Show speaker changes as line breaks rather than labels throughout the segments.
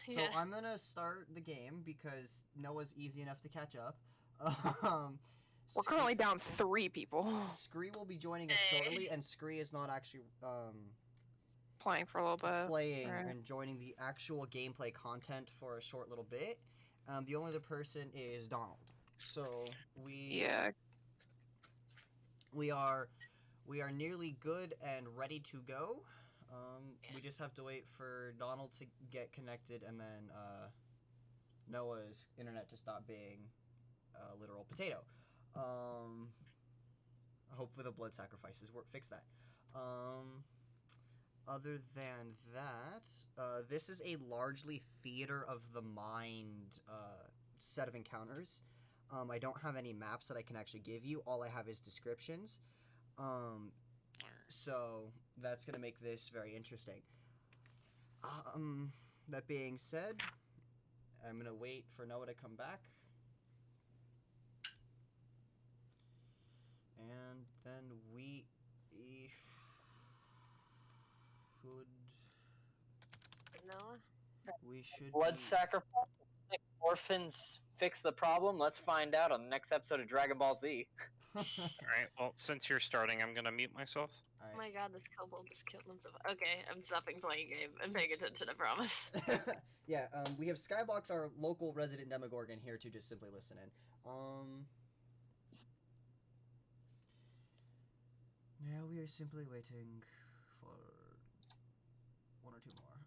So I'm gonna start the game because Noah's easy enough to catch up.
We're currently down 3 people.
Scree will be joining us shortly, and Scree is not actually
playing for a little bit.
Playing and joining the actual gameplay content for a short little bit. The only other person is Donald. So we are nearly good and ready to go. We just have to wait for Donald to get connected, and then Noah's internet to stop being a literal potato. Hopefully the blood sacrifices fix that. Other than that, this is a largely theater of the mind set of encounters. I don't have any maps that I can actually give you. All I have is descriptions. So that's going to make this very interesting. That being said, I'm going to wait for Noah to come back. And then we should
blood sacrifice. Orphans fix the problem. Let's find out on the next episode of Dragon Ball Z.
Alright, well, since you're starting, I'm gonna mute myself.
Right.
Oh my god, this kobold just killed himself. Okay, I'm stopping playing game and paying attention, I promise.
Yeah, we have Skybox, our local resident Demogorgon, here to just simply listen in. Now we are simply waiting for 1 or 2 more.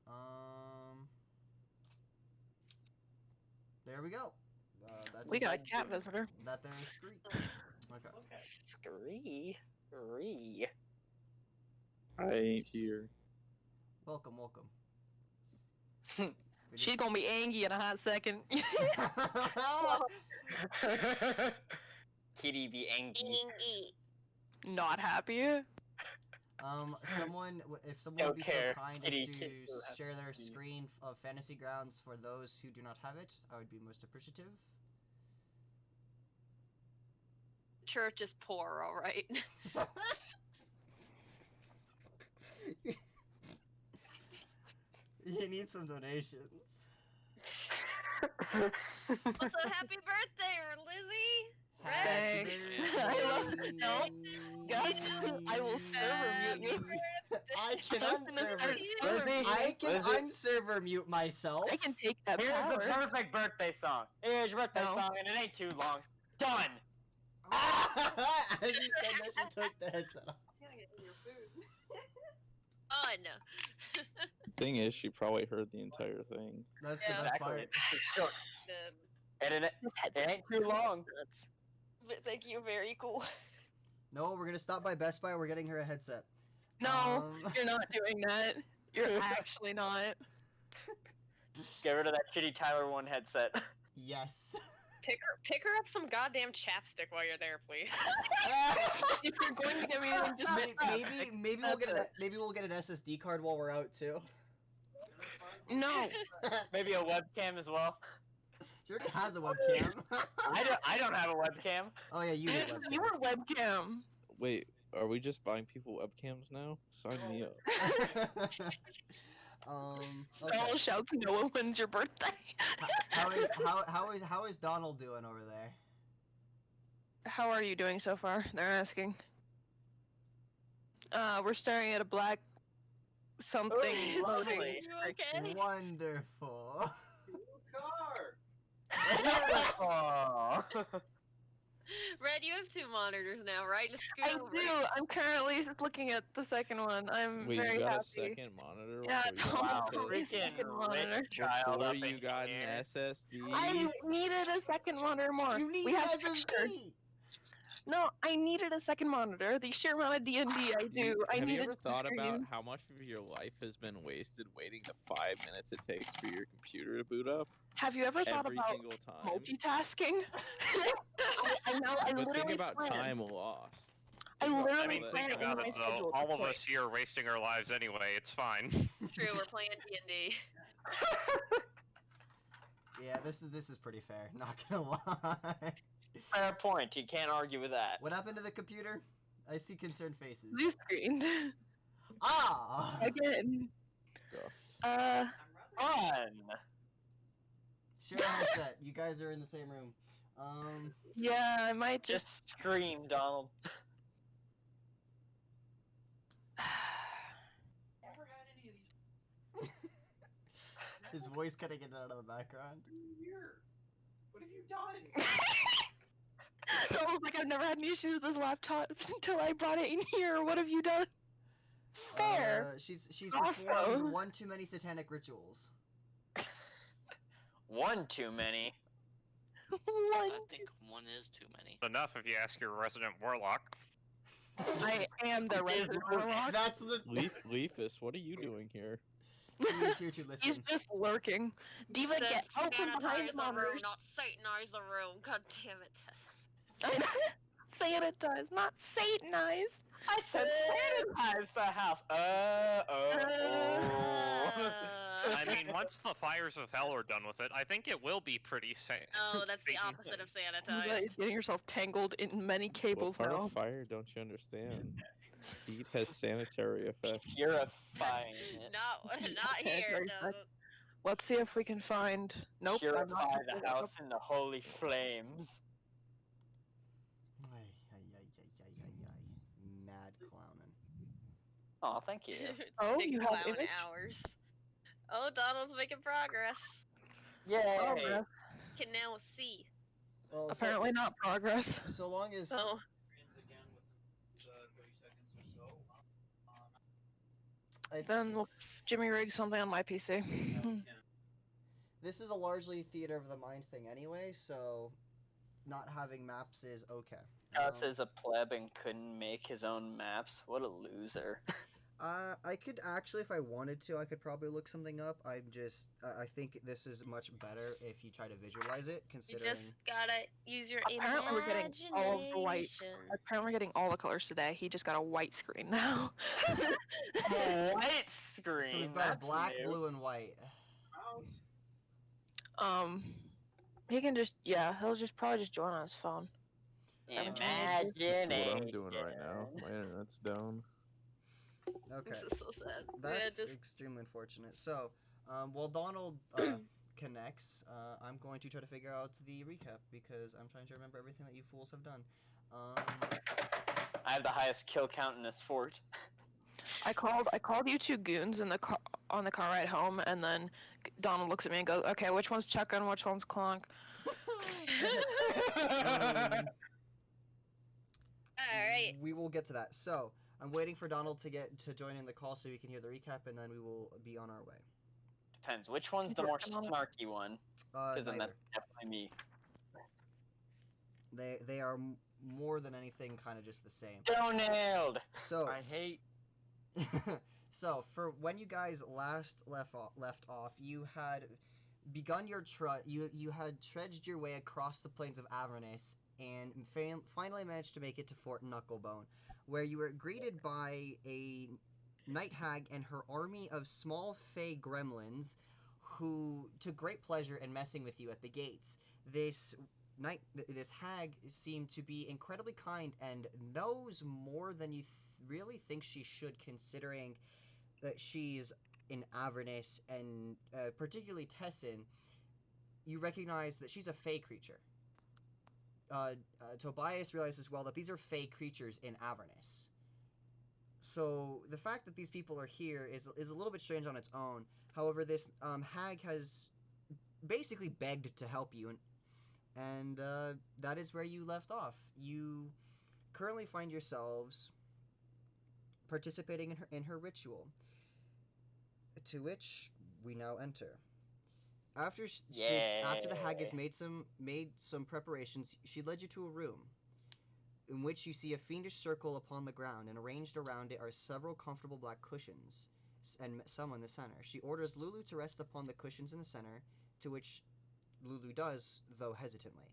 There we go.
We got a cat visitor.
That there is Scree. Okay.
Scree.
I ain't here.
Welcome.
She's gonna be angry in a hot second.
Kitty be angry.
Not happy.
Someone would be so kind as to share their screen of Fantasy Grounds for those who do not have it, I would be most appreciative.
Church is poor, alright.
You need some donations.
Also, happy birthday, Lizzie!
Thanks. No, Gus, I will server mute you.
I can unserver mute myself.
I can take that
Here's
power.
the perfect birthday song. Here's your birthday song, and it ain't too long. Done!
As you said that, she took the headset off.
Oh, no.
Thing is, she probably heard the entire thing.
That's the best part.
And it ain't too long.
But thank you, very cool.
No, we're gonna stop by Best Buy. We're getting her a headset.
No, you're not doing that. You're actually not.
Get rid of that shitty Tyler 1 headset.
Yes.
Pick her up some goddamn chapstick while you're there, please.
If you're going to give me just
maybe we'll get an SSD card while we're out too.
No.
Maybe a webcam as well.
She already has a webcam.
I don't have a webcam.
Oh yeah, you have a webcam.
You were webcam.
Wait, are we just buying people webcams now? Sign me up.
Okay.
All shouts Noah when's your birthday.
How is Donald doing over there?
How are you doing so far? They're asking. We're staring at a black something loading.
Okay.
Wonderful.
Car.
Red, you have 2 monitors now, right?
I do. I'm currently looking at the second one. I'm
Wait,
very
you got
happy.
a second monitor?
Yeah,
Wow,
totally second monitor.
Before you got an SSD?
I needed a second monitor more.
You need
we have
SSD.
No, I needed a second monitor. The sheer amount of D&D I do, I
Have you
needed
ever thought
screen.
about how much of your life has been wasted waiting the 5 minutes it takes for your computer to boot up?
Have you ever thought
Every
about
single time.
multitasking?
But think about time lost.
I literally
Think
plan
about
my
it though.
schedule.
All of us here are wasting our lives anyway. It's fine.
True, we're playing D&D.
Yeah, this is pretty fair. Not gonna lie.
Fair point. You can't argue with that.
What happened to the computer? I see concerned faces.
Blue screened.
Ah!
Again.
Go.
Fun.
Share a headset. You guys are in the same room.
Yeah, I might just.
Just scream, Donald.
Ever had any of these?
His voice cutting in out of the background.
Here. What have you done?
Donald's like, I've never had any issues with this laptop until I brought it in here. What have you done? Fair.
She's
Also-
performed one too many satanic rituals.
One too many.
One.
I think one is too many.
Enough if you ask your resident warlock.
I am the resident warlock.
That's the.
Leafus, what are you doing here?
He is here to listen.
He's just lurking. Diva,
Said
get out from behind the
sanitize the room,
monitors.
not satanize the room. God damn it, Tessa.
Sanitize, not satanize.
I said sanitize the house.
I mean, once the fires of hell are done with it, I think it will be pretty safe.
Oh, that's the opposite of
Diva
sanitize.
is getting herself tangled in many cables
What part
now.
of fire don't you understand? Heat has sanitary effects.
Purifying it.
Not here,
Sanitary
it doesn't.
Let's see if we can find. Nope. I'm
Purify
not
the house in the holy flames.
Ay, ay, ay, ay, ay, ay, ay. Mad clowning.
Oh, thank you.
It's
Oh,
big
you have
clown
image?
hours. Oh, Donald's making progress.
Yay!
Progress.
Can now see.
Well,
Apparently not progress.
So long as
Oh,
Again within 30 seconds or so.
I th-
Then we'll Jimmy rig something on my PC.
this is a largely theater of the mind thing anyway, so not having maps is okay.
Us as a pleb and couldn't make his own maps. What a loser.
I could actually, if I wanted to, I could probably look something up. I think this is much better if you try to visualize it,
you
considering.
just gotta use your
Apparently we're getting all of the whites.
imagination.
Apparently we're getting all the colors today. He just got a white screen now.
A white screen.
So we've got a
that's
black,
new.
blue, and white.
He can just he'll just probably just join on his phone.
Imagination.
That's what I'm doing right now. My internet's down.
Okay.
This is so sad.
That's
just
extremely unfortunate. So, while Donald connects, I'm going to try to figure out the recap because I'm trying to remember everything that you fools have done.
I have the highest kill count in this fort.
I called you two goons in the on the car ride home, and then Donald looks at me and goes, "Okay, which one's Chuck and which one's Clonk?"
Alright.
We will get to that. So, I'm waiting for Donald to join in the call so we can hear the recap, and then we will be on our way.
Depends. Which one's the more snarky one? Because then
Neither.
that's definitely me.
They are more than anything kind of just the same.
Donald!
So
I hate.
so for when you guys last left off, you had begun your you had trudged your way across the plains of Avernus and finally managed to make it to Fort Knucklebone, where you were greeted by a night hag and her army of small fey gremlins who took great pleasure in messing with you at the gates. This hag seemed to be incredibly kind and knows more than you really think she should, considering that she's in Avernus and particularly Tessin. You recognize that she's a fey creature. Tobias realizes as well that these are fey creatures in Avernus. So the fact that these people are here is a little bit strange on its own. However, this hag has basically begged to help you, and that is where you left off. You currently find yourselves participating in her ritual, to which we now enter. After the hag has made some preparations, she led you to a room in which you see a fiendish circle upon the ground, and arranged around it are several comfortable black cushions and some in the center. She orders Lulu to rest upon the cushions in the center, to which Lulu does, though hesitantly.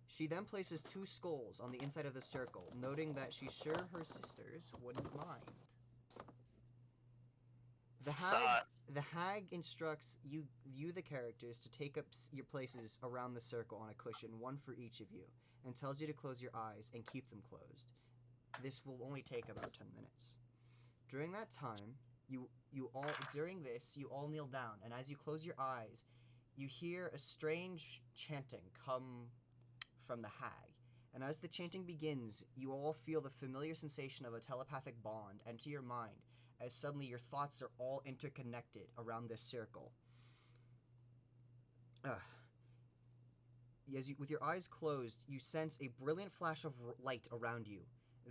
She then places 2 skulls on the inside of the circle, noting that she's sure her sisters wouldn't mind. The hag instructs you the characters, to take up your places around the circle on a cushion, one for each of you, and tells you to close your eyes and keep them closed. This will only take about 10 minutes. During that time, you all kneel down, and as you close your eyes, you hear a strange chanting come from the hag. And as the chanting begins, you all feel the familiar sensation of a telepathic bond enter your mind, as suddenly your thoughts are all interconnected around this circle. With your eyes closed, you sense a brilliant flash of light around you.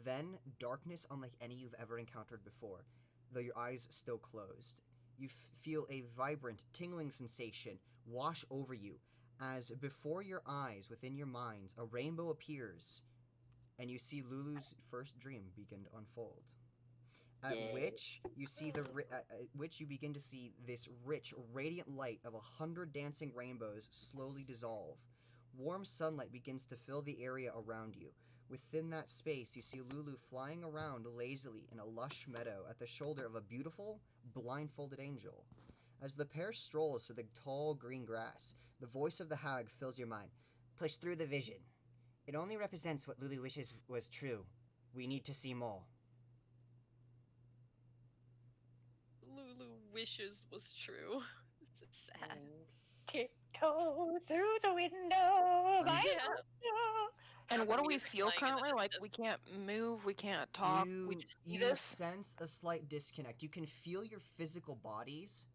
Then, darkness unlike any you've ever encountered before, though your eyes still closed. You feel a vibrant, tingling sensation wash over you, as before your eyes, within your minds, a rainbow appears, and you see Lulu's first dream begin to unfold. At which you begin to see this rich, radiant light of 100 dancing rainbows slowly dissolve. Warm sunlight begins to fill the area around you. Within that space, you see Lulu flying around lazily in a lush meadow at the shoulder of a beautiful, blindfolded angel. As the pair strolls through the tall green grass, the voice of the hag fills your mind. Push through the vision. It only represents what Lulu wishes was true. We need to see more.
Lulu wishes was true. This is sad.
Tiptoe through the window.
And what do we
Music
feel
playing in the
currently? Like,
distance.
we can't move, we can't talk, we just see
You
this?
sense a slight disconnect. You can feel your physical bodies,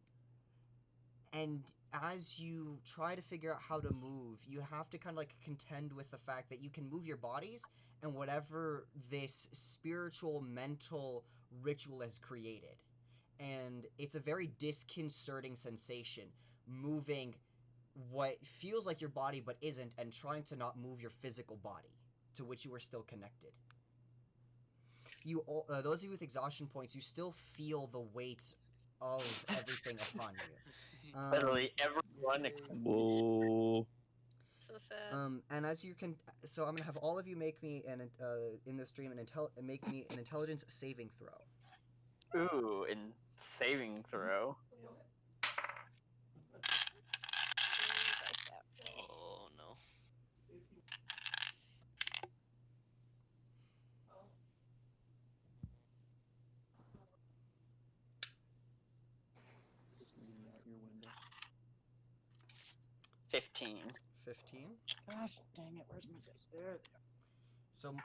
and as you try to figure out how to move, you have to kind of like contend with the fact that you can move your bodies and whatever this spiritual, mental ritual has created. And it's a very disconcerting sensation, moving what feels like your body but isn't, and trying to not move your physical body, to which you are still connected. You all, those of you with exhaustion points, you still feel the weight of everything upon you.
Literally everyone except
Whoa.
So sad.
And as you can, so I'm gonna have all of you make me in this stream make me an intelligence saving throw.
Ooh, in saving throw.
Oh no.
Just leaning out your window.
15.
15.
Gosh dang it, where's my face? There.
So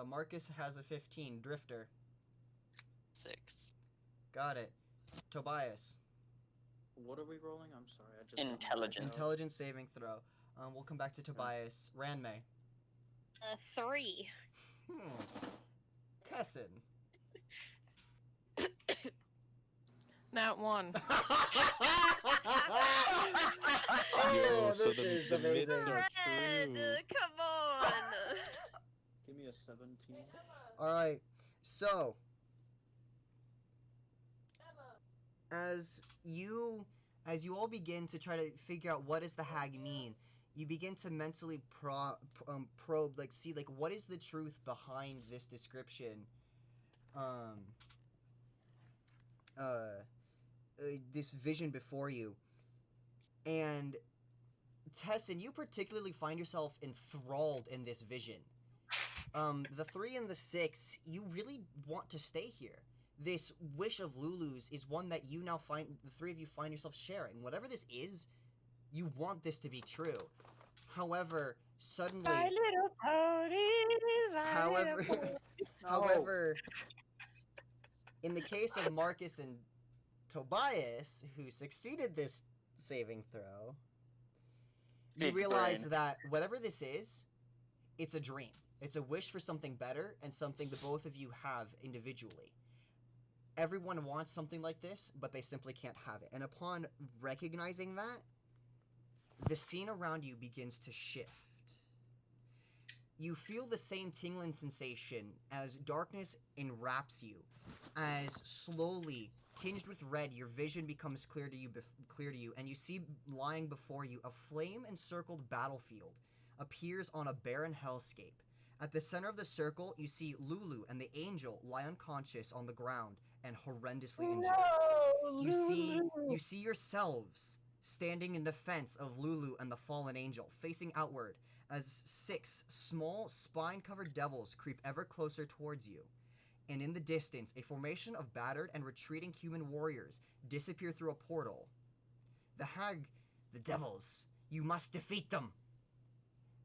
Marcus has a 15. Drifter,
6.
got it. Tobias,
What are we rolling? I'm sorry. I just
Intelligence.
intelligence saving throw. We'll come back to Tobias. Ranmei.
3.
Tessin.
Nat 1.
Oh,
so
this
the-
is
the
amazing.
myths are
Red,
true.
come on.
Give me a 17.
All right. So, as you all begin to try to figure out what does the hag mean, you begin to mentally probe, like see like what is the truth behind this description, this vision before you, and Tessin, you particularly find yourself enthralled in this vision. The 3 and the 6, you really want to stay here. This wish of Lulu's is one that you now find, the 3 of you find yourself sharing. Whatever this is, you want this to be true. However, suddenly,
little pony,
however, however, in the case of Marcus and Tobias, who succeeded this saving throw, you
Big
realize
brain.
that whatever this is, it's a dream. It's a wish for something better and something the both of you have individually. Everyone wants something like this, but they simply can't have it. And upon recognizing that, the scene around you begins to shift. You feel the same tingling sensation as darkness enwraps you, as slowly, tinged with red, your vision becomes clear to you, and you see lying before you a flame-encircled battlefield appears on a barren hellscape. At the center of the circle, you see Lulu and the angel lie unconscious on the ground and horrendously injured. You see yourselves standing in defense of Lulu and the fallen angel, facing outward as 6 small, spine-covered devils creep ever closer towards you. And in the distance, a formation of battered and retreating human warriors disappear through a portal. The hag The devils. You must defeat them.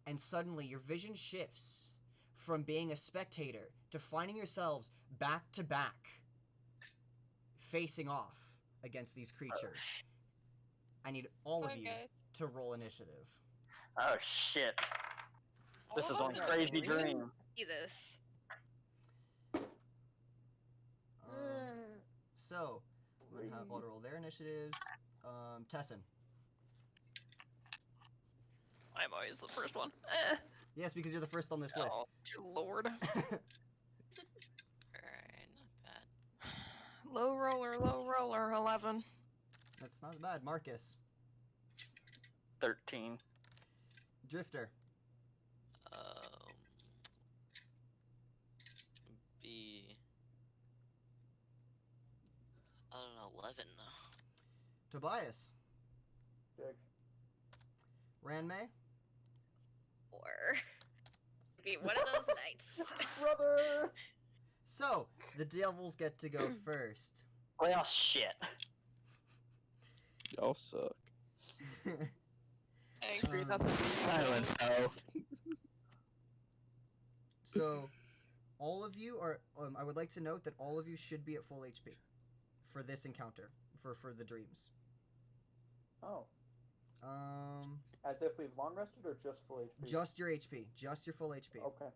And suddenly your vision shifts from being a spectator to finding yourselves back to back, facing off against these creatures. I need all of
Fine,
you
guys.
to roll initiative.
Oh shit. This is
Oh,
one
no.
crazy dream.
See this.
So, we're going to have all to roll their initiatives. Tessin.
I'm always the first one.
Yes, because you're the first on this list.
Oh, dear lord.
Alright, not bad.
Low roller, 11.
That's not bad. Marcus.
13.
Drifter.
Be. I don't know, 11.
Tobias.
6.
Ranmei.
4. Be one of those nights.
Brother!
So, the devils get to go first.
Well, shit.
Y'all suck.
I agree, that's
Silence, ho.
So, all of you are. I would like to note that all of you should be at full HP for this encounter, for the dreams.
Oh.
Um,
As if we've long rested or just full HP?
just your HP, just your full HP.
Okay.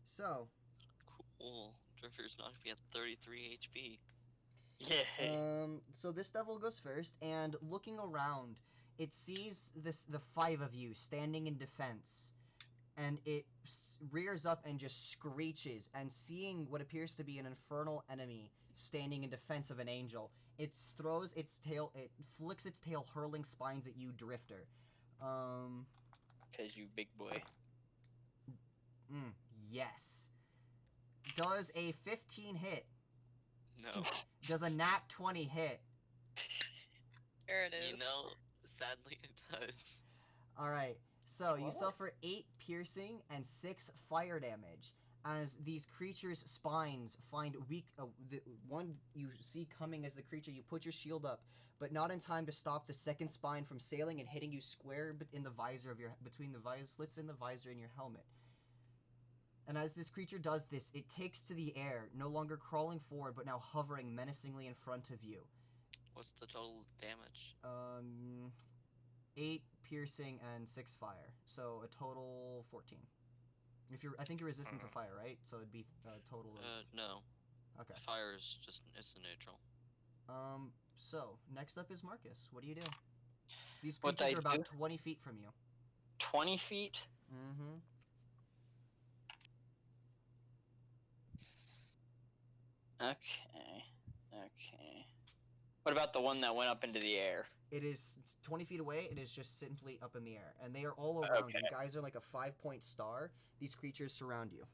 So,
Cool. Drifter's not gonna be at 33 HP.
Yeah.
so this devil goes first, and looking around, it sees the 5 of you standing in defense, and it rears up and just screeches, and seeing what appears to be an infernal enemy standing in defense of an angel, it throws its tail, it flicks its tail, hurling spines at you, Drifter.
Cause you big boy.
Yes. Does a 15 hit?
No.
Does a nat 20 hit?
There it is.
You know, sadly it does.
Alright, so you
What?
suffer 8 piercing and 6 fire damage as these creatures' spines find weak. The one you see coming as the creature, you put your shield up, but not in time to stop the second spine from sailing and hitting you square in the visor of your, between the slits in the visor in your helmet. And as this creature does this, it takes to the air, no longer crawling forward, but now hovering menacingly in front of you.
What's the total damage?
8 piercing and 6 fire, so a total 14. If you're, I think you're resistant to fire, right? So it'd be a total of.
No.
Okay.
Fire is just, it's a neutral.
So next up is Marcus. What do you do? These
What
creatures
I
are about
do?
20 feet from you.
20 feet?
Mm-hmm.
Okay. Okay. What about the one that went up into the air?
It's 20 feet away. It is just simply up in the air, and they are all around you.
Okay.
You guys are like a 5-point star. These creatures surround you.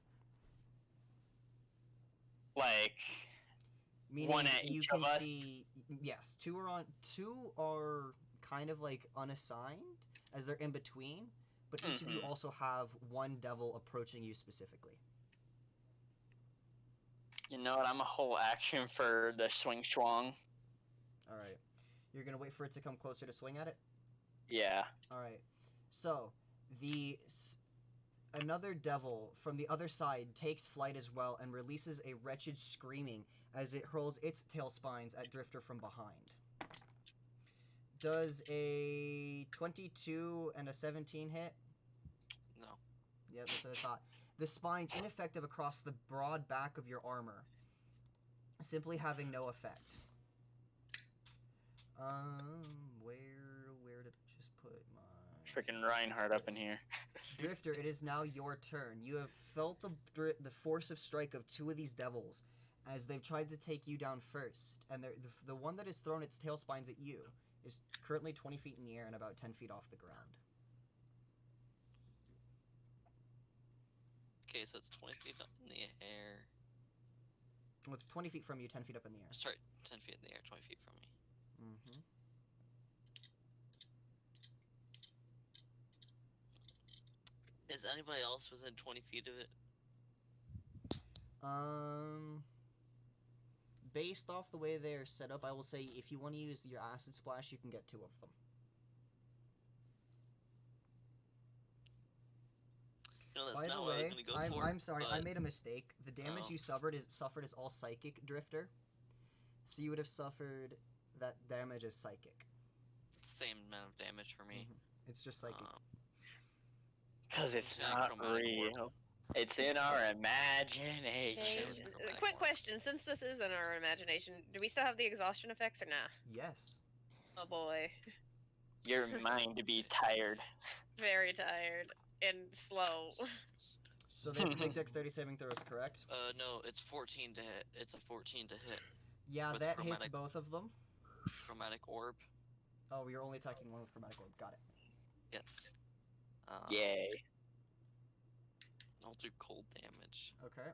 Like,
Meaning
one at
you
each
can
of us?
see. Yes, 2 are kind of like unassigned as they're in between, but each of you
Mhm.
also have one devil approaching you specifically.
you know what? I'm a whole action for the swing swung.
All right, you're gonna wait for it to come closer to swing at it.
Yeah.
All right, so another devil from the other side takes flight as well and releases a wretched screaming as it hurls its tail spines at Drifter from behind. Does a 22 and a 17 hit?
No.
Yep, that's what I thought. The spines ineffective across the broad back of your armor, simply having no effect. Where did I just put my
Freaking Reinhardt up in here.
Drifter? It is now your turn. You have felt the force of strike of 2 of these devils as they've tried to take you down first, and the one that has thrown its tail spines at you is currently 20 feet in the air and about 10 feet off the ground.
Okay, so it's 20 feet up in the air.
Well, it's 20 feet from you, 10 feet up in the air.
Sorry, 10 feet in the air, 20 feet from me.
Mm-hmm.
Is anybody else within 20 feet of it?
based off the way they're set up, I will say if you want to use your acid splash, you can get 2 of them.
You know, that's
By
not
the
what I was
way,
gonna go for.
I'm sorry, I
but-
made a mistake. The damage
Oh.
you suffered is all psychic, Drifter. So you would have suffered that damage as psychic.
Same amount of damage for me.
It's just psychic.
Because it's
Yeah,
not
chromatic orb.
real. It's in our imagination.
Change.
Chromatic
Quick
orb.
question: since this is in our imagination, do we still have the exhaustion effects or nah?
Yes.
Oh boy,
Your mind to be tired.
very tired and slow.
So they have to make dexterity saving throws, correct?
No, it's 14 to hit. It's a 14 to hit.
Yeah,
With
that hits
chromatic-
both of them.
Chromatic orb.
Oh, you're only attacking one with chromatic orb. Got it.
Yes.
Yay.
I'll do cold damage.
Okay.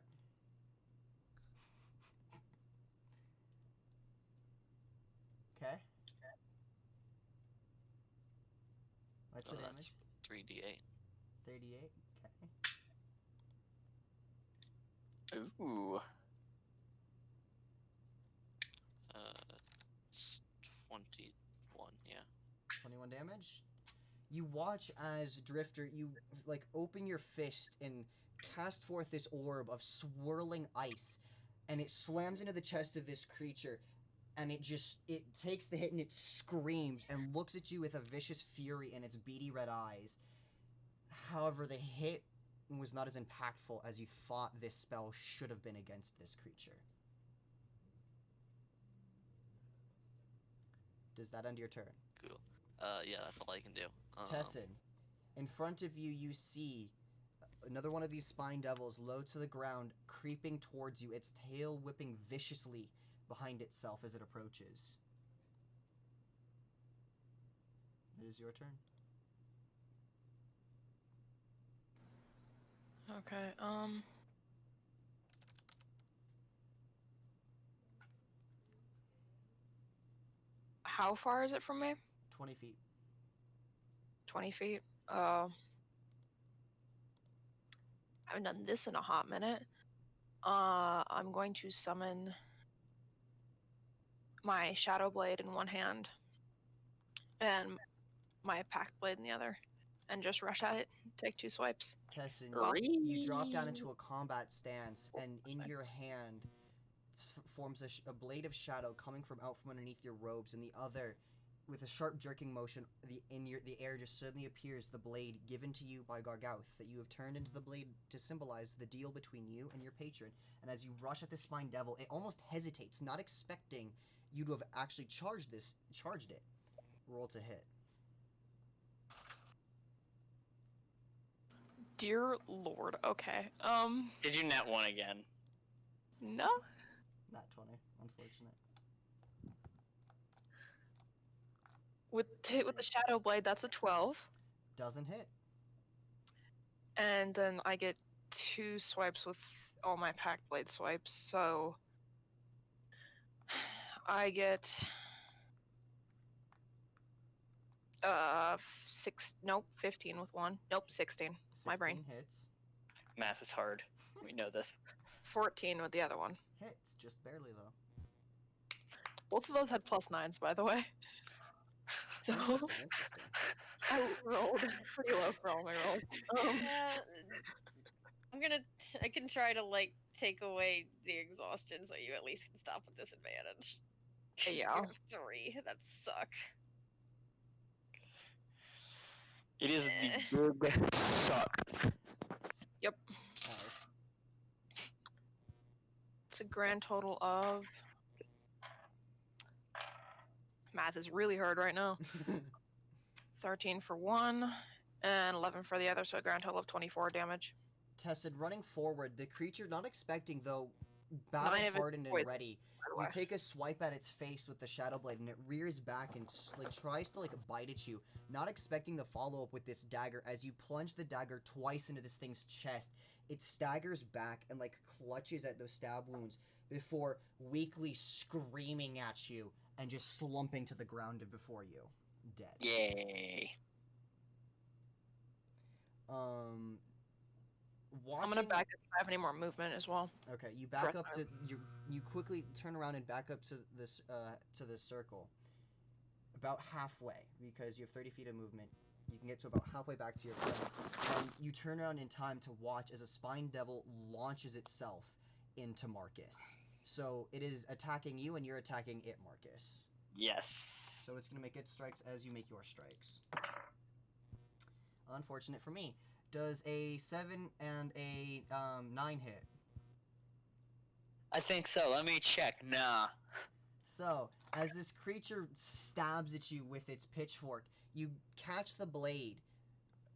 Okay. What's the
Oh,
damage?
that's 3d8.
38. Okay.
Ooh.
It's 21. Yeah.
21 damage. You watch as Drifter, you like open your fist and cast forth this orb of swirling ice, and it slams into the chest of this creature, and it takes the hit and it screams and looks at you with a vicious fury in its beady red eyes. However, the hit was not as impactful as you thought this spell should have been against this creature. Does that end your turn?
Cool. Yeah, that's all I can do.
Tessin, in front of you, you see another one of these spine devils low to the ground, creeping towards you, its tail whipping viciously behind itself as it approaches. It is your turn.
Okay, how far is it from me?
20 feet.
20 feet. I haven't done this in a hot minute. I'm going to summon my Shadow Blade in one hand and my Pact Blade in the other, and just rush at it. Take 2 swipes.
Tessin, you drop down into a combat stance, and in your hand forms a blade of shadow coming from out from underneath your robes, and the other, with a sharp jerking motion, the air just suddenly appears the blade given to you by Gargouth that you have turned into the blade to symbolize the deal between you and your patron. And as you rush at the spine devil, it almost hesitates, not expecting you to have actually charged it. Roll to hit.
Dear Lord. Okay.
Did you net one again?
No.
Not 20, unfortunate.
With the Shadow Blade, that's a 12.
Doesn't hit.
And then I get 2 swipes with all my Pact Blade swipes, so I get 15 with 1. Nope, 16. My brain.
16 hits.
Math is hard. We know this.
14 with the other one.
Hits, just barely though.
Both of those had +9s, by the way. So
Interesting.
I rolled pretty low for all my rolls.
I can try to like take away the exhaustion so you at least can stop with disadvantage.
Yeah.
You have 3. That suck.
It is the big suck.
Yep. It's a grand total of. Math is really hard right now. 13 for one, and 11 for the other, so a grand total of 24 damage.
Tessin, running forward, the creature, not expecting though,
9 of its
battle-hardened and
poison,
ready,
by the
you
way.
take a swipe at its face with the Shadow Blade, and it rears back and tries to bite at you, not expecting the follow-up with this dagger. As you plunge the dagger twice into this thing's chest, it staggers back and clutches at those stab wounds before weakly screaming at you and just slumping to the ground before you, dead.
Yay.
watching.
I'm gonna back up if I have any more movement as well.
Okay, you back
Rest
up to you quickly turn around and back up to this circle. About halfway, because you have 30 feet of movement. You can get to about halfway back to your friends, and you turn around in time to watch as a spine devil launches itself into Marcus. So it is attacking you, and you're attacking it, Marcus.
Yes.
So it's gonna make its strikes as you make your strikes. Unfortunate for me. Does a 7 and a 9 hit?
I think so. Let me check. Nah.
So, as this creature stabs at you with its pitchfork, you catch the blade.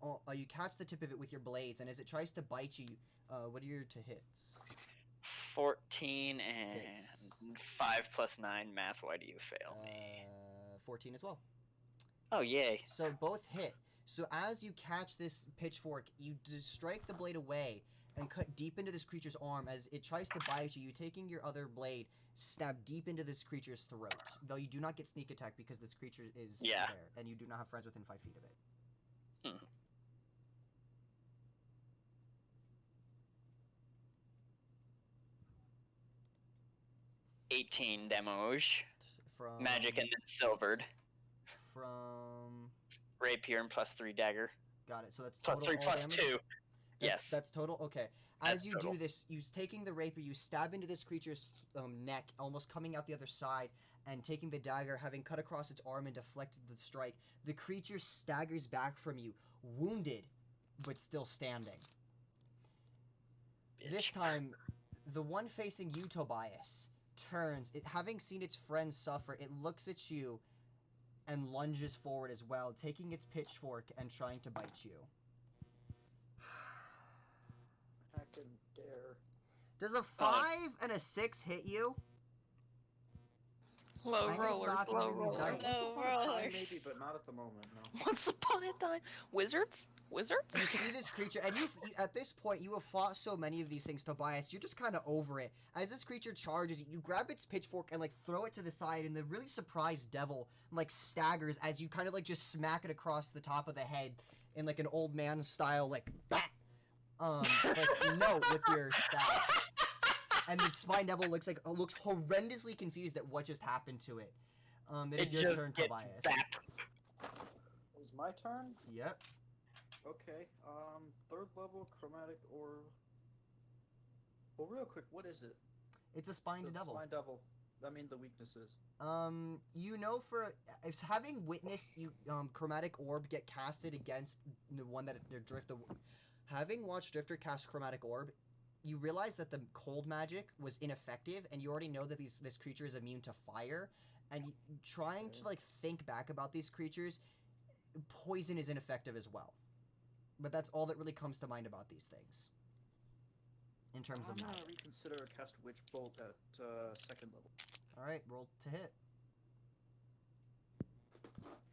You catch the tip of it with your blades, and as it tries to bite you, what are your to hits?
14 and
Hits.
5 plus 9 math. Why do you fail me?
14 as well.
Oh, yay.
So both hit. So as you catch this pitchfork, you strike the blade away and cut deep into this creature's arm as it tries to bite you. You taking your other blade, stab deep into this creature's throat. Though you do not get sneak attack because this creature is
Yeah.
there, and you do not have friends within 5 feet of it.
18 damage.
From
Magic and then silvered.
From
Rapier and plus 3 dagger.
got it. So that's
Plus
total
3
all
plus
damage?
2.
That's,
Yes.
That's total? Okay.
That's
As you
total.
do this, you taking the rapier, you stab into this creature's neck, almost coming out the other side, and taking the dagger, having cut across its arm and deflected the strike. The creature staggers back from you, wounded, but still standing. This
Bitch.
time, the one facing you, Tobias, turns. It, having seen its friends suffer, it looks at you and lunges forward as well, taking its pitchfork and trying to bite you.
I can dare.
Does a 5 and a 6 hit you?
Low
I'm gonna
roller,
stop
low
using these
roller.
dice.
No.
Once upon a time,
rollers.
maybe, but not at the moment. No.
Once upon a time, wizards.
You see this creature, and you at this point, you have fought so many of these things, Tobias, you're just kind of over it. As this creature charges, you grab its pitchfork and, like, throw it to the side, and the really surprised devil, like, staggers as you kind of, like, just smack it across the top of the head in, like, an old man style, like, bat. Like, no, with your staff. And the spine devil looks horrendously confused at what just happened to it. It is your
just
turn,
gets
Tobias.
back.
It was my turn?
Yep.
Okay. Third level chromatic orb. Well, real quick, what is it?
It's a spined
The
devil.
Spine devil. I mean, the weaknesses.
You know, for if having witnessed you chromatic orb get casted against the one that Drifter, having watched Drifter cast chromatic orb, you realize that the cold magic was ineffective, and you already know that this creature is immune to fire. And trying to like think back about these creatures, poison is ineffective as well. But that's all that really comes to mind about these things. In terms
I'm
of
gonna
magic.
reconsider cast Witch Bolt at second level.
All right, roll to hit.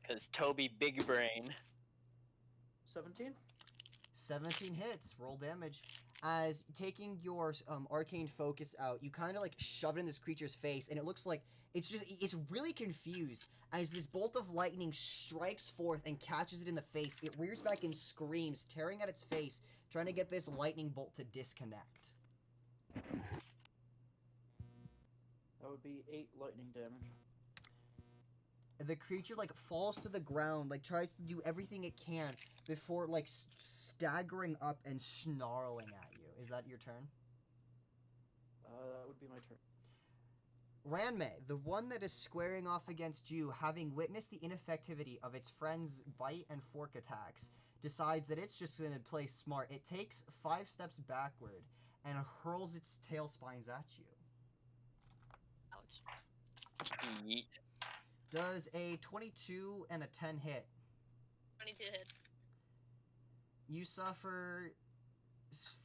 Because Toby Big Brain.
17?
17 hits. Roll damage. As taking your arcane focus out, you kind of like shove it in this creature's face, and it looks like it's really confused as this bolt of lightning strikes forth and catches it in the face. It rears back and screams, tearing at its face, trying to get this lightning bolt to disconnect.
That would be 8 lightning damage.
The creature like falls to the ground, like tries to do everything it can before like staggering up and snarling at you. Is that your turn?
That would be my turn.
Ranmei, the one that is squaring off against you, having witnessed the ineffectivity of its friend's bite and fork attacks, decides that it's just going to play smart. It takes 5 steps backward and hurls its tail spines at you.
Ouch.
Yeet.
Does a 22 and a 10 hit?
22 hit.
You suffer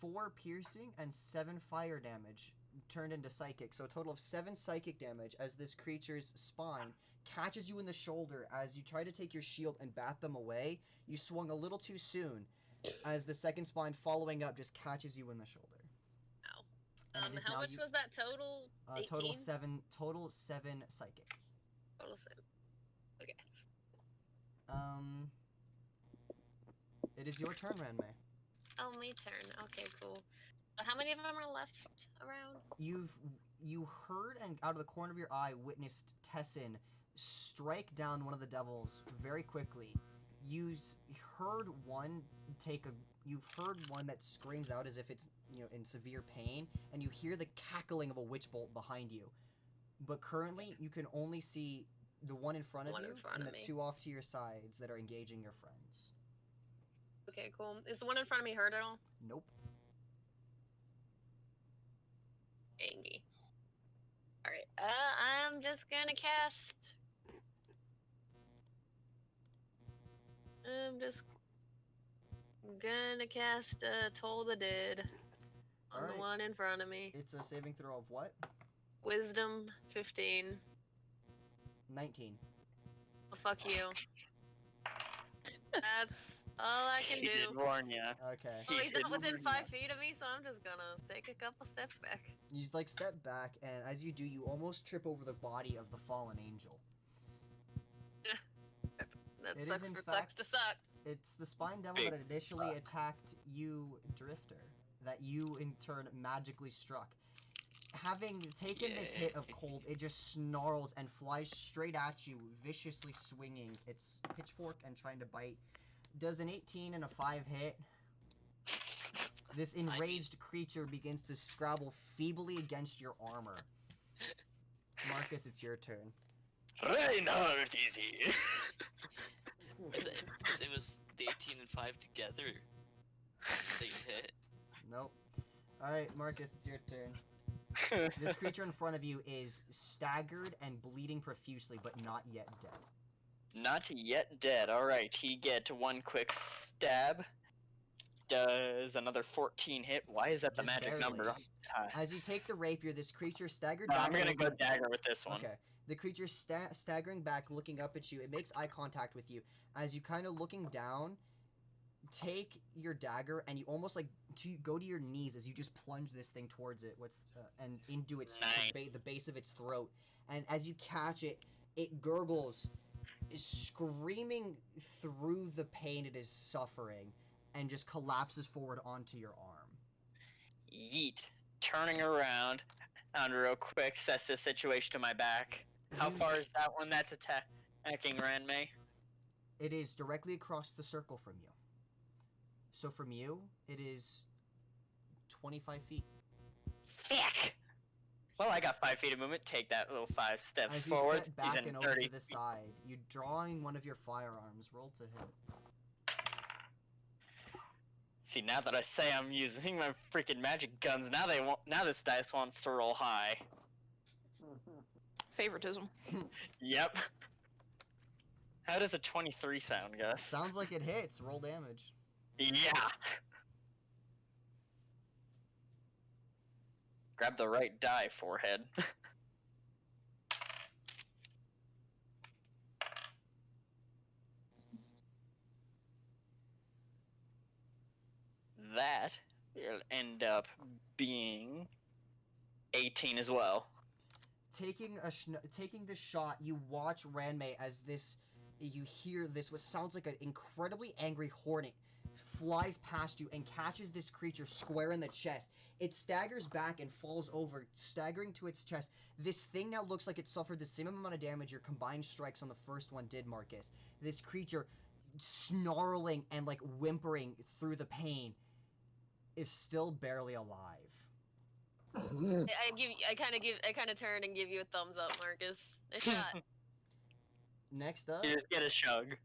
4 piercing and 7 fire damage turned into psychic, so a total of 7 psychic damage as this creature's spine catches you in the shoulder. As you try to take your shield and bat them away, you swung a little too soon as the second spine following up just catches you in the shoulder.
Ow.
And it is
How
now
much was that total? 18?
Total 7 psychic.
Total 7. Okay.
It is your turn, Ranmei.
Oh, my turn. Okay, cool. So how many of them are left around?
You heard and out of the corner of your eye witnessed Tessin strike down one of the devils very quickly. Heard one you've heard one that screams out as if it's in severe pain, and you hear the cackling of a witch bolt behind you. But currently you can only see the one in front of you and the two off to your sides that are engaging your friends.
Okay, cool. Is the one in front of me hurt at all?
Nope.
Angie. Alright, I'm just gonna cast... I'm just gonna cast Toll the Dead on the one in front of me.
It's a saving throw of what?
Wisdom 15.
19.
Oh, fuck you. That's all I can
He
do.
did warn ya.
Okay.
Well, he's not within 5 feet of me, so I'm just gonna take a couple steps back.
You step back, and as you do, you almost trip over the body of the fallen angel.
That
It
sucks
is, in
for
fact,
sucks to suck.
It's the spine devil that initially attacked you, Drifter, that you in turn magically struck. Having taken this hit of cold, it just snarls and flies straight at you, viciously swinging its pitchfork and trying to bite. Does an 18 and a 5 hit? This enraged creature begins to scrabble feebly against your armor. Marcus, it's your turn.
Reinhardt is here.
If it was the 18 and 5 together, they'd hit.
Nope. Alright, Marcus, it's your turn. This creature in front of you is staggered and bleeding profusely, but not yet dead.
Not yet dead. Alright, he get one quick stab. Does another 14 hit? Why is that the
Just
magic
barely.
number?
As you take the rapier, this creature staggered
No,
back.
I'm gonna go
looking-
dagger with this one.
Okay. The creature staggering back, looking up at you. It makes eye contact with you. As you kind of looking down, take your dagger and you almost go to your knees as you just plunge this thing towards it. And into its the base of its throat. And as you catch it, it gurgles, screaming through the pain it is suffering, and just collapses forward onto your arm.
Yeet. Turning around, and real quick, assess this situation to my back. How far is that one that's attacking Ranmei?
It is directly across the circle from you. So from you, it is 25 feet.
Fuck! Well, I got 5 feet of movement. Take that little 5 steps
As you
forward.
step back
He's in
and over
30
to the side, you drawing one of your firearms. Roll to hit.
See, now that I say I'm using my freaking magic guns, now this dice wants to roll high.
Favoritism.
Yep. How does a 23 sound, Gus?
Sounds like it hits. Roll damage.
Yeah. Grab the right die, forehead. That will end up being 18 as well.
Taking the shot, you watch Ranmei as you hear this, what sounds like an incredibly angry hornet flies past you and catches this creature square in the chest. It staggers back and falls over, staggering to its chest. This thing now looks like it suffered the same amount of damage your combined strikes on the first one did, Marcus. This creature, snarling and whimpering through the pain, is still barely alive.
I kind of turn and give you a thumbs up, Marcus. Nice shot.
Next up,
You just get a shrug.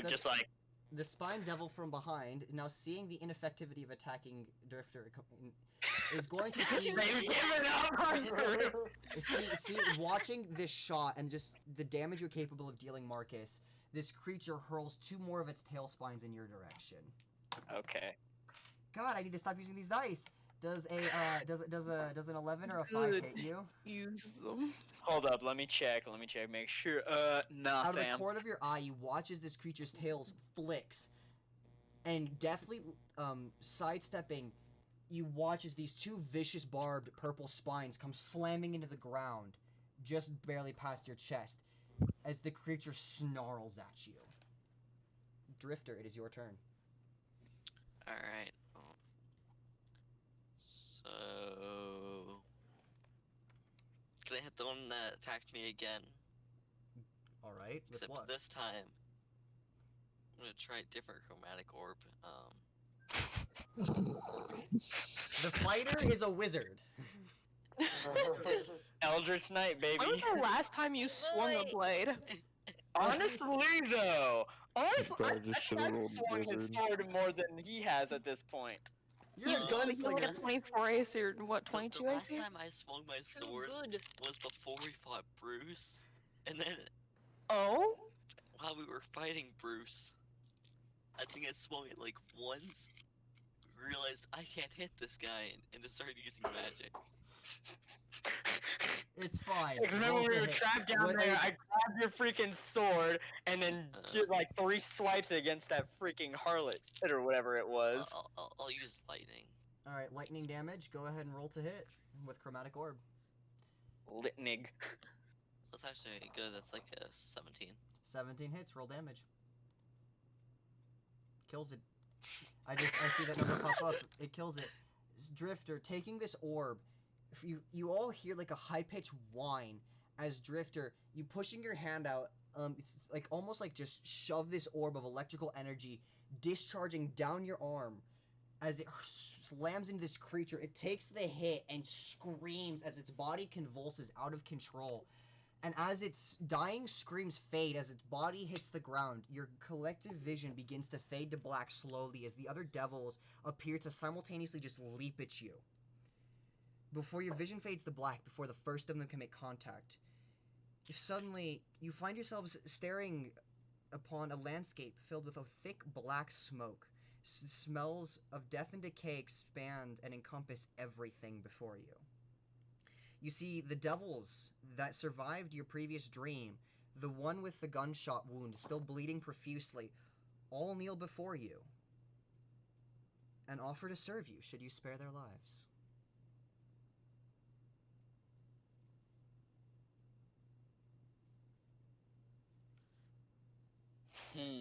Just like,
the spine devil from behind, now seeing the ineffectivity of attacking Drifter, is going to see,
they've given up!
watching this shot and just the damage you're capable of dealing, Marcus. This creature hurls 2 more of its tail spines in your direction.
Okay.
God, I need to stop using these dice. Does an 11 or a 5 hit you?
Use them.
Hold up, let me check, make sure,
Out of the
nothing.
corner of your eye, you watch as this creature's tail flicks, and deftly, sidestepping, you watch as these 2 vicious barbed purple spines come slamming into the ground, just barely past your chest, as the creature snarls at you. Drifter, it is your turn.
Alright. So, can I hit the one that attacked me again?
All right. With
Except
what?
this time, I'm gonna try a different chromatic orb.
The fighter is a wizard.
Eldritch Knight, baby.
When was the last time you swung a
Wait.
blade?
Honestly, though,
Probably just should've
I've
rolled
swung his
wizard.
sword more than he has at this point.
You're a
Yeah,
But you like a
gunslinger.
24 AC or what,
the
22
last
AC?
time I swung my
Too
sword
good.
was before we fought Bruce, and then
Oh?
while we were fighting Bruce, I think I swung it like once, realized I can't hit this guy, and just started using magic.
It's fine.
Because remember
Roll
we
to
were
hit.
trapped down
What-
there, I grabbed your freaking sword and then did like 3 swipes against that freaking harlot or whatever it was.
I'll use lightning.
All right, lightning damage. Go ahead and roll to hit with chromatic orb.
Litnig.
That's actually good. That's like a 17.
17 hits. Roll damage. Kills it. I see that number pop up. It kills it. Drifter, taking this orb, if you all hear like a high pitched whine as Drifter, you pushing your hand out, like almost like just shove this orb of electrical energy discharging down your arm. As it slams into this creature, it takes the hit and screams as its body convulses out of control. And as its dying screams fade, as its body hits the ground, your collective vision begins to fade to black slowly as the other devils appear to simultaneously just leap at you. Before your vision fades to black, before the first of them can make contact, suddenly you find yourselves staring upon a landscape filled with a thick black smoke. Smells of death and decay expand and encompass everything before you. You see the devils that survived your previous dream, the one with the gunshot wound still bleeding profusely, all kneel before you and offer to serve you should you spare their lives.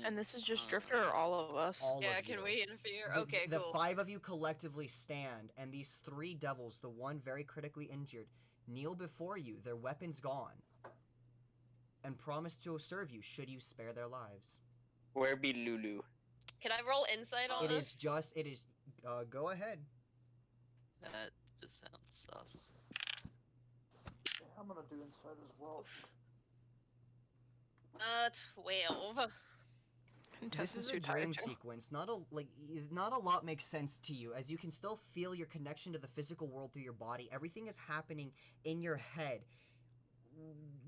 And this is just Drifter or all of us?
All
Yeah,
of
can
you.
we interfere?
The,
Okay,
the
cool.
5 of you collectively stand, and these 3 devils, the one very critically injured, kneel before you, their weapons gone, and promise to serve you should you spare their lives.
Where be Lulu?
Can I roll insight on
It
this?
is go ahead.
That just sounds sus.
I'm gonna do inside as well.
12.
This is a dream sequence. Not a lot makes sense to you, as you can still feel your connection to the physical world through your body. Everything is happening in your head.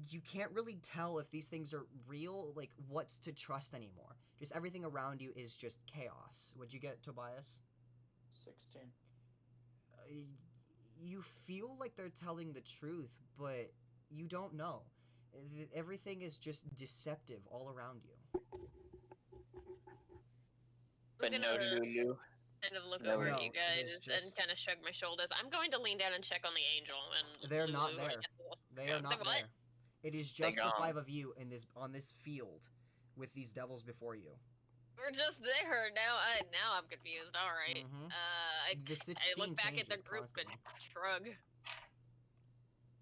You can't really tell if these things are real, like what's to trust anymore. Just everything around you is just chaos. What'd you get, Tobias?
16.
You feel like they're telling the truth, but you don't know. Everything is just deceptive all around you.
But
I'm
no
gonna
Lulu.
kind of look
No,
over
no,
at you
it
guys
is
and
just-
kind of shrug my shoulders. I'm going to lean down and check on the angel and
They're not
Lulu, I
there.
guess we'll-
They are not
what?
there. It is
They're
just the
gone.
5 of you on this field with these devils before you.
We're just there now. Now I'm confused. All right.
Mhm.
I
The
I look
scene
back at the
changes
group
constantly.
and shrug.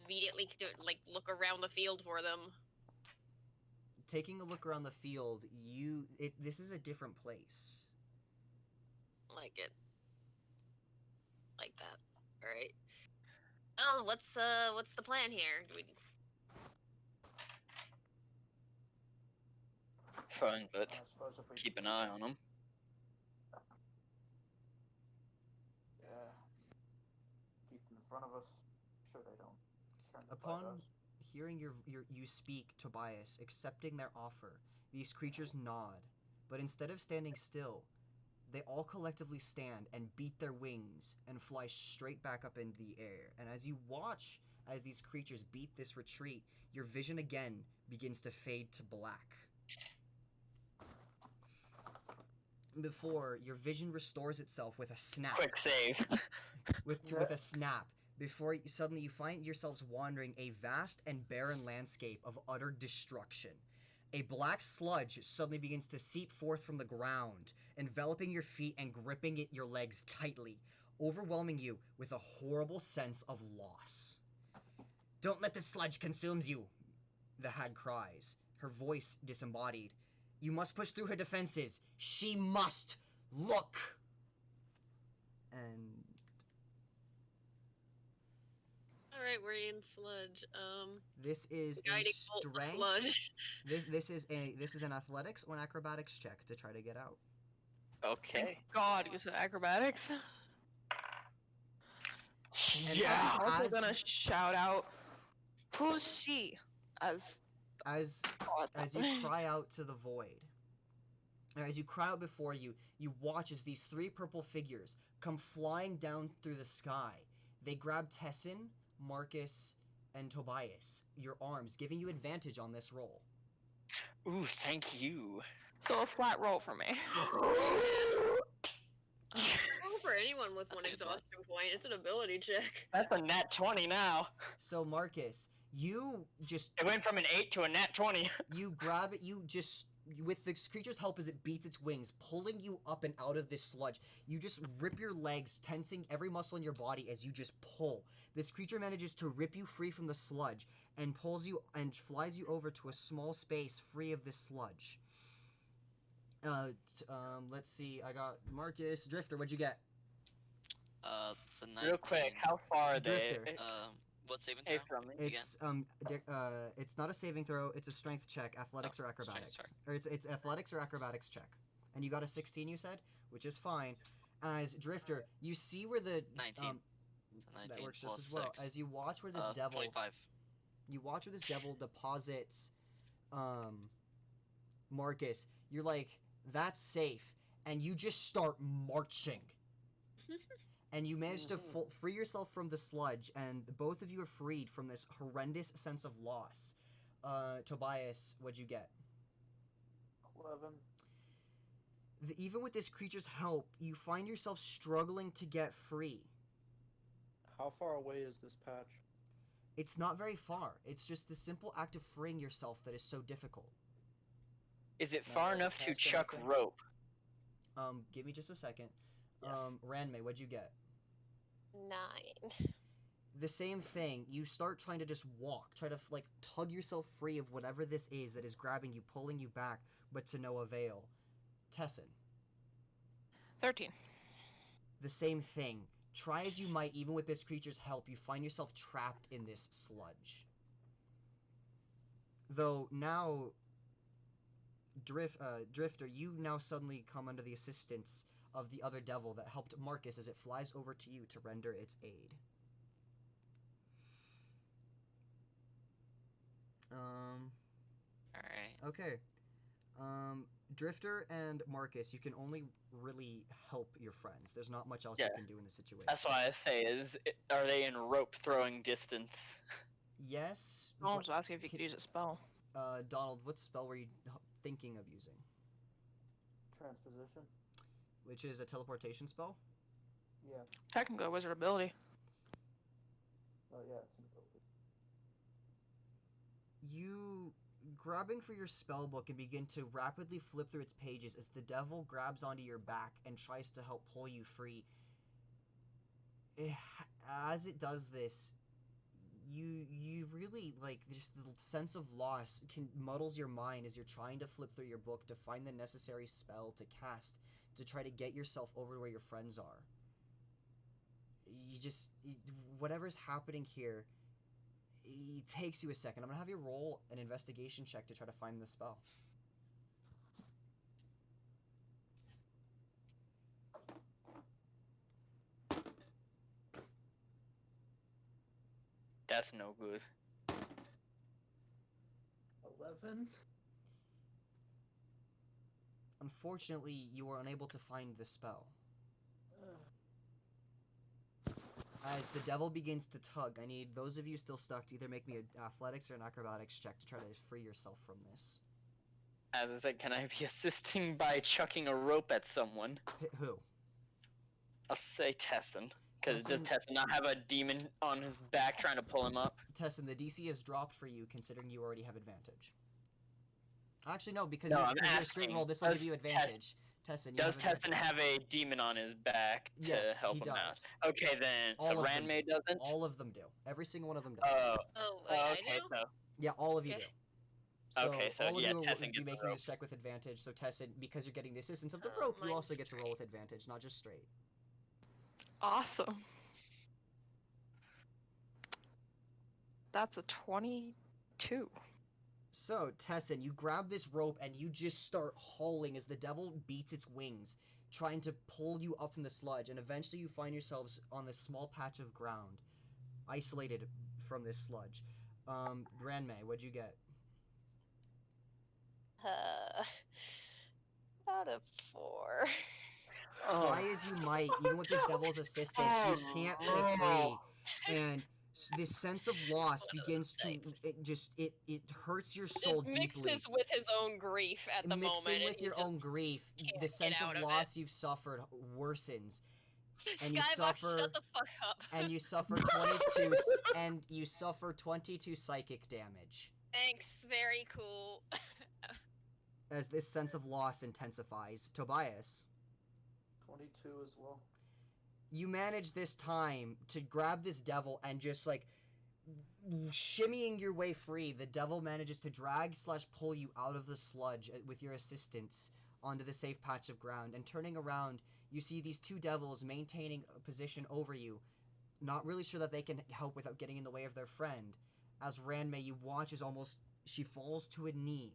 Immediately, look around the field for them.
Taking a look around the field, this is a different place.
Like it. Like that. All right. Oh, what's the plan here? Do we...
Fun, but
I suppose if we
keep an eye on them.
Yeah. Keep them in front of us. Sure they don't turn to
Upon
fight us.
hearing you speak, Tobias, accepting their offer, these creatures nod, but instead of standing still, they all collectively stand and beat their wings and fly straight back up into the air. And as you watch as these creatures beat this retreat, your vision again begins to fade to black. Before, your vision restores itself with a snap.
Quick save.
With a snap. Before suddenly you find yourselves wandering a vast and barren landscape of utter destruction. A black sludge suddenly begins to seep forth from the ground, enveloping your feet and gripping your legs tightly. overwhelming you with a horrible sense of loss. "Don't let the sludge consume you," the hag cries, her voice disembodied. "You must push through her defenses. She must look." And
Alright, we're in sludge.
this is a
Guiding bolt of
strength.
sludge.
This is an athletics or an acrobatics check to try to get out.
Okay.
Thank God, you said acrobatics.
And
Yeah.
I'm also
as-
gonna shout out, "Who's she?" As
as you cry out to the void, or as you cry out before you, you watch as these three purple figures come flying down through the sky. They grab Tessin, Marcus, and Tobias, your arms, giving you advantage on this roll.
Ooh, thank you.
So a flat roll for me.
Roll for anyone with
That's
one
a good one.
exhaustion point. It's an ability check.
That's a nat 20 now.
So Marcus, you just
It went from an 8 to a nat 20.
you grab it, you just with the creature's help as it beats its wings, pulling you up and out of this sludge. You just rip your legs, tensing every muscle in your body as you just pull. This creature manages to rip you free from the sludge and pulls you and flies you over to a small space free of this sludge. Let's see. I got Marcus. Drifter, what'd you get?
It's a 19.
Real quick, how far are they?
Drifter.
What saving
Hey,
throw?
from me.
It's not a saving throw. It's a strength check, athletics
Oh,
or
strength,
acrobatics, or it's athletics or acrobatics check. And you got a 16, you said, which is fine. As Drifter, you see where the
19. It's a 19
that works
plus
just as well.
6.
As you watch where this devil,
25.
you watch where this devil deposits, Marcus. You're like, that's safe, and you just start marching. And you manage to free yourself from the sludge, and both of you are freed from this horrendous sense of loss. Tobias, what'd you get?
11.
Even with this creature's help, you find yourself struggling to get free.
How far away is this patch?
It's not very far. It's just the simple act of freeing yourself that is so difficult.
Is it
No,
far
does it
enough to
cast
chuck
anything?
rope?
Give me just a second.
Yes.
Ranmei, what'd you get?
9.
The same thing. You start trying to just walk, try to like tug yourself free of whatever this is that is grabbing you, pulling you back, but to no avail. Tessin,
13.
the same thing. Try as you might, even with this creature's help, you find yourself trapped in this sludge. Though now, Drifter, you now suddenly come under the assistance of the other devil that helped Marcus as it flies over to you to render its aid.
Alright.
Okay. Drifter and Marcus, you can only really help your friends. There's not much else you
Yeah.
can do in this situation.
That's why I say are they in rope throwing distance?
Yes.
I was asking if you could use a spell.
Donald, what spell were you thinking of using?
Transposition?
Which is a teleportation spell?
Yeah.
Technically, a wizard ability.
Oh, yeah, it's an ability.
You grabbing for your spell book and begin to rapidly flip through its pages as the devil grabs onto your back and tries to help pull you free. As it does this, you really like just the sense of loss muddles your mind as you're trying to flip through your book to find the necessary spell to cast to try to get yourself over to where your friends are. Whatever's happening here, it takes you a second. I'm gonna have you roll an investigation check to try to find the spell.
That's no good.
11?
Unfortunately, you are unable to find the spell. As the devil begins to tug, I need those of you still stuck to either make me an athletics or an acrobatics check to try to free yourself from this.
As I said, can I be assisting by chucking a rope at someone?
Who?
I'll say Tessin. Because does
Tessin-
Tessin not have a demon on his back trying to pull him up?
Tessin, the DC has dropped for you considering you already have advantage. Actually, no, because
No,
you're,
I'm
because you're a straight
asking.
roll, this will give
Does
you
Tess-
advantage. Tessin, you
Does
have
Tessin have a demon on his back to
Yes,
help
he
him out?
does.
Okay, then.
All
So
of them
Ranmei doesn't?
All of them do. Every single one of them does.
Oh,
Oh, wait, I
okay,
do?
so.
Yeah, all of you
Okay.
do. So
Okay, so,
all of
yeah,
you will
Tessin
be
gets the
making
rope.
this check with advantage. So Tessin, because you're getting the assistance of the
Oh,
rope, you also
mine's
get to roll with
straight.
advantage, not just straight.
Awesome. That's a 22.
So, Tessin, you grab this rope and you just start hauling as the devil beats its wings, trying to pull you up from the sludge, and eventually you find yourselves on this small patch of ground, isolated from this sludge. Ranmei, what'd you get?
Out of 4.
Try as you might, even with this devil's assistance, you can't pull free, and this sense of loss begins to it hurts your soul
It
deeply.
mixes with his own grief at the moment.
Mixing
and
with
he
your
just
own grief,
can't
the
get
sense
out
of
of
loss you've suffered worsens, and you
Skybox,
suffer
shut the fuck up.
and you suffer 22 psychic damage
Thanks, very cool.
as this sense of loss intensifies. Tobias,
22 as well.
you manage this time to grab this devil and just like shimmying your way free. The devil manages to drag / pull you out of the sludge with your assistance onto the safe patch of ground, and turning around, you see these two devils maintaining a position over you, not really sure that they can help without getting in the way of their friend. As Ranmei, you watch as almost she falls to a knee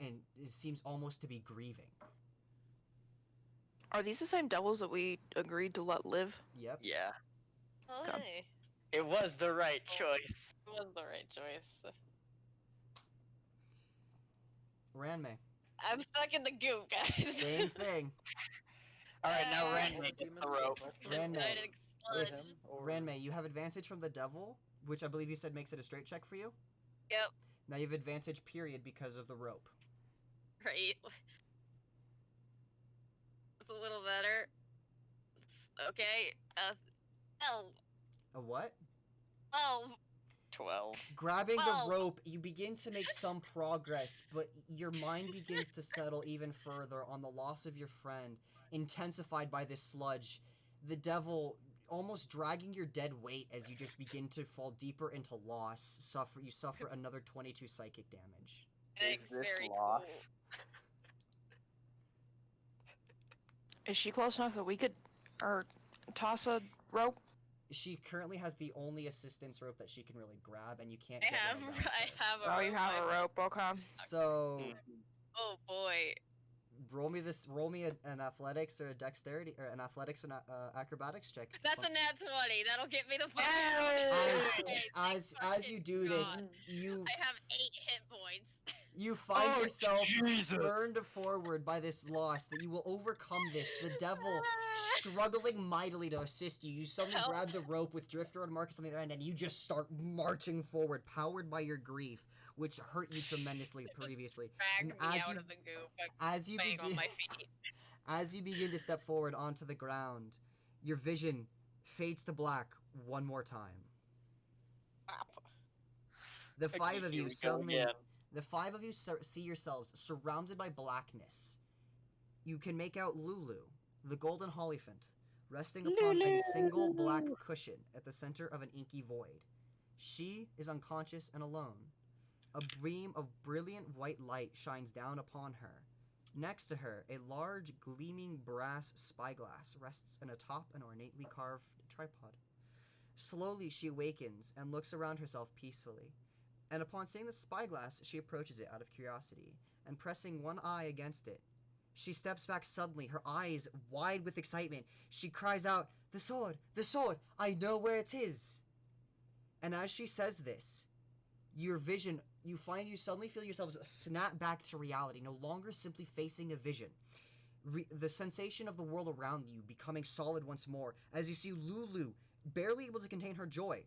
and it seems almost to be grieving.
Are these the same devils that we agreed to let live?
Yep.
Yeah.
Oh,
God.
hey.
It was the right choice.
It was the right choice.
Ranmei,
I'm stuck in the goop, guys.
same thing.
Alright, now
Uh,
Ranmei gets the rope.
Ranmei,
United
if-
sludge.
Him or
Ranmei, you have advantage from the devil, which I believe you said makes it a straight check for you.
Yep,
Now you have advantage period because of the rope.
right. It's a little better. Okay. 12.
A what?
12.
12.
Grabbing
Well-
the rope, you begin to make some progress, but your mind begins to settle even further on the loss of your friend, intensified by this sludge. The devil almost dragging your dead weight as you just begin to fall deeper into loss. You suffer another 22 psychic damage.
Thanks,
Is this
very
loss?
Is she close enough that we could, or toss a rope?
She currently has the only assistance rope that she can really grab, and you can't
cool.
get one around her.
I have a
Oh, you
rope.
have a rope, okay.
So
Oh boy.
roll me an athletics or a dexterity or an athletics and acrobatics check.
That's a nat 20. That'll get me the fuck
Yay!
out.
As you do this,
God.
you
I have 8 hit points.
you find
Oh,
yourself
Jesus.
spurned forward by this loss, that you will overcome this. The devil struggling mightily to assist you. You suddenly
Help.
grab the rope with Drifter and Marcus on the other end, and you just start marching forward, powered by your grief, which hurt you tremendously previously.
Drag
And
me
as
out
you-
of the goop. I'm
As you
bang on
begin,
my feet.
as you begin to step forward onto the ground, your vision fades to black one more time.
Crap.
The
Okay,
five of
here
you
we go
suddenly,
again.
the five of you see yourselves surrounded by blackness. You can make out Lulu, the golden hollyphant, resting upon a single black cushion at the center of an inky void. She is unconscious and alone. A beam of brilliant white light shines down upon her. Next to her, a large, gleaming brass spyglass rests atop an ornately carved tripod. Slowly, she awakens and looks around herself peacefully. And upon seeing the spyglass, she approaches it out of curiosity, and pressing one eye against it, she steps back suddenly, her eyes wide with excitement. She cries out, "The sword! The sword! I know where it is!" And as she says this, your vision, you suddenly feel yourselves snap back to reality, no longer simply facing a vision. The sensation of the world around you becoming solid once more, as you see Lulu, barely able to contain her joy,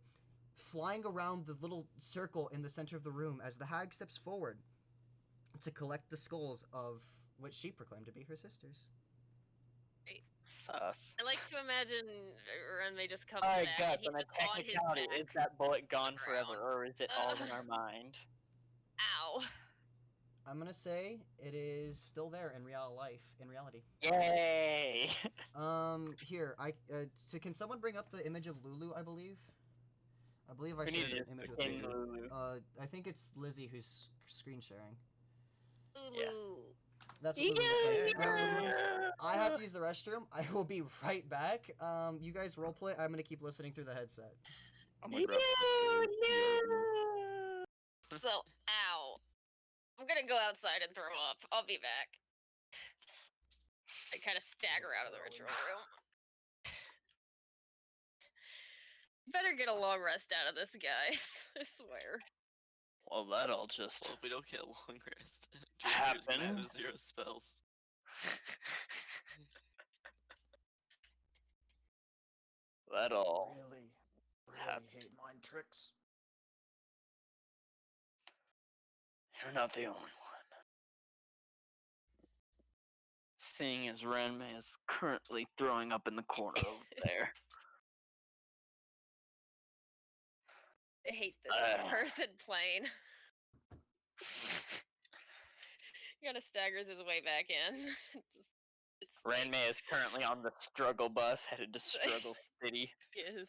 flying around the little circle in the center of the room as the hag steps forward to collect the skulls of what she proclaimed to be her sisters.
Sus.
I like to imagine Renmei just comes
Alright,
back
guys,
and he's
on a
just on his
technicality,
back.
is that bullet gone
the
forever,
ground.
or is it all in our mind?
Ow.
I'm gonna say it is still there in real life. In reality.
Yay!
Here, so can someone bring up the image of Lulu? I believe I
We need
shared
to
an
just
image with
pin
Lulu.
Lulu.
I think it's Lizzie who's screen sharing.
Yeah.
Ooh.
That's what Lulu looks like.
Yeah.
I have to use the restroom. I will be right back. You guys roleplay. I'm gonna keep listening through the headset.
I'm gonna grab
So, ow. I'm gonna go outside and throw up. I'll be back. I kind of stagger out of the ritual room. Better get a long rest out of this, guys. I swear.
Well, that'll just
Well, if we don't get a long rest, Drifter's gonna
happen.
have 0 spells.
That'll
Really
Hap-
hate mind tricks.
You're not the only one. Seeing as Renmei is currently throwing up in the corner over there.
I hate this person plane. He kind of staggers his way back in. It's like,
Renmei is currently on the struggle bus headed to Struggle City.
yes.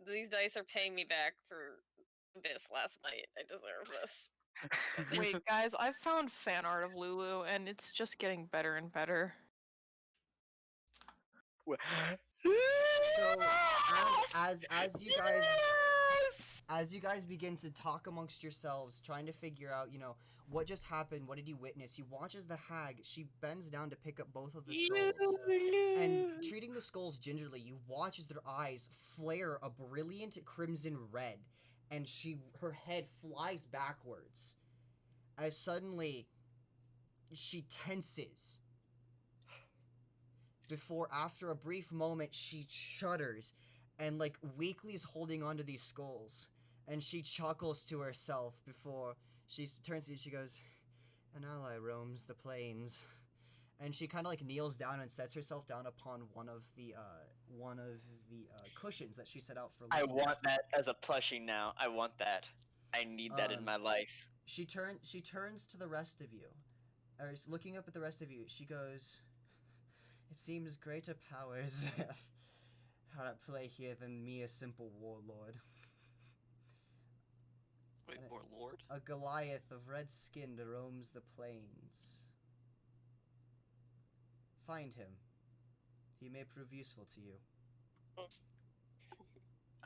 These dice are paying me back for this last night. I deserve this.
Wait, guys, I've found fan art of Lulu, and it's just getting better and better.
So as you guys begin to talk amongst yourselves, trying to figure out, what just happened, what did you witness? You watch as the hag, she bends down to pick up both of the skulls. And treating the skulls gingerly, you watch as their eyes flare a brilliant crimson red, and her head flies backwards. As suddenly she tenses. Before, after a brief moment, she shudders and, weakly is holding onto these skulls. And she chuckles to herself before she turns to you. She goes, "An ally roams the plains." And she kind of kneels down and sets herself down upon one of the cushions that she set out for.
I
Lulu.
want that as a plushie now. I want that. I need that in my life.
She turns to the rest of you, or is looking up at the rest of you. She goes, "It seems greater powers are at play here than me, a simple warlord.
Wait, Warlord?
A Goliath of red skin roams the plains. Find him. He may prove useful to you."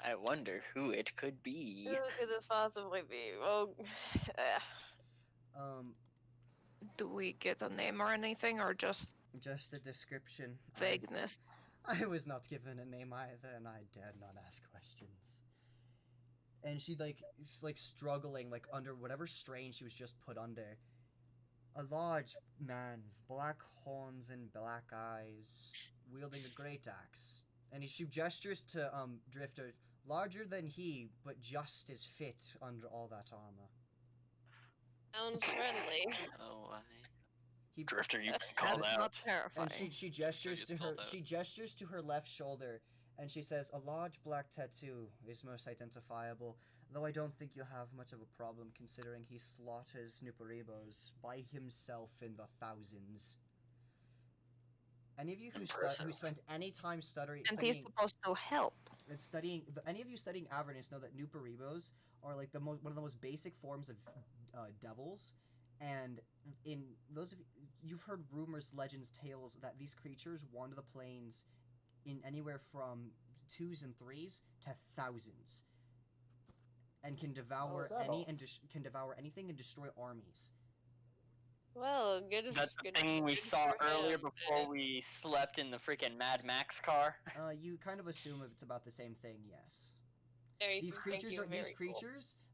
I wonder who it could be.
Who could this possibly be? Well,
Do we get a name or anything, or just
Just a description.
vagueness?
I was not given a name either, and I dared not ask questions. And she's struggling, under whatever strain she was just put under. A large man, black horns and black eyes, wielding a great axe. And she gestures to Drifter, larger than he, but just as fit under all that armor.
sounds friendly.
Oh,
Drifter, you called
That's
out.
not terrifying.
And she gestures
gets
to her.
called out.
She gestures to her left shoulder, and she says, "A large black tattoo is most identifiable. Though I don't think you have much of a problem, considering he slaughters Nuparibos by himself in the thousands." Any of you who spent any time
And he's
studying
supposed to help.
any of you studying Avernus know that Nuparibos are one of the most basic forms of devils, and in those of you've heard rumors, legends, tales that these creatures wander the plains in anywhere from 2s and 3s to thousands, and can devour can devour anything and destroy armies.
Well, good.
That's the
good,
thing we
good
saw
for
earlier
him.
before we slept in the freaking Mad Max car.
You kind of assume it's about the same thing, yes.
Thank you, very cool.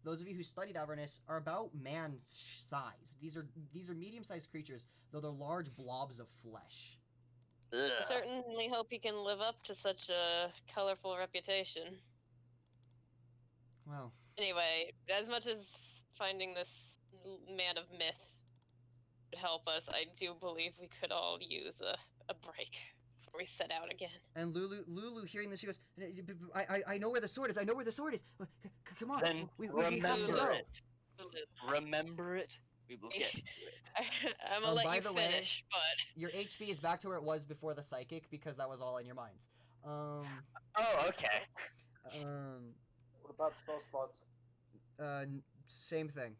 Those of you who studied Avernus, are about man's size. These are medium-sized creatures, though they're large blobs of flesh.
I certainly hope he can live up to such a colorful reputation.
Well,
Anyway, as much as finding this man of myth would help us, I do believe we could all use a break before we set out again.
and Lulu hearing this, she goes, I know where the sword is. I know where the sword is. Come on,
Then
we have to
remember
go.
it. Remember it. We will get to it.
I'm gonna let
by
you
the way-
finish, but
Your HP is back to where it was before the psychic because that was all in your mind.
Oh, okay.
What about spell slots?
Same thing.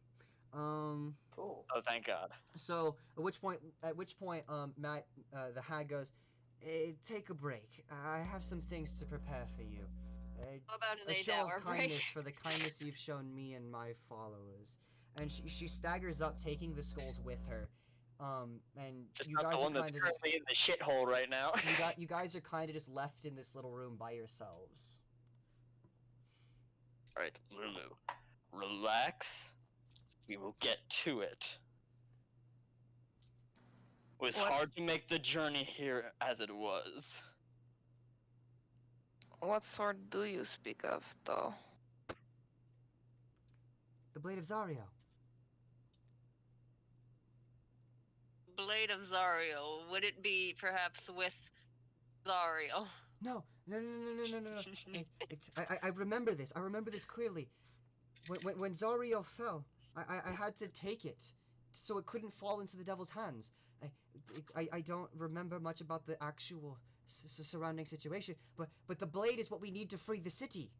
Cool.
Oh, thank God.
So at which point, Matt, the hag goes, take a break. I have some things to prepare for you.
how about an
A show
8-hour
of kindness
break?
for the kindness you've shown me and my followers. And she staggers up, taking the skulls with her. And
Just
you
not
guys
the
are
one that's
kind of just
currently in the shithole right now.
you guys are kind of just left in this little room by yourselves.
Alright, Lulu. Relax. We will get to it. It was
What?
hard to make the journey here as it was.
What sword do you speak of, though?
The Blade of Zario.
Blade of Zario. Would it be perhaps with Zario?
No. I remember this. I remember this clearly. When Zario fell, I had to take it so it couldn't fall into the devil's hands. I don't remember much about the actual surrounding situation, but the blade is what we need to free the city.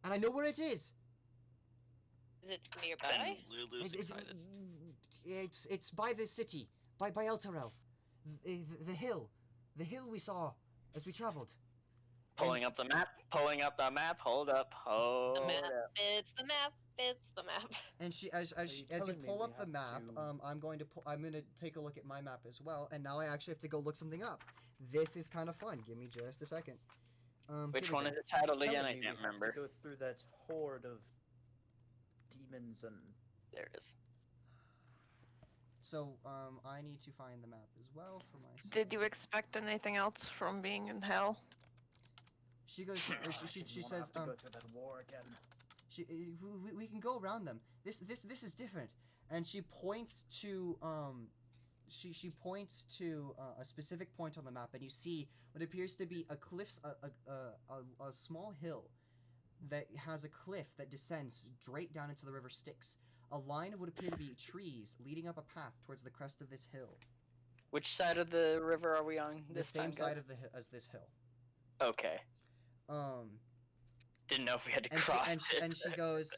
And I know where it is.
Is it
And
nearby?
Lulu's excited.
It's by the city, by El Terrell. The hill we saw as we traveled.
Pulling up the map. Hold up.
The
Hold
map.
up.
It's the map. It's the map.
And as you
telling me
pull
we
up the
have
map,
to-
I'm going to take a look at my map as well. And now I actually have to go look something up. This is kind of fun. Give me just a second.
Which
here we
one
go.
is it titled
Telling
again? I
me
can't
we have
remember.
to go through that horde of demons and
There it is.
So I need to find the map as well for myself.
Did you expect anything else from being in hell?
She goes. She
didn't wanna
says.
have to go through that war again.
We can go around them. This is different. And she points to she points to a specific point on the map, and you see what appears to be a a small hill that has a cliff that descends straight down into the river Styx. A line of what appear to be trees leading up a path towards the crest of this hill.
Which side of the river are we on
The
this
same
time,
side
guys?
of as this hill.
Okay. Didn't know if we had to cross it.
And she goes,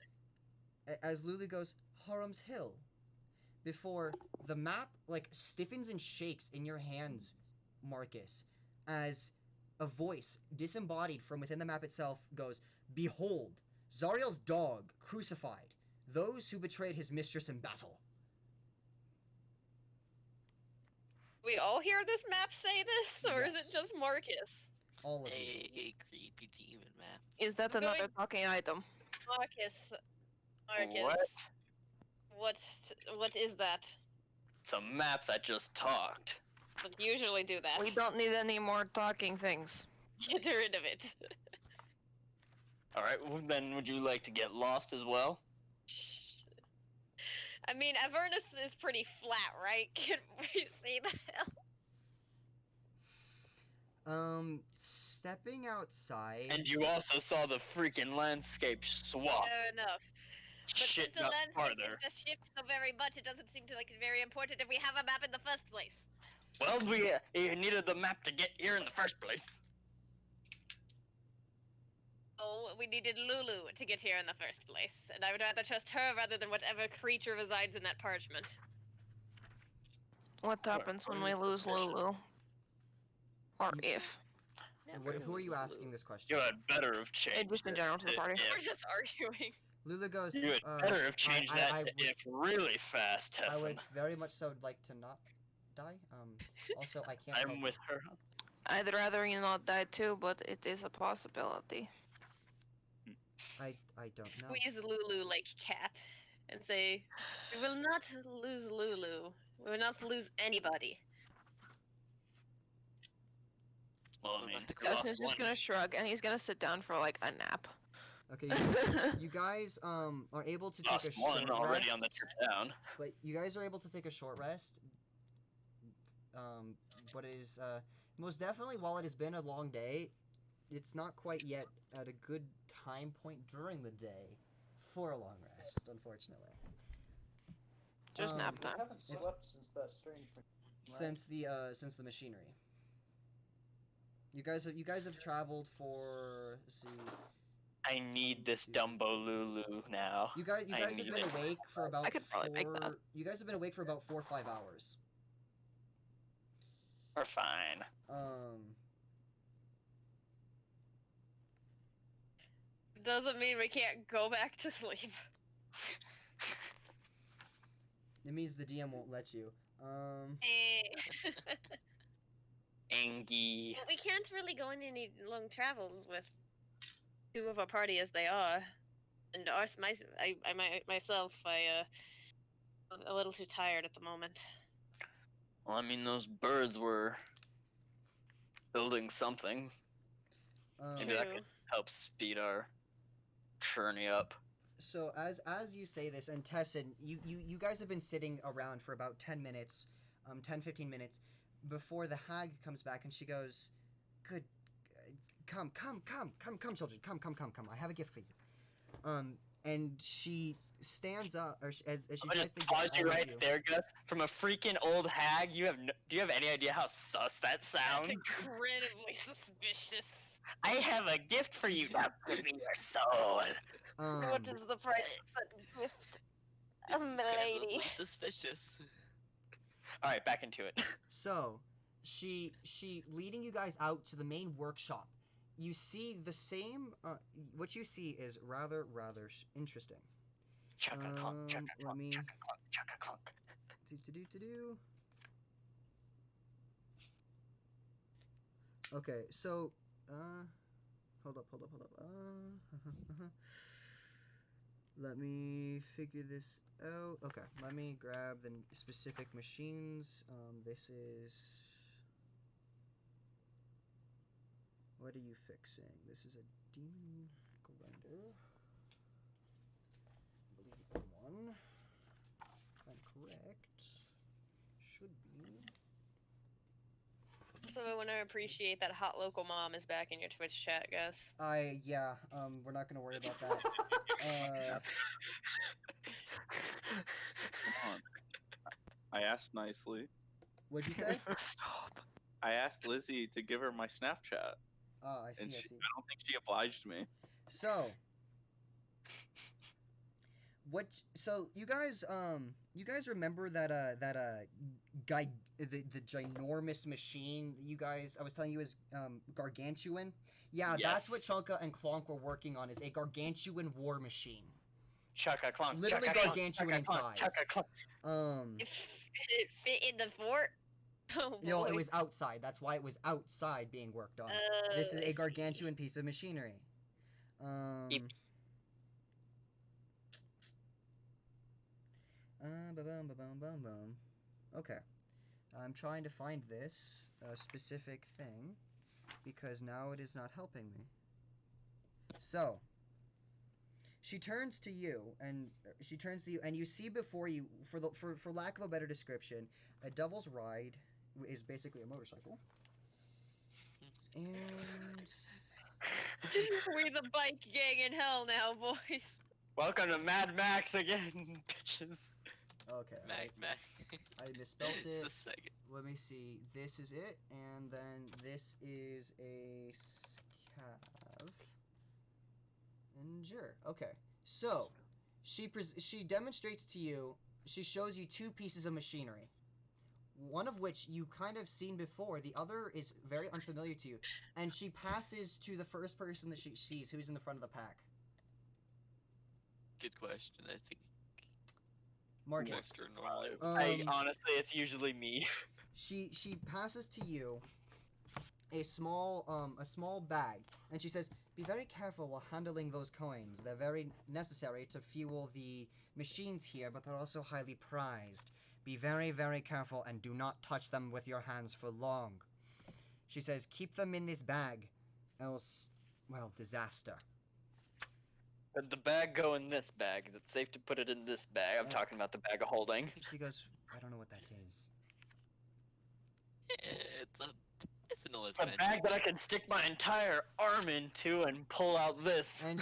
as Lulu goes, Haram's Hill. Before the map like stiffens and shakes in your hands, Marcus, as a voice disembodied from within the map itself goes, "Behold, Zariel's dog crucified, those who betrayed his mistress in battle."
We all hear this map say this, or is it
Yes.
just Marcus?
All of you.
A creepy demon map.
Is that
I'm
another
going-
talking item?
Marcus.
What?
What is that?
It's a map that just talked.
But usually do that.
We don't need any more talking things.
Get rid of it.
Alright, well, then would you like to get lost as well?
I mean, Avernus is pretty flat, right? Can we see the hell?
Stepping outside.
And you also saw the freaking landscape swap.
Fair enough. But
Shit,
since the
not
landscape
farther.
seems to shift so very much, it doesn't seem to like very important if we have a map in the first place.
Well, we needed the map to get here in the first place.
Oh, we needed Lulu to get here in the first place, and I would rather trust her rather than whatever creature resides in that parchment.
What happens when we lose Lulu? Or if?
Who are you asking this question?
You had better have changed
just in
it
general to the
to
party.
if.
We're just arguing.
Lulu goes.
You had better have changed
I
that to
would-
if really fast,
I would
Tessin.
very much so like to not die. Also, I can't.
I'm
help
with her.
I'd rather you not die too, but it is a possibility.
I don't know.
Squeeze Lulu like cat and say, "We will not lose Lulu. We will not lose anybody."
Well, I
What
mean,
about the
cross
Justin's just
one.
gonna shrug and he's gonna sit down for like a nap.
Okay, you guys are able to take
Lost
a short
one already on the
rest,
trip down.
but you guys are able to take a short rest. But it is most definitely, while it has been a long day, it's not quite yet at a good time point during the day for a long rest, unfortunately.
Just nap
We
time.
haven't slept since that strange thing.
Since the machinery. You guys have traveled for, let's see.
I need this Dumbo Lulu now.
You guys
I
have
need
been
it.
awake for about
I could probably make that.
You guys have been awake for about 4 or 5 hours.
We're fine.
Doesn't mean we can't go back to sleep.
It means the DM won't let you.
Eh.
Angie.
We can't really go on any long travels with two of our party as they are, and myself, I'm a little too tired at the moment.
Well, I mean, those birds were building something. Maybe that
True.
could help speed our journey up.
So as you say this, and Tessin, you guys have been sitting around for about 10 minutes, 10-15 minutes, before the hag comes back, and she goes, "Good, come, children, come. I have a gift for you." And she stands up, or as she
I'll
tries
just
to
pause
get
you
all of
right
you.
there, Gus. From a freaking old hag, do you have any idea how sus that
That's
sounds?
incredibly suspicious.
I have a gift for you. Now give me your soul.
What is the price of such gift?
It's
milady.
incredibly suspicious.
All right, back into it.
So, she leading you guys out to the main workshop. You see the same. What you see is rather interesting.
Chugga clunk, chugga
Let
clunk,
me
chugga clunk, chugga clunk.
do. Okay, so hold up. Let me figure this out. Okay, let me grab the specific machines. This is. What are you fixing? This is a demon grinder. I believe the one, if I'm correct, should be.
So I want to appreciate that hot local mom is back in your Twitch chat, Gus.
We're not gonna worry about that.
Come on. I asked nicely.
What'd you say?
Stop.
I asked Lizzie to give her my Snapchat,
I see.
and I don't think she obliged me.
So, So you guys remember that guy, the ginormous machine you guys I was telling you is gargantuan? Yeah, that's what
Yes.
Chunka and Clonk were working on, is a gargantuan war machine.
Chugga clunk,
Literally
chugga clunk,
gargantuan
chugga
in
clunk,
size.
chugga clunk.
If it fit in the fort. Oh,
No, it
boy.
was outside. That's why it was outside being worked on. This is
I
a
see.
gargantuan piece of machinery.
Yep.
Ba-bum. Okay. I'm trying to find this specific thing because now it is not helping me. So, she turns to you, and you see before you, for lack of a better description, a devil's ride is basically a motorcycle. And
We're the bike gang in hell now, boys.
Welcome to Mad Max again, bitches.
okay,
Mag.
I misspelled
It's
it.
the second.
Let me see. This is it, and then this is a scavenger. Okay, so she demonstrates to you. She shows you two pieces of machinery, one of which you kind of seen before. The other is very unfamiliar to you, and she passes to the first person that she sees, who's in the front of the pack.
Good question. I think
Marcus.
Western normally.
Honestly, it's usually me.
She passes to you a small bag, and she says, "Be very careful while handling those coins. They're very necessary to fuel the machines here, but they're also highly prized. Be very, very careful and do not touch them with your hands for long." She says, "Keep them in this bag, else, well, disaster."
Could the bag go in this bag? Is it safe to put it in this bag? I'm talking about the bag of holding.
She goes, "I don't know what that is."
It's no
It's a
adventure.
bag that I can stick my entire arm into and pull out this.
And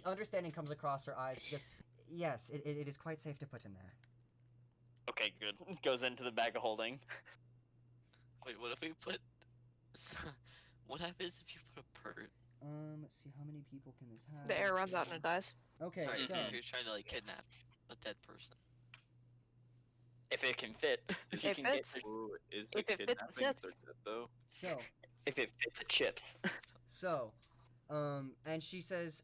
understanding comes across her eyes. She goes, "Yes, it is quite safe to put in there."
Okay, good. Goes into the bag of holding.
Wait, what if we put? What happens if you put a bird?
Let's see, how many people can this have?
The air runs out and it dies.
Okay,
Sorry,
so
if you're trying to like kidnap a dead person.
If it can fit.
If
You
it
can get
fits.
the-
Ooh, is
If
it
it fits,
kidnapping
it
if they're dead, though?
so
if it fits the chips.
So, and she says,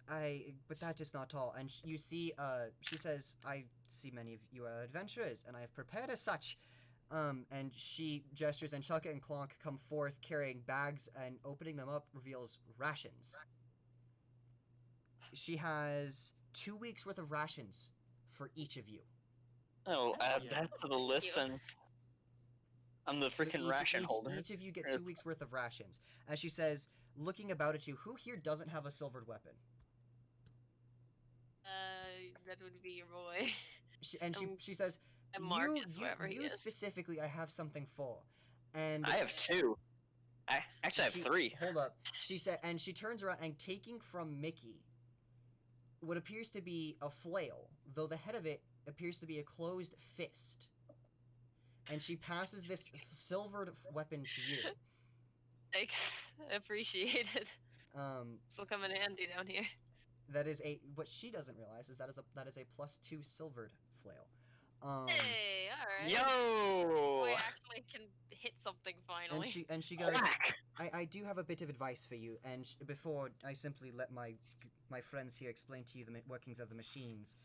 but that is not all. And you see, she says, I see many of you are adventurers, and I have prepared as such. And she gestures, and Chugga and Clonk come forth carrying bags, and opening them up reveals rations. She has 2 weeks worth of rations for each of you.
Oh, add
Yeah.
that to the list
you.
and I'm the
So
freaking ration holder.
Each of you get
Yes.
2 weeks worth of rations. As she says, looking about at you, who here doesn't have a silvered weapon?
That would be your boy.
She says,
And
you,
Marcus,
you,
wherever he
you
is.
specifically, I have something for. And
I have 2. I actually have
she-
3.
Hold up. She said, and she turns around and taking from Mickey what appears to be a flail, though the head of it appears to be a closed fist. And she passes this silvered weapon to you.
Thanks. Appreciate it.
This
will come in handy down here.
That is what she doesn't realize is that is a +2 silvered flail.
Hey, alright.
Yo!
I actually can hit something finally.
And she goes,
Crack!
I do have a bit of advice for you, and before I simply let my friends here explain to you the workings of the machines,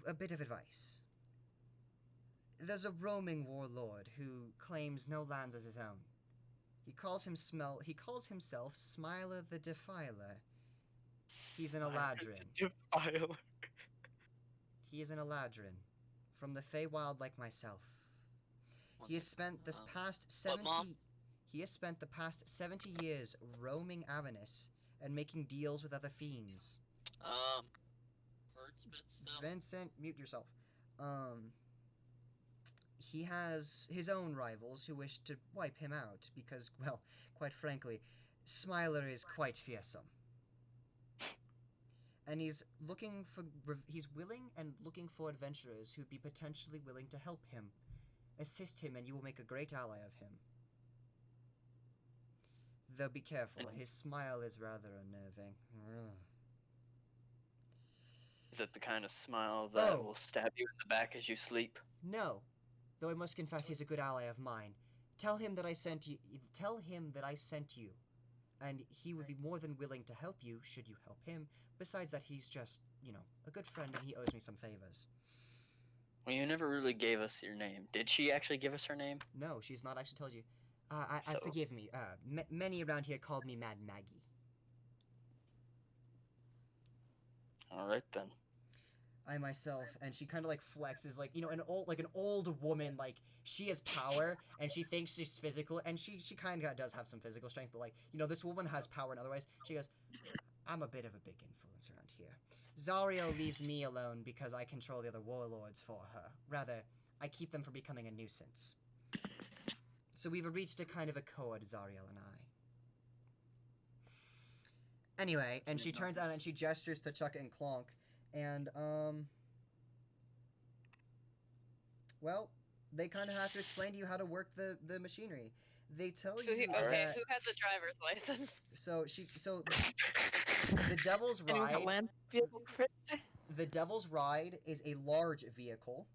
a bit of advice. There's a roaming warlord who claims no lands as his own. He calls himself Smiler the Defiler. He's an Eladrin.
Defiler.
He is an Eladrin, from the Feywild like myself. He has spent this past 70.
Mom?
He has spent the past 70 years roaming Avernus and making deals with other fiends.
Wordsmith stuff.
Vincent, mute yourself. He has his own rivals who wish to wipe him out because, well, quite frankly, Smiler is quite fearsome. And he's willing and looking for adventurers who'd be potentially willing to help him. Assist him and you will make a great ally of him. Though be careful, his smile is rather unnerving.
Is it the kind of smile that
Oh.
will stab you in the back as you sleep?
No, though I must confess he's a good ally of mine. Tell him that I sent you, and he would be more than willing to help you should you help him. Besides that, he's just, a good friend and he owes me some favors.
Well, you never really gave us your name. Did she actually give us her name?
No, she's not actually told you.
So-
Forgive me. Many around here called me Mad Maggie.
Alright then.
I myself, and she kind of flexes, an old woman, she has power, and she thinks she's physical, and she kind of does have some physical strength, but this woman has power in other ways. She goes, I'm a bit of a big influence around here. Zario leaves me alone because I control the other warlords for her. Rather, I keep them from becoming a nuisance. So we've reached a kind of accord, Zariel and I. Anyway, and she turns out and she gestures to Chugga and Clonk, and, well, they kind of have to explain to you how to work the machinery. They tell you
Okay,
that...
who has a driver's license?
So the Devil's Ride... The Devil's Ride is a large vehicle.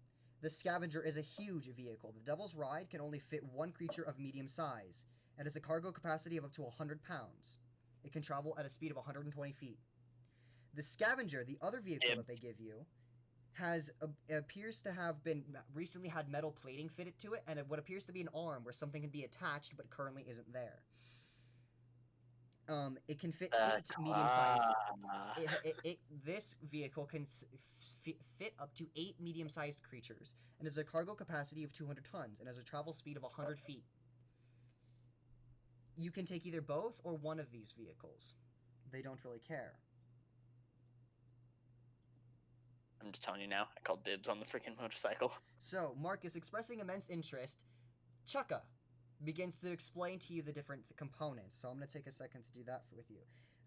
The Scavenger is a huge vehicle. The Devil's Ride can only fit one creature of medium size, and has a cargo capacity of up to 100 pounds. It can travel at a speed of 120 feet. The Scavenger, the other vehicle that they give you, appears to have been recently had metal plating fitted to it, and what appears to be an arm where something can be attached, but currently isn't there. It can fit 8 medium-sized. This vehicle can fit up to 8 medium-sized creatures, and has a cargo capacity of 200 tons, and has a travel speed of 100 feet. You can take either both or one of these vehicles. They don't really care.
I'm just telling you now, I called dibs on the freaking motorcycle.
So, Marcus, expressing immense interest, Chugga, begins to explain to you the different components. So I'm going to take a second to do that with you.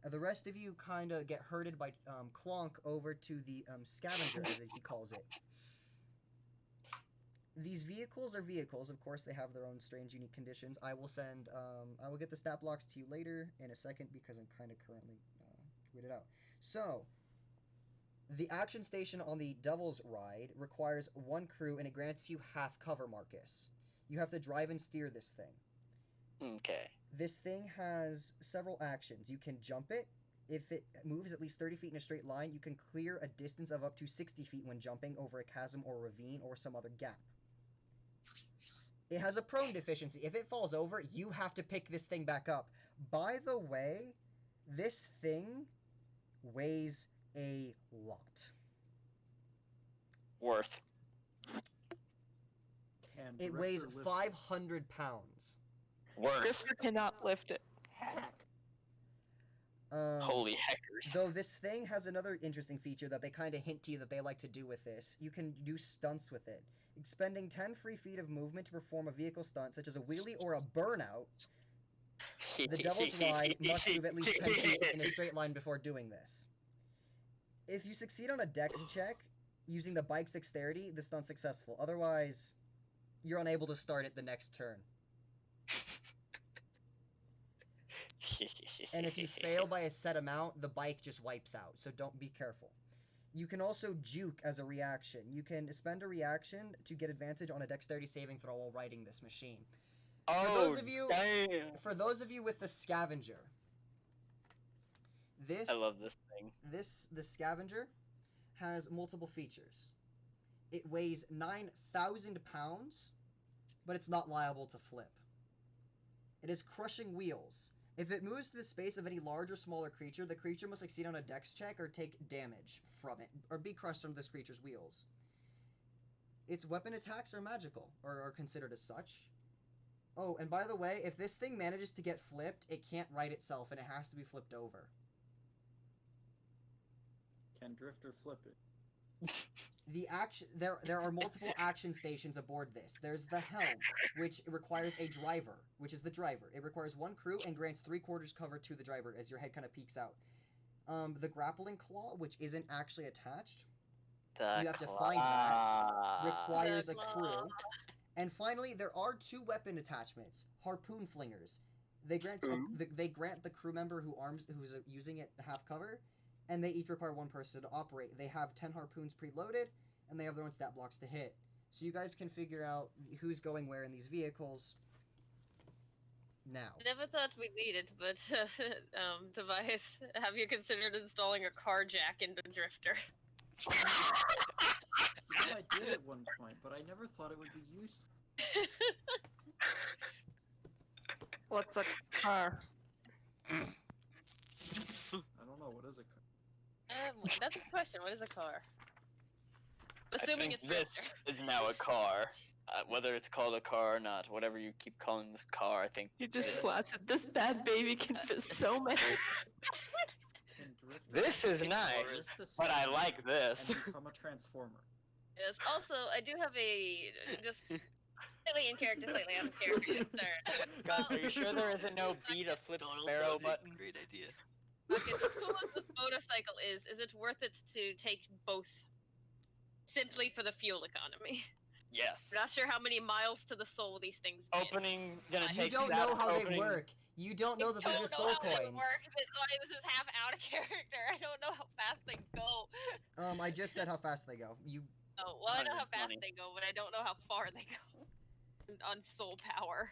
The rest of you kind of get herded by Clonk over to the scavenger, as he calls it. These vehicles are vehicles. Of course, they have their own strange, unique conditions. I will send, I will get the stat blocks to you later in a second because I'm kind of currently weirded out. So, the action station on the Devil's Ride requires 1 crew and it grants you half cover, Marcus. You have to drive and steer this thing.
Okay.
This thing has several actions. You can jump it. If it moves at least 30 feet in a straight line, you can clear a distance of up to 60 feet when jumping over a chasm or ravine or some other gap. It has a prone deficiency. If it falls over, you have to pick this thing back up. By the way, this thing weighs a lot.
Worth.
Can
It
Drifter
weighs
lift
500 pounds.
Worth.
Drifter cannot lift it.
Holy heckers.
Though this thing has another interesting feature that they kind of hint to you that they like to do with this. You can do stunts with it. Expending 10 free feet of movement to perform a vehicle stunt, such as a wheelie or a burnout, the Devil's Ride must move at least 10 feet in a straight line before doing this. If you succeed on a dex check using the bike's dexterity, the stunt's successful. Otherwise, you're unable to start it the next turn. And if you fail by a set amount, the bike just wipes out, so don't be careful. You can also juke as a reaction. You can spend a reaction to get advantage on a dexterity saving throw while riding this machine.
Oh,
For those of you with the scavenger,
I love this thing.
the scavenger has multiple features. It weighs 9,000 pounds, but it's not liable to flip. It has crushing wheels. If it moves to the space of any large or smaller creature, the creature must succeed on a dex check or take damage from it, or be crushed under this creature's wheels. Its weapon attacks are magical, or are considered as such. Oh, and by the way, if this thing manages to get flipped, it can't right itself, and it has to be flipped over.
Can Drifter flip it?
There are multiple action stations aboard this. There's the helm, which requires a driver, which is the driver. It requires 1 crew and grants 3/4 cover to the driver as your head kind of peeks out. The grappling claw, which isn't actually attached, you have to find that, requires a crew. And finally, there are 2 weapon attachments, harpoon flingers. They grant the crew member who's using it half cover, and they each require 1 person to operate. They have 10 harpoons preloaded, and they have their own stat blocks to hit. So you guys can figure out who's going where in these vehicles now.
I never thought we needed, but Tobias, have you considered installing a car jack into Drifter?
I did at one point, but I never thought it would be useful.
What's a car?
I don't know, what is a car?
That's a question. What is a car?
I
Assuming
think
it's
this
Drifter.
is now a car. Whether it's called a car or not, whatever you keep calling this car, I think.
He just slaps it. This bad baby can fit so many.
Can Drifter
This is
lift
nice,
the
but I
scavenger
like this.
and become a transformer?
Yes. Also, I do have a just slightly in character, slightly out of character concern.
God, are you sure there isn't no B to flip
Donald,
sparrow
that would be a
button?
Great idea.
Okay, as cool as this motorcycle is it worth it to take both simply for the fuel economy?
Yes.
I'm not sure how many miles to the soul these things get.
Opening gonna
You
take
don't
that
know how
opening.
they work. You don't know that
I
these
don't
are
know
soul
how they
coins.
work. That's why this is half out of character. I don't know how fast they go.
I just said how fast they go. You
Oh, well, I know how fast
120.
they go, but I don't know how far they go on soul power.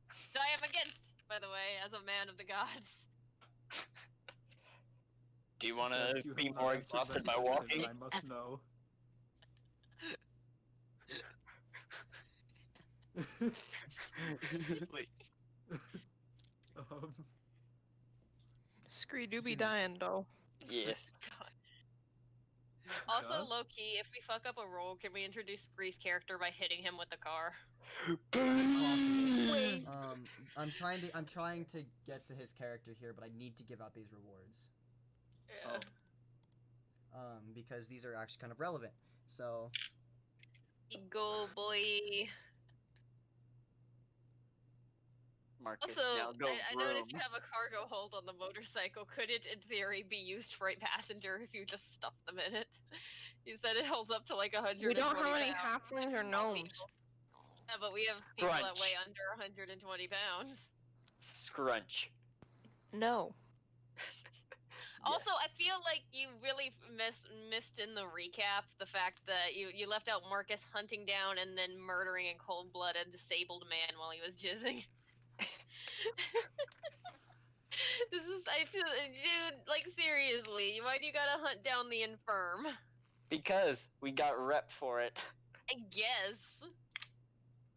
Which I am against, by the way, as a man of the gods.
Do you want
Yes,
to
you
be
have not
more
answered that
exhausted by
question,
walking?
I must know.
Wait,
um,
Scree do be dying though.
Yes.
Also,
Gus?
low key, if we fuck up a roll, can we introduce Grease character by hitting him with the car?
Wait. I'm trying to get to his character here, but I need to give out these rewards.
Yeah.
Because these are actually kind of relevant. So
Go, boy.
Marcus.
Also,
Now go
I noticed you
vroom.
have a cargo hold on the motorcycle. Could it, in theory, be used for a passenger if you just stuff them in it? You said it holds up to like 120
We don't have any
pounds.
halflings or gnomes.
Yeah, but we have people that weigh
Scrunch.
under 120 pounds.
Scrunch.
No.
Also, I feel like you really missed in the recap the fact that you left out Marcus hunting down and then murdering in cold blood a disabled man while he was jizzing. I feel, dude, like seriously, why do you gotta hunt down the infirm?
Because we got rep for it.
I guess.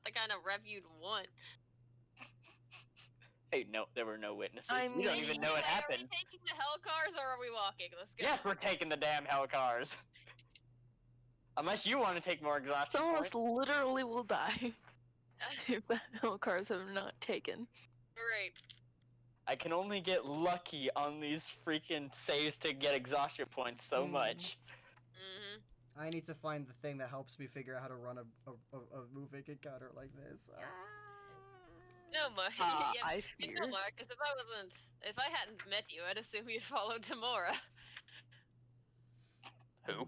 The kind of rep you'd want.
Hey, no, there were no witnesses.
I
We don't
mean-
even know what
Anyway,
happened.
Are we taking the hell cars or are we walking? Let's go.
Yes, we're taking the damn hell cars. Unless you want to take more exhaustion
Some of
points.
us literally will die if the hell cars are not taken.
Great.
I can only get lucky on these freaking saves to get exhaustion points so much.
Mm-hmm.
I need to find the thing that helps me figure out how to run a moving encounter like this.
No, Mark.
I
No,
fear.
Marcus. If I hadn't met you, I'd assume you'd follow Tamora.
Who?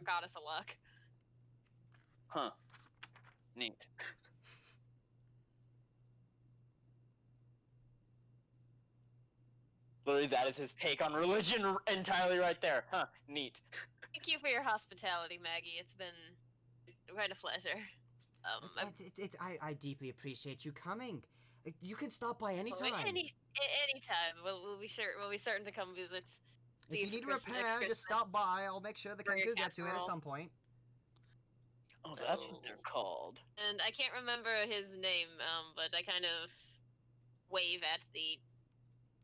Goddess of luck.
Huh. Neat. Literally, that is his take on religion entirely right there. Huh. Neat.
Thank you for your hospitality, Maggie. It's been quite a pleasure.
I deeply appreciate you coming. You can stop by anytime.
Anytime. We'll be certain to come visit.
If you need
Christmas-
repair,
Christmas.
just stop by. I'll make sure the
Bring a
Kenku get to it at
casserole.
some point.
Oh, that's what they're called.
And I can't remember his name, but I kind of wave at the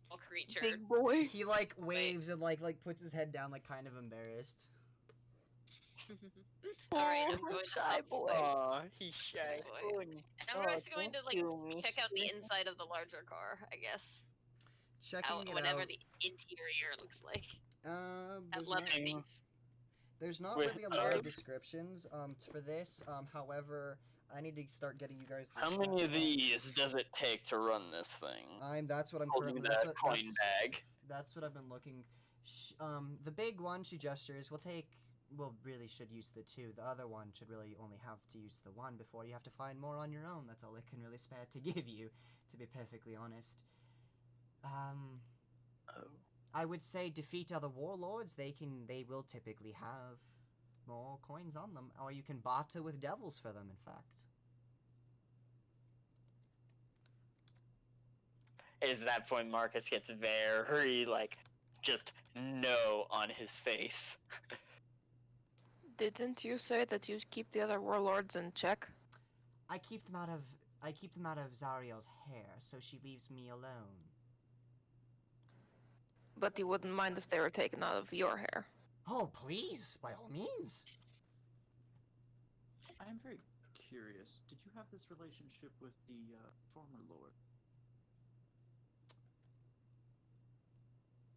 little creature.
Big boy.
He like waves and like puts his head down, like kind of embarrassed.
Alright, I'm
Oh,
going to
shy
help.
boy.
Aw, he's shy.
Boy. And I'm
Oh,
just going to like check out the inside of the larger car, I guess.
Checking it
Whatever
out.
the interior looks like. Have
There's
leather
not,
seats.
there's not
Wait,
really a lot of descriptions for this. However, I need to start getting you guys. The
How many of
stats.
these does it take to run this thing?
That's what I'm
Holding
currently.
that coin bag.
That's what I've been looking. The big one, she gestures, will take. Well, really should use the 2. The other one should really only have to use the 1 before you have to find more on your own. That's all it can really spare to give you, to be perfectly honest.
Oh.
I would say defeat other warlords. They will typically have more coins on them, or you can barter with devils for them. In fact.
Is that point Marcus gets very, like, just no on his face.
Didn't you say that you keep the other warlords in check?
I keep them out of Zariel's hair, so she leaves me alone.
But you wouldn't mind if they were taken out of your hair.
Oh, please, by all means.
I am very curious. Did you have this relationship with the former lord?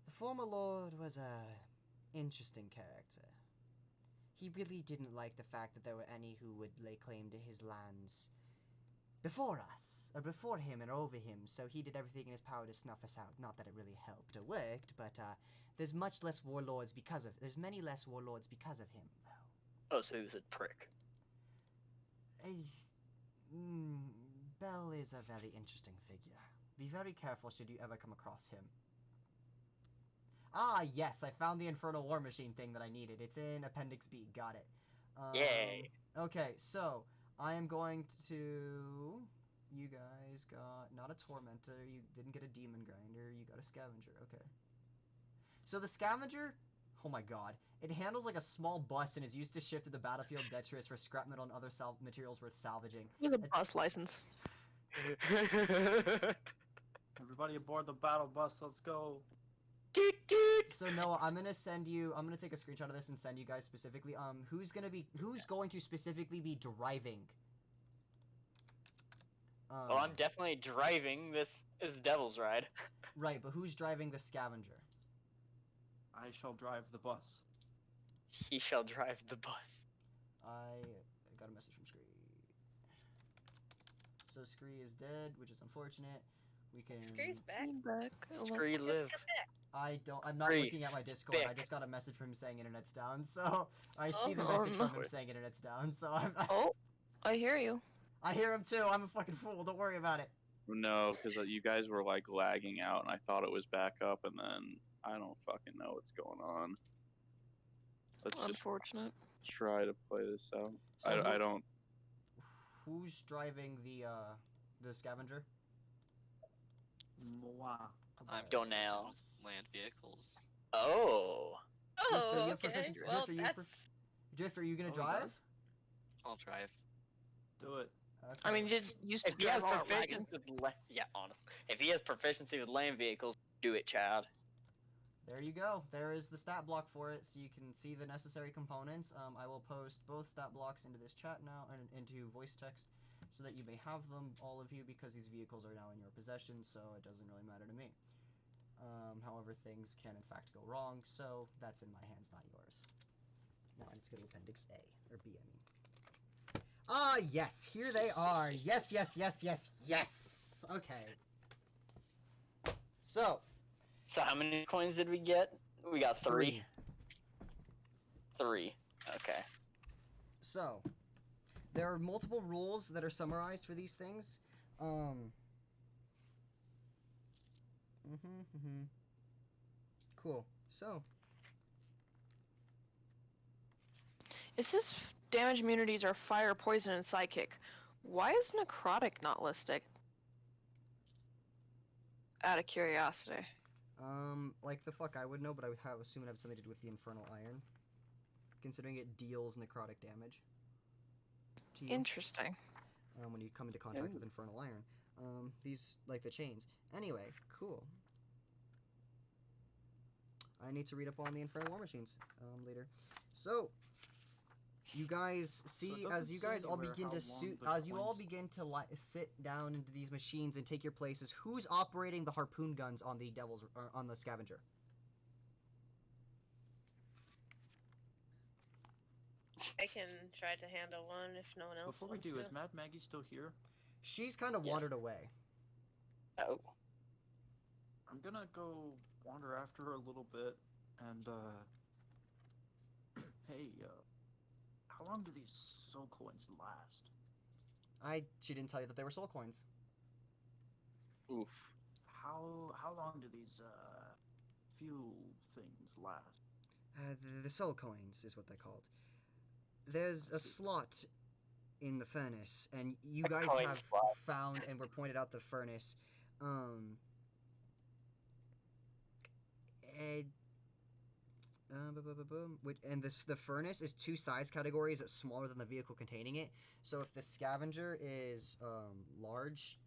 The former lord was a interesting character. He really didn't like the fact that there were any who would lay claim to his lands before us, or before him and over him, so he did everything in his power to snuff us out. Not that it really helped or worked, but there's much less warlords there's many less warlords because of him, though.
Oh, so he was a prick.
Bell is a very interesting figure. Be very careful should you ever come across him. Ah, yes, I found the Infernal War Machine thing that I needed. It's in Appendix B. Got it.
Yay.
Okay, so I am going to. You guys got not a Tormentor. You didn't get a Demon Grinder. You got a Scavenger. Okay. So the Scavenger, oh my god, it handles like a small bus and is used to shift to the battlefield detritus for scrap metal and other materials worth salvaging.
It was a bus license.
Everybody aboard the battle bus, let's go.
So Noah, I'm gonna take a screenshot of this and send you guys specifically. Who's going to specifically be driving?
Well, I'm definitely driving this Devil's Ride.
Right, but who's driving the Scavenger?
I shall drive the bus.
He shall drive the bus.
I got a message from Scree. So Scree is dead, which is unfortunate. We can.
Scree's back.
Back.
Scree live.
I'm not
Scree,
looking at my Discord. I
spick.
just got a message from him saying internet's down. So I see the message from him saying internet's down. So
Oh, I hear you.
I hear him too. I'm a fucking fool. Don't worry about it.
No, because you guys were like lagging out, and I thought it was back up, and then I don't fucking know what's going on. Let's just
Unfortunate.
try to play this out.
So
I don't.
Who's driving the scavenger?
Moi.
I'm
Don't
proficient
nail.
with land vehicles.
Oh.
Drifter, you
Oh,
have
okay.
proficiency-
Well,
Drifter, you have
that's...
Drifter, are you gonna
Oh, he
drive?
does?
I'll drive.
Do it.
Okay.
I mean, you did used to
If he has
drive all that wagon.
proficiency with yeah, honestly, if he has proficiency with land vehicles, do it, child.
There you go. There is the stat block for it, so you can see the necessary components. I will post both stat blocks into this chat now and into voice text, so that you may have them, all of you, because these vehicles are now in your possession, so it doesn't really matter to me. However, things can in fact go wrong, so that's in my hands, not yours. Now let's go to Appendix A, or B, I mean. Ah, yes, here they are. Yes, yes, yes, yes, yes. Okay. So,
So how many coins did we get? We got three. Three. Okay.
So, there are multiple rules that are summarized for these things. Cool. So,
It says damage immunities are fire, poison, and psychic. Why is necrotic not listed? Out of curiosity.
like the fuck I would know, but I would assume it has something to do with the infernal iron, considering it deals necrotic damage to you.
Interesting.
When you come into contact with infernal iron. These, like the chains. Anyway, cool. I need to read up on the infernal war machines later. So, you guys see,
it
as
doesn't
you
say
guys all
anywhere
begin
how
to
long the
as you all
coins-
begin to sit down into these machines and take your places, who's operating the harpoon guns on the devil's on the scavenger?
I can try to handle one if no one else
Before we
wants
do,
to.
is Mad Maggie still here?
She's kind of
Yes.
wandered away.
Oh.
I'm gonna go wander after her a little bit, and hey, how long do these soul coins last?
She didn't tell you that they were soul coins.
Oof.
How long do these fuel things last?
The soul coins is what they're called. There's a slot in the furnace, and you
A
guys
coin
have
slot.
found and were pointed out the furnace. And the furnace is two size categories that's smaller than the vehicle containing it. So if the scavenger is large,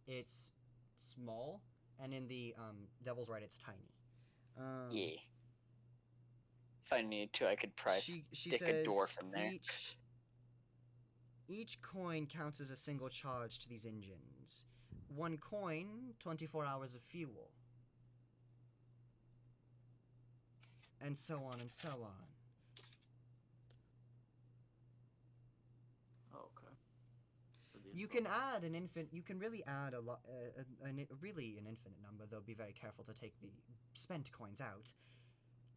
it's small, and in the Devil's Ride, it's tiny.
Yeah. If I need to, I could price
She
stick
says
a dwarf in there.
each coin counts as a single charge to these engines. One coin, 24 hours of fuel. And so on and so on.
Oh, okay. For the
You
info.
can add an infinite. You can really add a lot, really an infinite number. Though be very careful to take the spent coins out.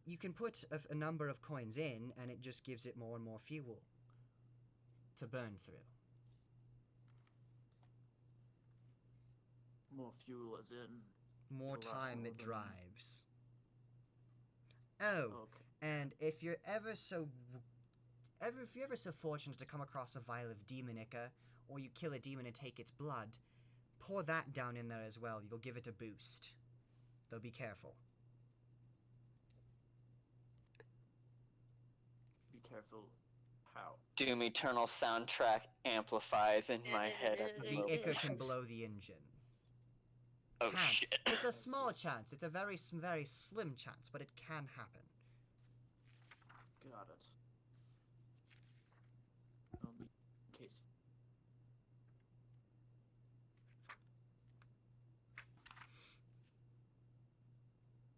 You can put a number of coins in, and it just gives it more and more fuel to burn through.
More fuel as in.
More
It'll last
time
more
it
than-
drives. Oh,
Okay.
and if you're ever so fortunate to come across a vial of demonica, or you kill a demon and take its blood, pour that down in there as well. You'll give it a boost. Though be careful.
Be careful. How?
Doom Eternal soundtrack amplifies in my head at the
The
moment.
Ica can blow the engine.
Oh
Can.
shit.
It's a
I
small
see.
chance. It's a very slim chance, but it can happen.
Got it. Only in case.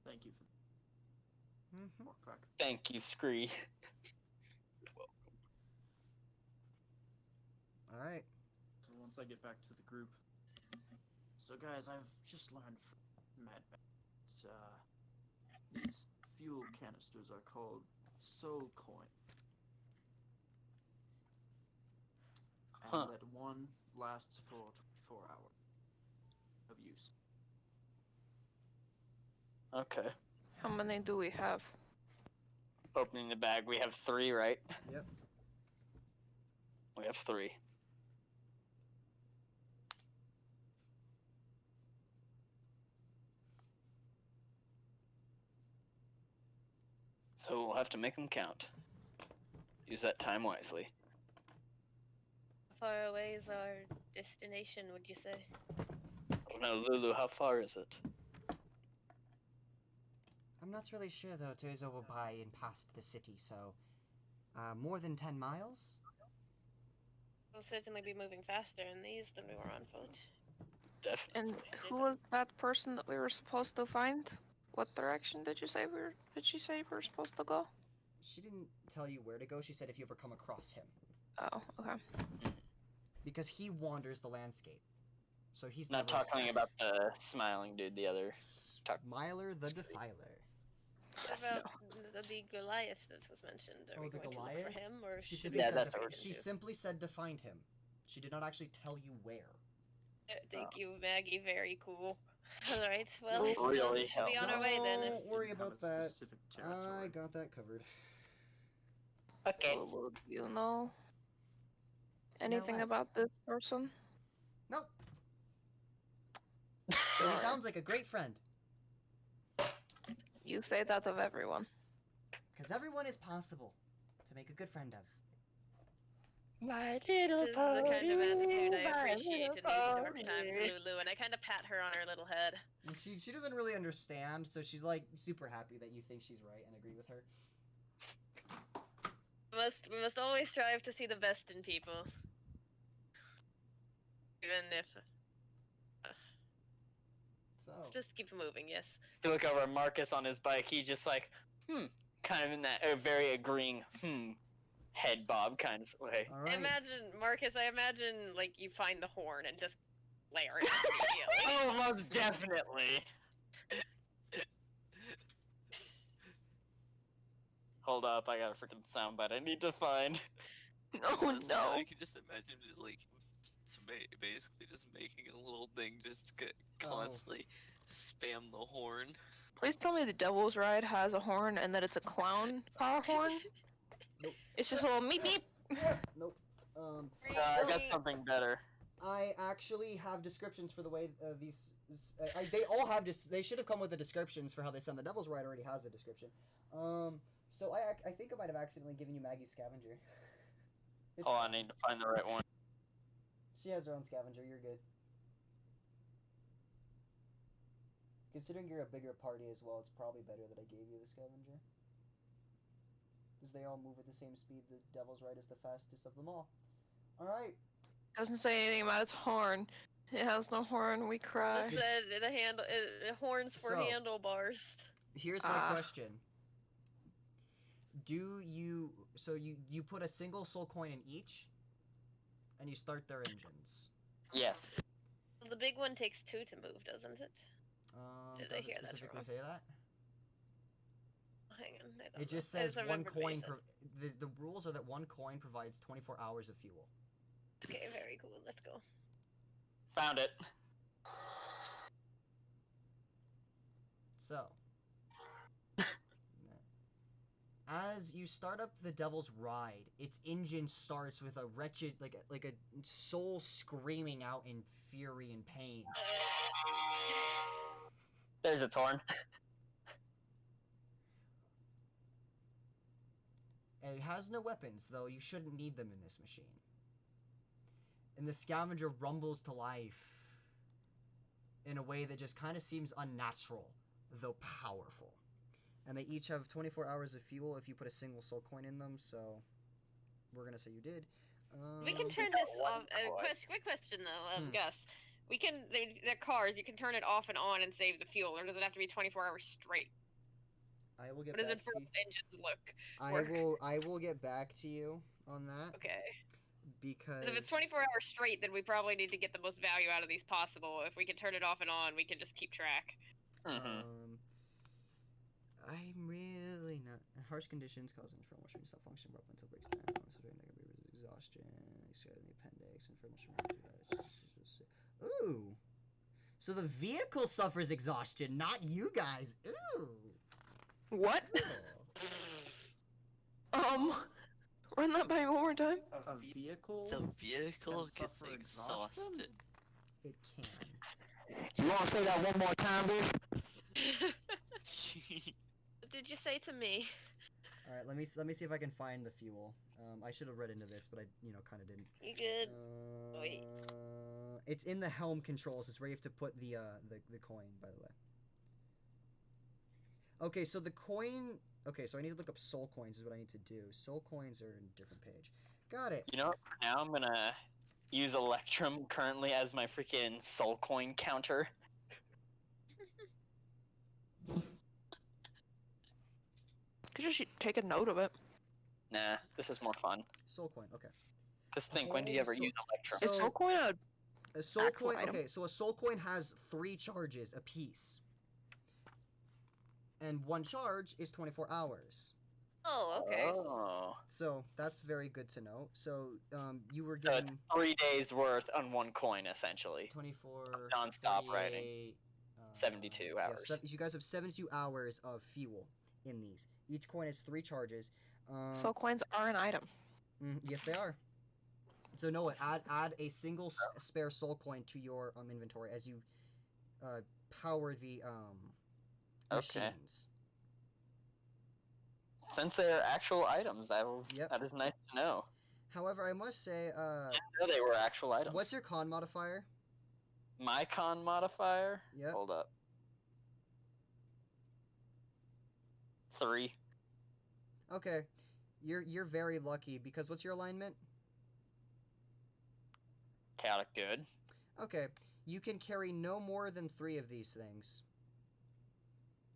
Thank you for
Mm-hmm.
more crack.
Thank you, Scree.
All right.
once I get back to the group. So, guys, I've just learned from Mad that these fuel canisters are called soul coin. And that one lasts for 24 hours of use.
Okay.
How many do we have?
Opening the bag, we have 3, right?
Yep.
We have 3. So we'll have to make them count. Use that time wisely.
How far away is our destination, would you say?
I don't know, Lulu, how far is it?
I'm not really sure though. It is over by and past the city, so more than 10 miles.
We'll certainly be moving faster in these than we were on foot.
Definitely.
And who was that person that we were supposed to find? What direction did you say did she say we were supposed to go?
She didn't tell you where to go. She said if you ever come across him,
Oh, okay.
because he wanders the landscape. So he's
Not
never
talking about the smiling dude, the other.
Myler the Defiler.
What about the Goliath that was mentioned? Are we
Oh, the
going to look
Goliath?
for him, or
She
should
simply,
we
Yeah,
said
that's
to,
what we're
she
into?
simply said to find him. She did not actually tell you where.
Thank you, Maggie. Very cool. All right. Well,
Really
I suppose we should
helpful.
be on our way then.
Don't worry
Didn't have
about
a
that.
specific
I
territory.
got that covered.
Okay.
Lulu, do you know anything
what?
about this person?
Nope. But he
Sure.
sounds like a great friend.
You say that of everyone.
Because everyone is possible to make a good friend of.
My little
This is the kind of attitude I appreciate in these dark times, Lulu, and I kind of pat her on her little head.
And she doesn't really understand, so she's like super happy that you think she's right and agree with her.
We must always strive to see the best in people, even if.
So
Just keep moving. Yes.
You look over at Marcus on his bike, he's just like, kind of in that very agreeing, head bob kind of way.
all right.
Marcus, I imagine, like, you find the horn and just layer it immediately.
Oh, most definitely. Hold up, I got a freaking soundbite I need to find.
Oh
Honestly,
no.
I can just imagine just like basically just making a little thing just constantly spam the horn.
Please tell me the Devil's Ride has a horn and that it's a clown car horn.
Nope.
It's just a little meep meep.
Nope.
I got something better.
I actually have descriptions for the way these. They all have they should have come with the descriptions for how they send. The Devil's Ride already has a description. So I think I might have accidentally given you Maggie's scavenger. It's
Oh, I need to find the right one.
She has her own scavenger. You're good. Considering you're a bigger party as well, it's probably better that I gave you the scavenger. Because they all move at the same speed. The Devil's Ride is the fastest of them all. Alright.
Doesn't say anything about its horn. It has no horn. We cry.
It said the horns for
So-
handlebars.
Here's my question. Do you... So you put a single soul coin in each, and you start their engines.
Yes.
Well, the big one takes 2 to move, doesn't it? Did I
Does it
hear that
specifically
wrong?
say that?
Hang on. I don't
It just
know. I
says one
remembered what you
coin
said.
the rules are that one coin provides 24 hours of fuel.
Okay, very cool. Let's go.
Found it.
So, as you start up the Devil's Ride, its engine starts with a wretched, like a soul screaming out in fury and pain.
There's its horn.
And it has no weapons, though you shouldn't need them in this machine. And the scavenger rumbles to life in a way that just kind of seems unnatural, though powerful. And they each have 24 hours of fuel if you put a single soul coin in them, so we're gonna say you did.
We can turn
got
this
one
off.
coin.
Quick question though,
Hmm.
Gus. We can. They're cars. You can turn it off and on and save the fuel, or does it have to be 24 hours straight?
I will get
What does
back
it
to
for
you.
engines look? work?
I will get back to you on that
Okay.
because
'Cause if it's 24 hours straight, then we probably need to get the most value out of these possible. If we can turn it off and on, we can just keep track.
I'm really not harsh conditions causing infernal mushroom to stop function, but until it breaks down. So doing negative exhaustion, excited in the appendix, infernal mushroom. Ooh. So the vehicle suffers exhaustion, not you guys. Ooh.
What?
Cool.
Run that by me one more time.
A vehicle?
The vehicle
can
gets
suffer
exhausted.
It can.
You want to say that one more time, bitch?
What did you say to me?
All right, let me see if I can find the fuel. I should have read into this, but I kind of didn't.
You good? Wait.
It's in the helm controls. It's where you have to put the coin, by the way. Okay, so the coin. Okay, so I need to look up soul coins. Is what I need to do. Soul coins are in a different page. Got it.
You know what? For now, I'm gonna use Electrum currently as my freaking soul coin counter.
Could just take a note of it.
Nah, this is more fun.
Soul coin. Okay.
Just think, when do you ever
So-
use Electrum?
Is
So-
soul coin
A soul
Actual
coin.
item?
Okay, so a soul coin has 3 charges apiece, and 1 charge is 24 hours.
Oh, okay.
Oh.
So that's very good to know. So you were
So it's
getting
3 days worth on 1 coin, essentially.
24
Non-stop writing.
48,
72
yeah,
hours.
you guys have 72 hours of fuel in these. Each coin has 3 charges.
soul coins are an item.
Yes, they are. So Noah, add a single spare soul coin to your inventory as you power the
Okay.
machines.
Since they're actual items, that
Yep.
is nice to know.
However, I must say,
I didn't know they were actual items.
what's your con modifier?
My con modifier?
Yep.
Hold up. 3.
Okay, you're very lucky because what's your alignment?
Chaotic good.
Okay, you can carry no more than 3 of these things.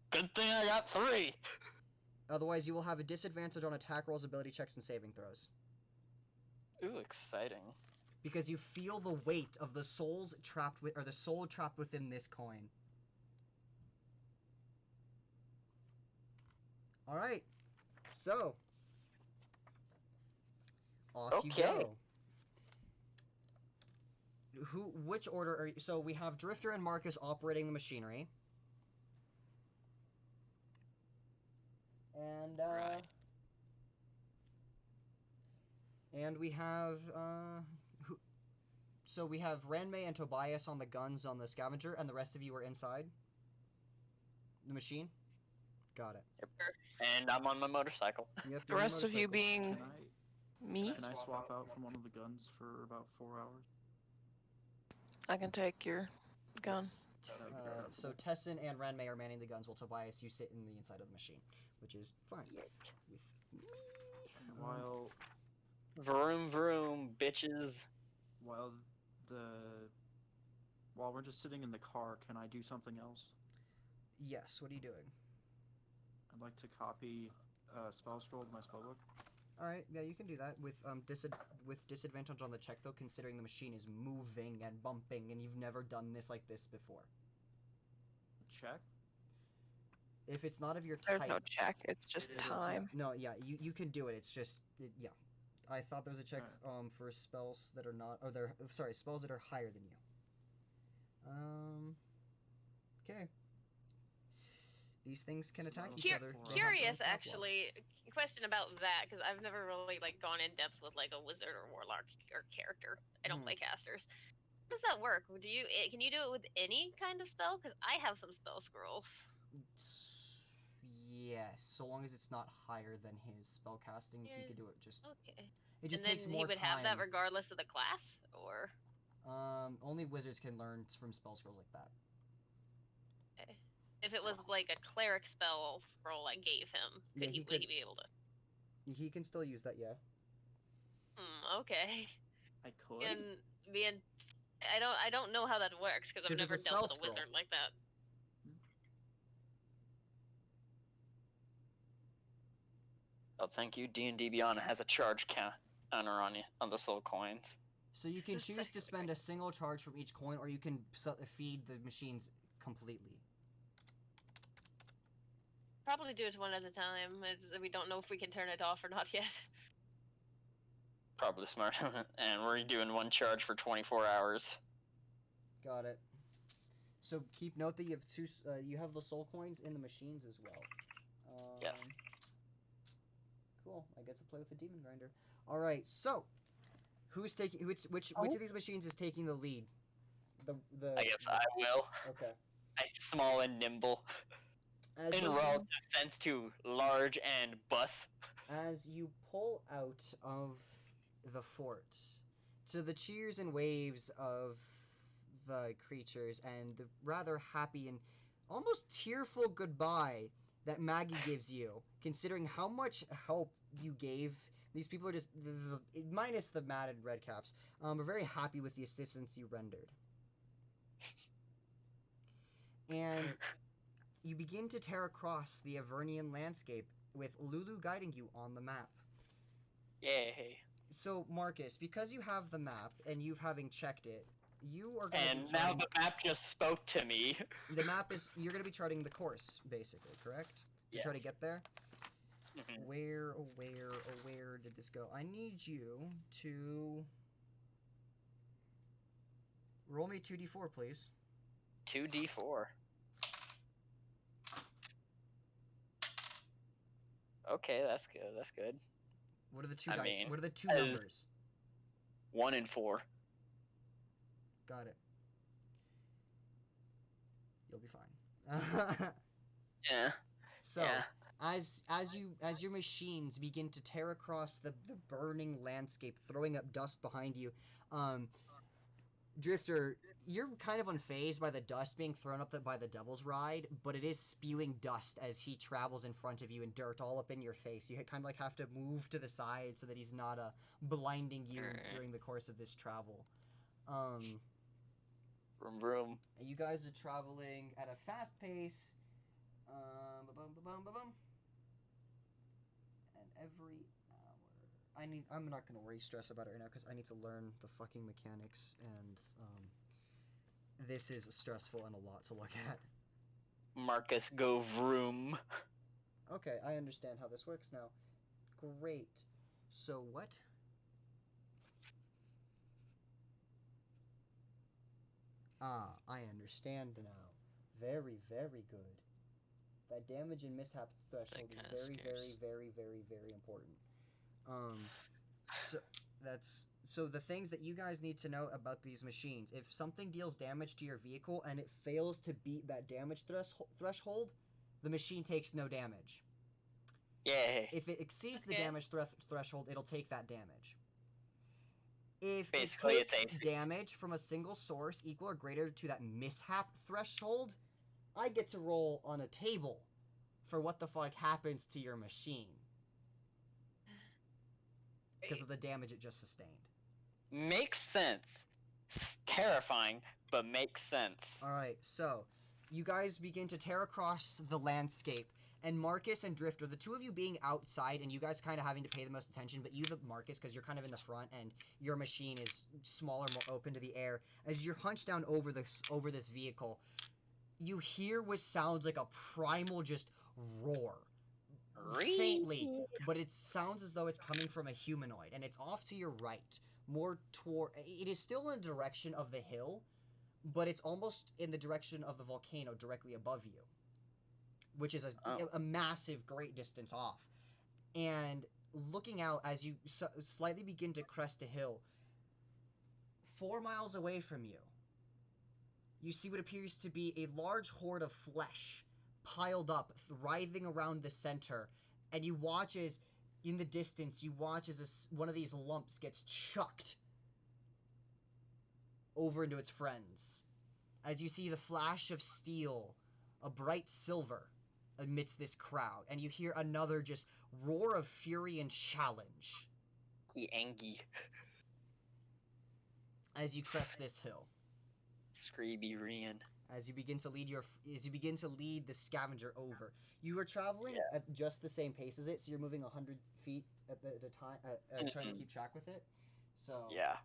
Good thing I got 3!
Otherwise, you will have a disadvantage on attack rolls, ability checks, and saving throws.
Ooh, exciting.
Because you feel the weight of the souls trapped with, or the soul trapped within this coin. All right, so off you
Okay.
go. Which order are you? So we have Drifter and Marcus operating the machinery. And
Right.
and we have so we have Ranmei and Tobias on the guns on the scavenger, and the rest of you are inside the machine. Got it.
And I'm on my motorcycle.
Yep.
The
you're on
rest of you
motorcycle.
being me.
Can I swap out from one of the guns for about 4 hours?
I can take your gun.
Yes. So Tessin and Ranmei are manning the guns, while Tobias, you sit in the inside of the machine, which is fine with me.
And while
Vroom vroom, bitches.
while we're just sitting in the car, can I do something else?
Yes. What are you doing?
I'd like to copy a spell scroll to my spellbook.
All right. Yeah, you can do that with disadvantage on the check, though, considering the machine is moving and bumping, and you've never done this like this before.
Check.
If it's not of your
There's
type,
no check. It's just
It is.
time.
no, yeah, you can do it. It's just yeah. I thought there was a check for spells that are not, or they're sorry, spells that are higher than you. Okay. These things can attack each other. They have their own
Curious,
stat blocks.
actually. Question about that, because I've never really gone in depth with a wizard or warlock or character. I don't play casters. How does that work? Can you do it with any kind of spell? Because I have some spell scrolls.
Yes, so long as it's not higher than his spell casting, he could do it just.
Okay.
It just
and then
takes
he
more
would
time.
have that regardless of the class, or
Only wizards can learn from spell scrolls like that.
if it was a cleric spell scroll I gave him,
Yeah,
would he be able to?
He can still use that, yeah.
Okay.
I could.
And I don't know how that works because I've
'Cause
never
it's a
dealt with a
spell scroll.
wizard like that.
Oh, thank you. D&D Beyond has a charge count. on the soul coins.
So you can choose to spend a single charge from each coin, or you can feed the machines completely.
Probably do it one at a time. We don't know if we can turn it off or not yet.
Probably smart. And we're doing one charge for 24 hours.
Got it. So keep note that you have two. You have the soul coins in the machines as well.
Yes.
Cool. I get to play with the demon grinder. All right. So, who's taking which of these machines is taking the lead?
I guess I will.
Okay.
I'm small and nimble.
As
In
you-
relative sense to large and bus.
As you pull out of the fort, to the cheers and waves of the creatures and the rather happy and almost tearful goodbye that Maggie gives you, considering how much help you gave. These people are just, minus the matted red caps, are very happy with the assistance you rendered. And you begin to tear across the Avernian landscape with Lulu guiding you on the map.
Yay.
So, Marcus, because you have the map and you've having checked it, you are going to
And
be
now
charting...
the map just spoke to me.
The map is... You're going to be charting the course, basically, correct? To try to get there?
Mhm.
Where did this go? I need you to... Roll me 2d4, please.
2d4. Okay, that's good. That's good.
What are the two
I
dice?
mean,
What are the two
as-
numbers?
1 and 4.
Got it. You'll be fine.
Yeah.
So,
Yeah.
as your machines begin to tear across the burning landscape, throwing up dust behind you, Drifter, you're kind of unfazed by the dust being thrown up by the Devil's Ride, but it is spewing dust as he travels in front of you and dirt all up in your face. You kind of like have to move to the side so that he's not blinding you during the course of this travel.
Vroom vroom.
You guys are traveling at a fast pace. And every hour, I'm not gonna worry stress about it right now because I need to learn the fucking mechanics, and this is stressful and a lot to look at.
Marcus, go vroom.
Okay, I understand how this works now. Great. So what? Ah, I understand now. Very, very good. That damage and mishap threshold
kinda
is very, very,
scares.
very, very, very important. So the things that you guys need to know about these machines. If something deals damage to your vehicle and it fails to beat that damage threshold, the machine takes no damage.
Yay.
If it exceeds the
Okay.
damage threshold, it'll take that damage. If
Basically,
it
it's
takes
AC.
damage from a single source equal or greater to that mishap threshold, I get to roll on a table for what the fuck happens to your machine because of the damage it just sustained.
Makes sense. It's terrifying, but makes sense.
All right, so you guys begin to tear across the landscape, and Marcus and Drifter, the two of you being outside, and you guys kind of having to pay the most attention, but you, the Marcus, because you're kind of in the front, and your machine is smaller, more open to the air. As you're hunched down over this vehicle, you hear what sounds like a primal just roar. Faintly, but it sounds as though it's coming from a humanoid, and it's off to your right, more toward. It is still in the direction of the hill, but it's almost in the direction of the volcano directly above you, which is a massive, great distance off. And looking out as you slightly begin to crest a hill, 4 miles away from you, you see what appears to be a large horde of flesh piled up, writhing around the center, and you watch as, in the distance, one of these lumps gets chucked over into its friends. As you see the flash of steel, a bright silver, amidst this crowd, and you hear another just roar of fury and challenge
He angry.
as you crest this hill.
Screeby Rian.
As you begin to lead the scavenger over. You are traveling at just the same pace as it, so you're moving 100 feet at the time trying to keep track with it. So
Yeah.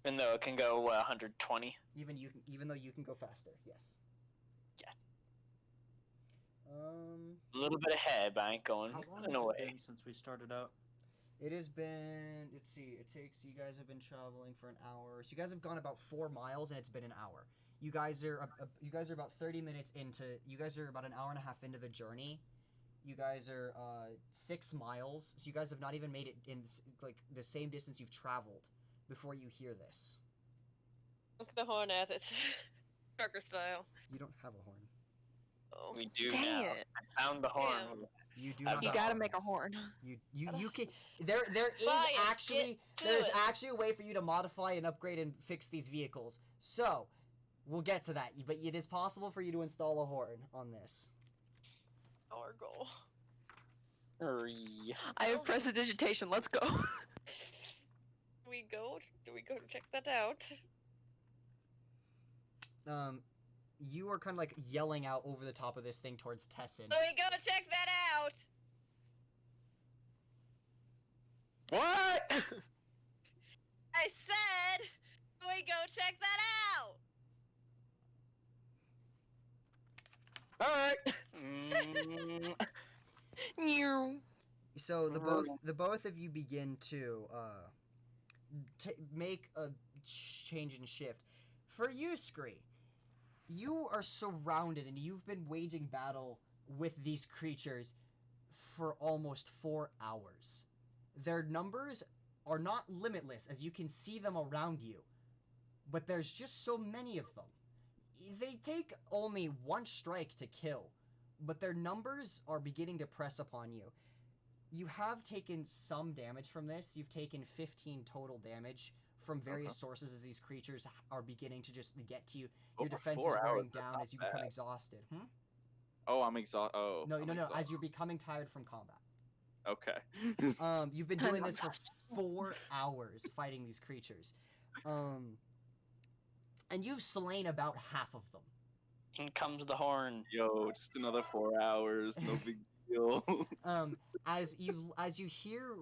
Even though it can go 120.
even though you can go faster, yes.
Yeah.
Um,
A little bit ahead, but I ain't going
How long
in
has
a
it
way.
been since we started out?
it has been. Let's see. It takes. You guys have been traveling for an hour. So you guys have gone about 4 miles, and it's been an hour. You guys are about 30 minutes into. You guys are about an hour and a half into the journey. You guys are 6 miles. So you guys have not even made it in like the same distance you've traveled before you hear this.
Look the horn at it. Trucker style.
You don't have a horn.
Oh.
We do
Dang
now.
it.
I found the horn.
Damn.
You do.
You
not
You
have
gotta make a
horns.
horn.
You can. There is
Buy it,
actually
get to
there's
it.
actually a way for you to modify and upgrade and fix these vehicles. So we'll get to that. But it is possible for you to install a horn on this.
Our goal.
I have prestidigitation. Let's go.
We go. Do we go to check that out?
You are kind of like yelling out over the top of this thing towards Tessin.
Do we go check that out?
What?
I said, do we go check that out?
Alright.
You.
So the both of you begin to make a change and shift. For you, Scree, you are surrounded and you've been waging battle with these creatures for almost 4 hours. Their numbers are not limitless as you can see them around you, but there's just so many of them. They take only one strike to kill, but their numbers are beginning to press upon you. You have taken some damage from this. You've taken 15 total damage from various sources as these creatures are beginning to just get to you. Your
Over
defense is
4
wearing
hours, that's
down
not
as you become
bad.
exhausted.
Oh, I'm exhausted. Oh,
No,
I'm
no, no. As
exhausted.
you're becoming tired from combat.
Okay.
You've been doing this for 4 hours fighting these creatures. And you've slain about half of them.
In comes the horn.
Yo, just another 4 hours. No big deal.
As you hear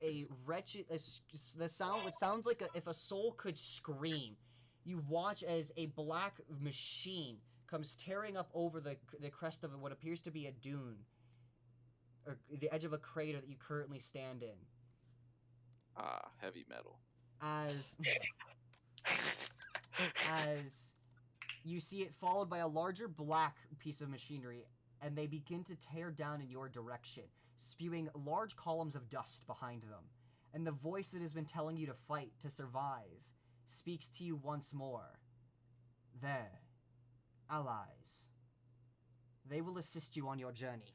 a wretched the sound, what sounds like if a soul could scream, you watch as a black machine comes tearing up over the crest of what appears to be a dune, or the edge of a crater that you currently stand in.
Heavy metal.
As you see it followed by a larger black piece of machinery, and they begin to tear down in your direction, spewing large columns of dust behind them. And the voice that has been telling you to fight, to survive, speaks to you once more. There, allies. They will assist you on your journey.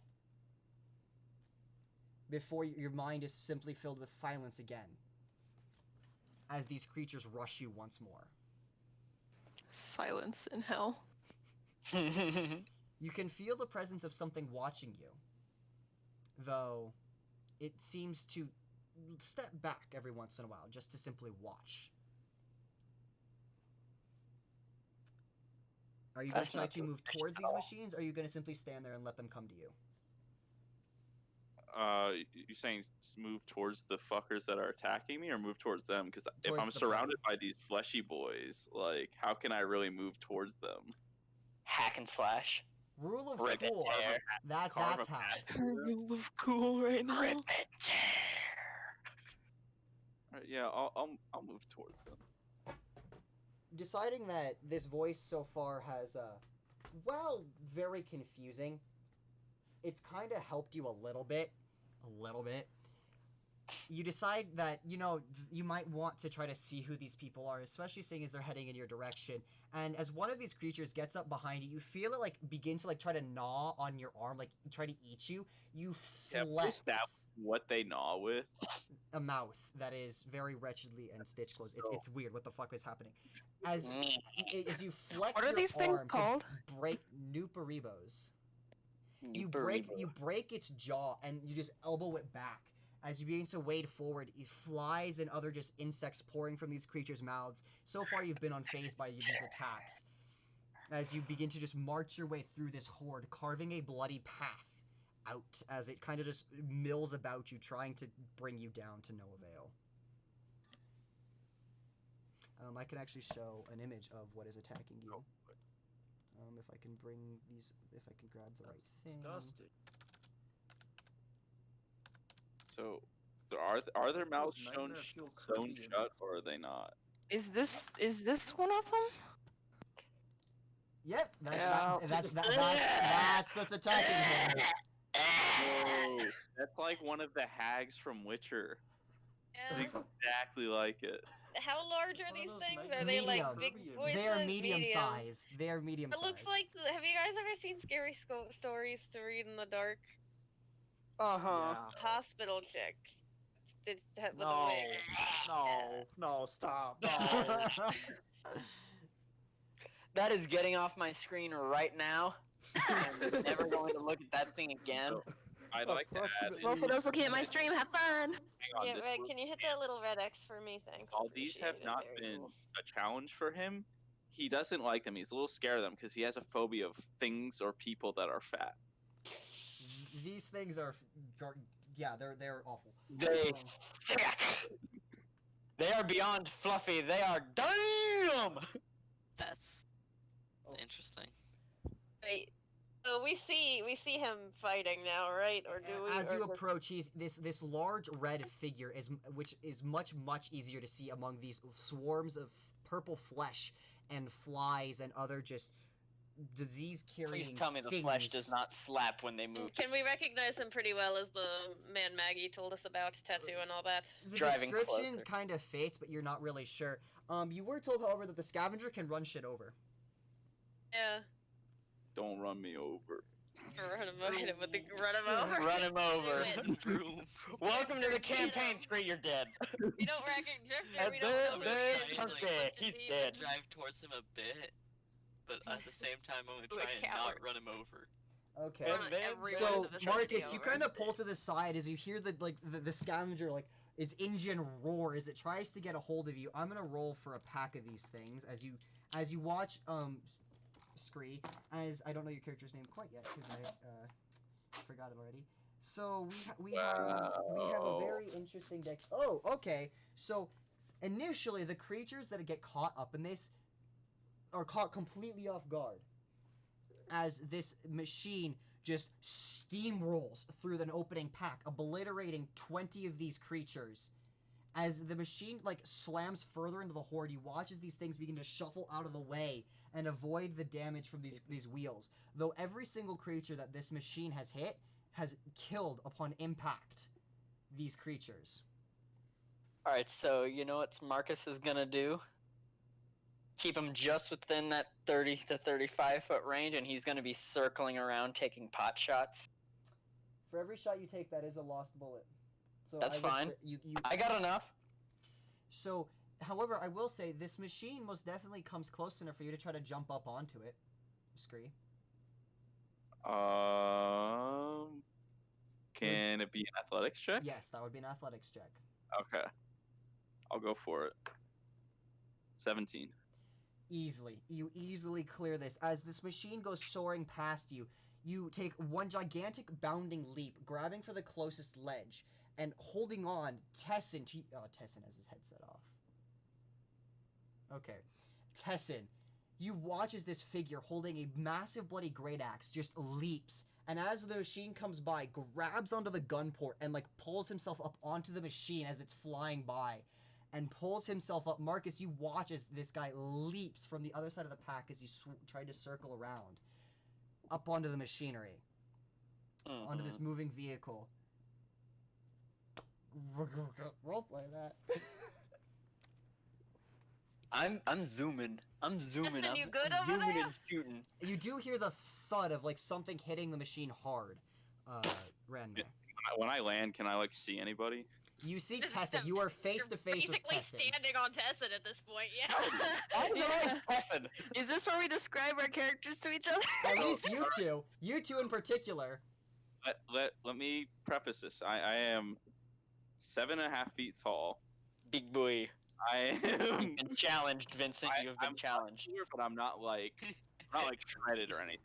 Before your mind is simply filled with silence again, as these creatures rush you once more.
Silence in hell.
You can feel the presence of something watching you, though it seems to step back every once in a while just to simply watch. Are you going to try to move towards these machines, or are you going to simply stand there and let them come to you?
You saying move towards the fuckers that are attacking me, or move towards them? Because if
Towards
I'm
the
surrounded by these fleshy boys, like, how can I really move towards them?
Hack and slash.
Rule of
Rip and
cool.
tear.
That's
Carve
how.
You look cool right now.
Rip and tear.
Alright, yeah, I'll move towards them.
Deciding that this voice so far has, very confusing. It's kind of helped you a little bit. You decide that, you might want to try to see who these people are, especially seeing as they're heading in your direction. And as one of these creatures gets up behind you, you feel it, begin to, try to gnaw on your arm, try to eat you. You flex
What they gnaw with?
a mouth that is very wretchedly and stitch closed. It's weird. What the fuck is happening? As you flex
What are
your
these things
arm
called?
to break Nuparibos. You break its jaw and you just elbow it back. As you begin to wade forward, flies and other just insects pouring from these creatures' mouths. So far, you've been unfazed by these attacks. As you begin to just march your way through this horde, carving a bloody path out as it kind of just mills about you, trying to bring you down to no avail. I can actually show an image of what is attacking you. If I can bring these, if I can grab the right thing.
Disgusting.
So, are their mouths
Those
sewn
nightmare fuel
sewn
Caribbean.
shut, or are they not?
Is this one of them?
Yep,
Yeah.
that's what's attacking him.
Whoa, that's like one of the hags from Witcher.
Yeah.
It's exactly like it.
How large are
One of
these
those
things?
nightmare
Are they like
Medium.
big
Caribbean.
voices?
They are medium sized. They are medium
It
sized.
looks like. Have you guys ever seen scary stories to read in the dark?
Uh-huh.
Yeah.
Hospital chick. With a
No.
wig.
No, stop. No.
That is getting off my screen right now. I'm never going to look at that thing again.
I'd like to add.
Approximately-
Well, for those looking at my stream, have fun.
Hang on,
Yeah,
this
Red,
will-
can you hit that little red X for me? Thanks.
While these have
Appreciate it.
not
Very
been
cool.
a challenge for him, he doesn't like them. He's a little scared of them because he has a phobia of things or people that are fat.
These things are, yeah, they're awful.
They are beyond fluffy. They are damn.
That's
Oh.
interesting.
Wait. So we see him fighting now, right? Or do we?
As
or
you
does-
approach, he's this large red figure which is much easier to see among these swarms of purple flesh and flies and other just disease carrying.
Please tell me the flesh does not slap when they move.
Can we recognize him pretty well as the man Maggie told us about, tattoo and all that?
The
Driving
description
closer.
kind of fits, but you're not really sure. You were told, however, that the scavenger can run shit over.
Yeah.
Don't run me over.
Run him over.
Run him over.
Do it.
Broom.
Welcome to the campaign screen. You're dead.
We don't recognize
And
we don't know who
then-
he is.
then-
He's a
okay,
bunch of
he's
demons.
dead.
Drive towards him a bit, but at the same time, I'm gonna
Ooh, a
try and not
coward.
run him over.
Okay.
Run
And then-
everyone
So
into the
Marcus,
truck
you
over.
kind of pull to the side as you hear the scavenger its engine roar as it tries to get a hold of you. I'm gonna roll for a pack of these things as you watch Scree, as I don't know your character's name quite yet because I forgot it already. So we have a very interesting deck. Oh, okay. So initially the creatures that get caught up in this are caught completely off guard as this machine just steamrolls through an opening pack, obliterating 20 of these creatures. As the machine slams further into the horde, you watch as these things begin to shuffle out of the way and avoid the damage from these wheels. Though every single creature that this machine has hit has killed upon impact these creatures.
All right, so you know what Marcus is gonna do? Keep him just within that 30 to 35 foot range, and he's gonna be circling around taking pot shots.
For every shot you take, that is a lost bullet. So
That's
I would
fine.
say you
I got enough.
So, however, I will say this machine most definitely comes close enough for you to try to jump up onto it. Scree.
Can it be an athletics check?
Yes, that would be an athletics check.
Okay. I'll go for it. 17.
Easily. You easily clear this. As this machine goes soaring past you, you take one gigantic bounding leap, grabbing for the closest ledge, and holding on, Tessin has his headset off. Okay. Tessin, you watch as this figure holding a massive bloody great axe just leaps, and as the machine comes by, grabs onto the gun port and pulls himself up onto the machine as it's flying by. And pulls himself up. Marcus, you watch as this guy leaps from the other side of the pack as he tried to circle around up onto the machinery, onto this moving vehicle. Roleplay that.
I'm zooming. I'm zooming.
Listen,
I'm,
you good
I'm
over
zooming
there?
and shooting.
You do hear the thud of something hitting the machine hard. Ranma.
When I land, can I see anybody?
You see Tessin. You are face to face with
Basically
Tessin.
standing on Tessin at this point, yeah.
Yeah. Is this where we describe our characters to each other?
At least you two in particular.
Let me preface this. I am 7.5 feet tall.
Big boy.
I am.
You've been challenged, Vincent. You've been
I'm
challenged.
Sure, but I'm not not like shredded or anything.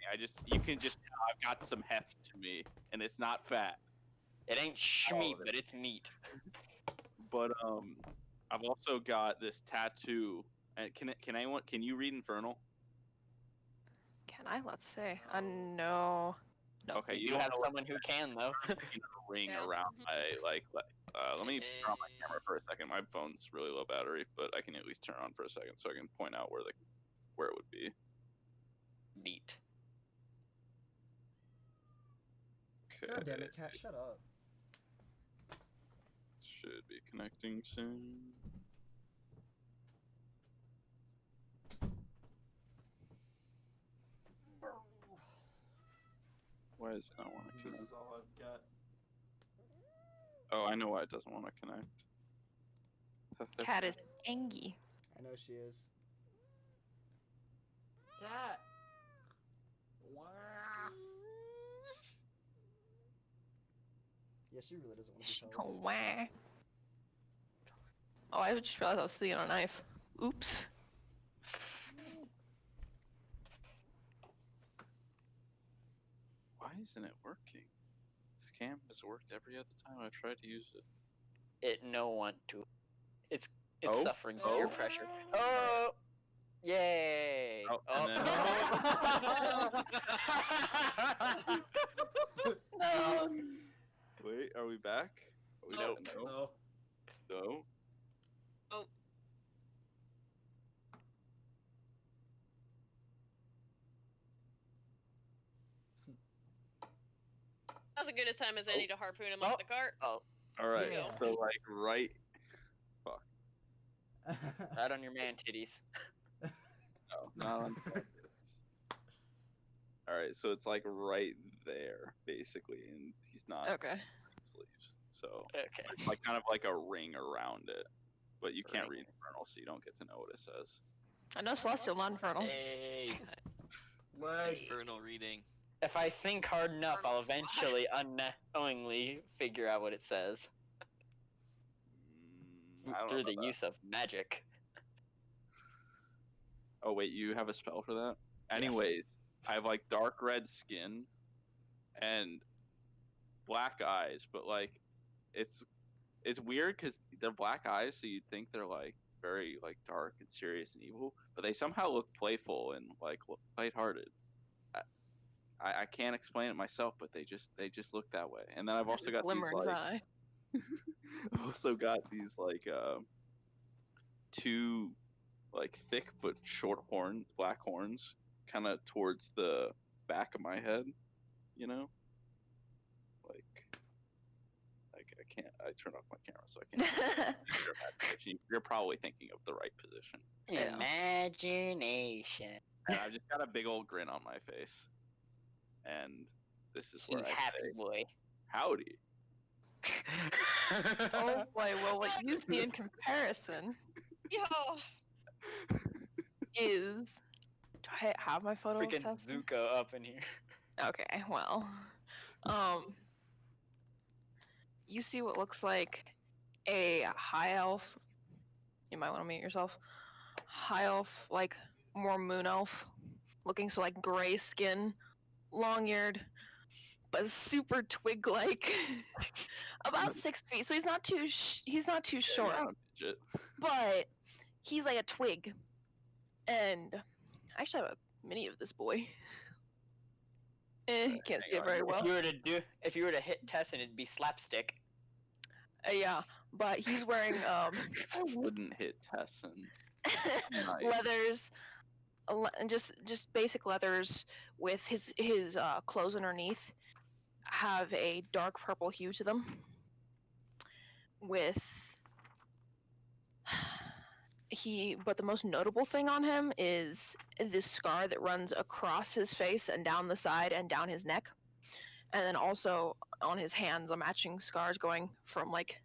You can just tell I've got some heft to me, and it's not fat.
It ain't schmeat, but it's meat.
But I've also got this tattoo. And can you read Infernal?
Can I? Let's see. No. No.
Okay,
You
don't
have
know what
someone who can though.
ring
Yeah.
around my let me turn on my camera for a second. My phone's really low battery, but I can at least turn on for a second so I can point out where it would be.
Neat.
Okay.
God damn it, cat! Shut up.
Should be connecting soon. Why does it not want to
This
connect?
is all I've got.
Oh, I know why it doesn't want to connect.
Cat is angry.
I know she is.
Cat. Wow.
Yeah, she really doesn't want to be
She
told.
go wah. Oh, I just realized I was thinking a knife. Oops.
Why isn't it working? This cam has worked every other time I've tried to use it.
It no want to. It's
Oh?
suffering
Oh.
peer pressure. Oh! Yay!
Oh, and then-
No.
Wait, are we back? Are we
Nope.
back? No.
No.
No.
Now's as good a time as any to harpoon him off the cart.
Oh,
All right.
Yeah.
So like right.
right on your man titties.
No, not on. All right. So it's like right there, basically, and he's not
Okay.
sleeves. So
Okay.
it's like kind of like a ring around it, but you can't
Ring.
read Infernal, so you don't get to know what it says.
I know Celestial, not Infernal.
Hey,
Leg.
infernal reading.
If I think hard enough, I'll eventually unknowingly figure out what it says
I don't
through
know
the
that.
use of magic.
Oh wait, you have a spell for that? Anyways, I have like dark red skin and black eyes, but like it's weird because they're black eyes, so you'd think they're like very like dark and serious and evil, but they somehow look playful and like lighthearted. I can't explain it myself, but they just look that way. And then I've also got
Glimmer in
these
his
like
eye.
I've also got these like two like thick but short horns, black horns, kind of towards the back of my head, you know. Like I can't. I turned off my camera, so I can't. You're probably thinking of the right position.
Yeah.
Imagination.
And I've just got a big old grin on my face, and this is
You
where I
happy
say,
boy.
"Howdy."
Oh boy, well what you see in comparison
Yo,
is... Do I have my photo of
Freaking
Tessa?
Zuko up in here.
Okay, well. You see what looks like a high elf. You might want to mute yourself. High elf, like more moon elf looking, so like gray skin, long-eared, but super twig-like. About 6 feet, so he's not too short,
Yeah, midget.
but he's like a twig. And I actually have a mini of this boy. Can't see it very well.
If you were to hit Tess, and it'd be slapstick.
Yeah, but he's wearing
I wouldn't hit Tess and Nice.
leathers, and just basic leathers with his clothes underneath have a dark purple hue to them. But the most notable thing on him is this scar that runs across his face and down the side and down his neck, and then also on his hands, a matching scars going from like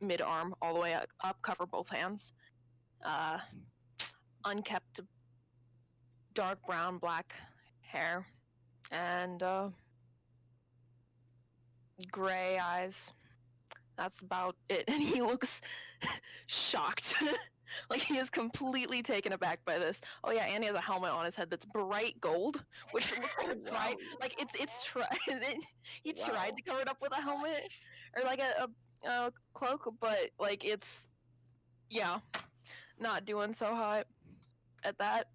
mid-arm all the way up, cover both hands. Unkept dark brown black hair and gray eyes. That's about it. And he looks shocked. Like he is completely taken aback by this. Oh yeah, and he has a helmet on his head that's bright gold, which looks like it's tried. Like it's tried. He tried to cover it up with a helmet or like a cloak, but like it's not doing so hot at that.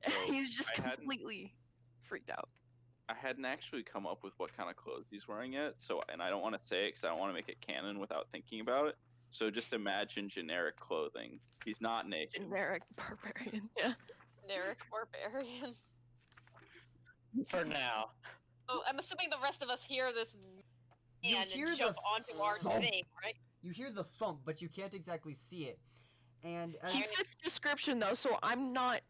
So,
He's just
I hadn't-
completely freaked out.
I hadn't actually come up with what kind of clothes he's wearing yet, so and I don't want to say it because I don't want to make it canon without thinking about it. So just imagine generic clothing. He's not naked.
Generic barbarian. Yeah.
Generic barbarian.
For now.
Oh, I'm assuming the rest of us hear this
You
man
hear
and
the
jump onto our
thump.
thing, right?
You hear the thump, but you can't exactly see it. And as
He fits description though, so I'm not.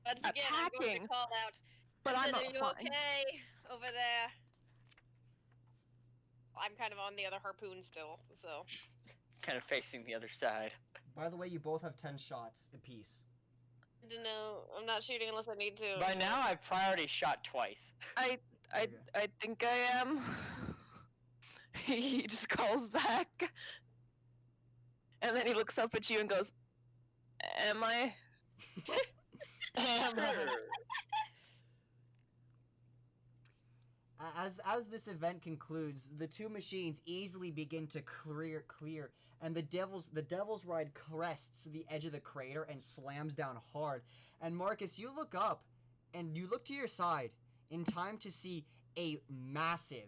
Once again, I'm going
Attacking.
to call out.
But I'm
"Listen,
not
are you
flying."
okay over there? I'm kind of on the other harpoon still, so.
Kind of facing the other side.
by the way, you both have 10 shots apiece.
I don't know. I'm not shooting unless I need to.
By now, I've priority shot twice.
I
Okay.
think I am. He just calls back, and then he looks up at you and goes, "Am I?"
As this event concludes, the two machines easily begin to clear, and the devil's ride crests the edge of the crater and slams down hard. And Marcus, you look up, and you look to your side in time to see a massive,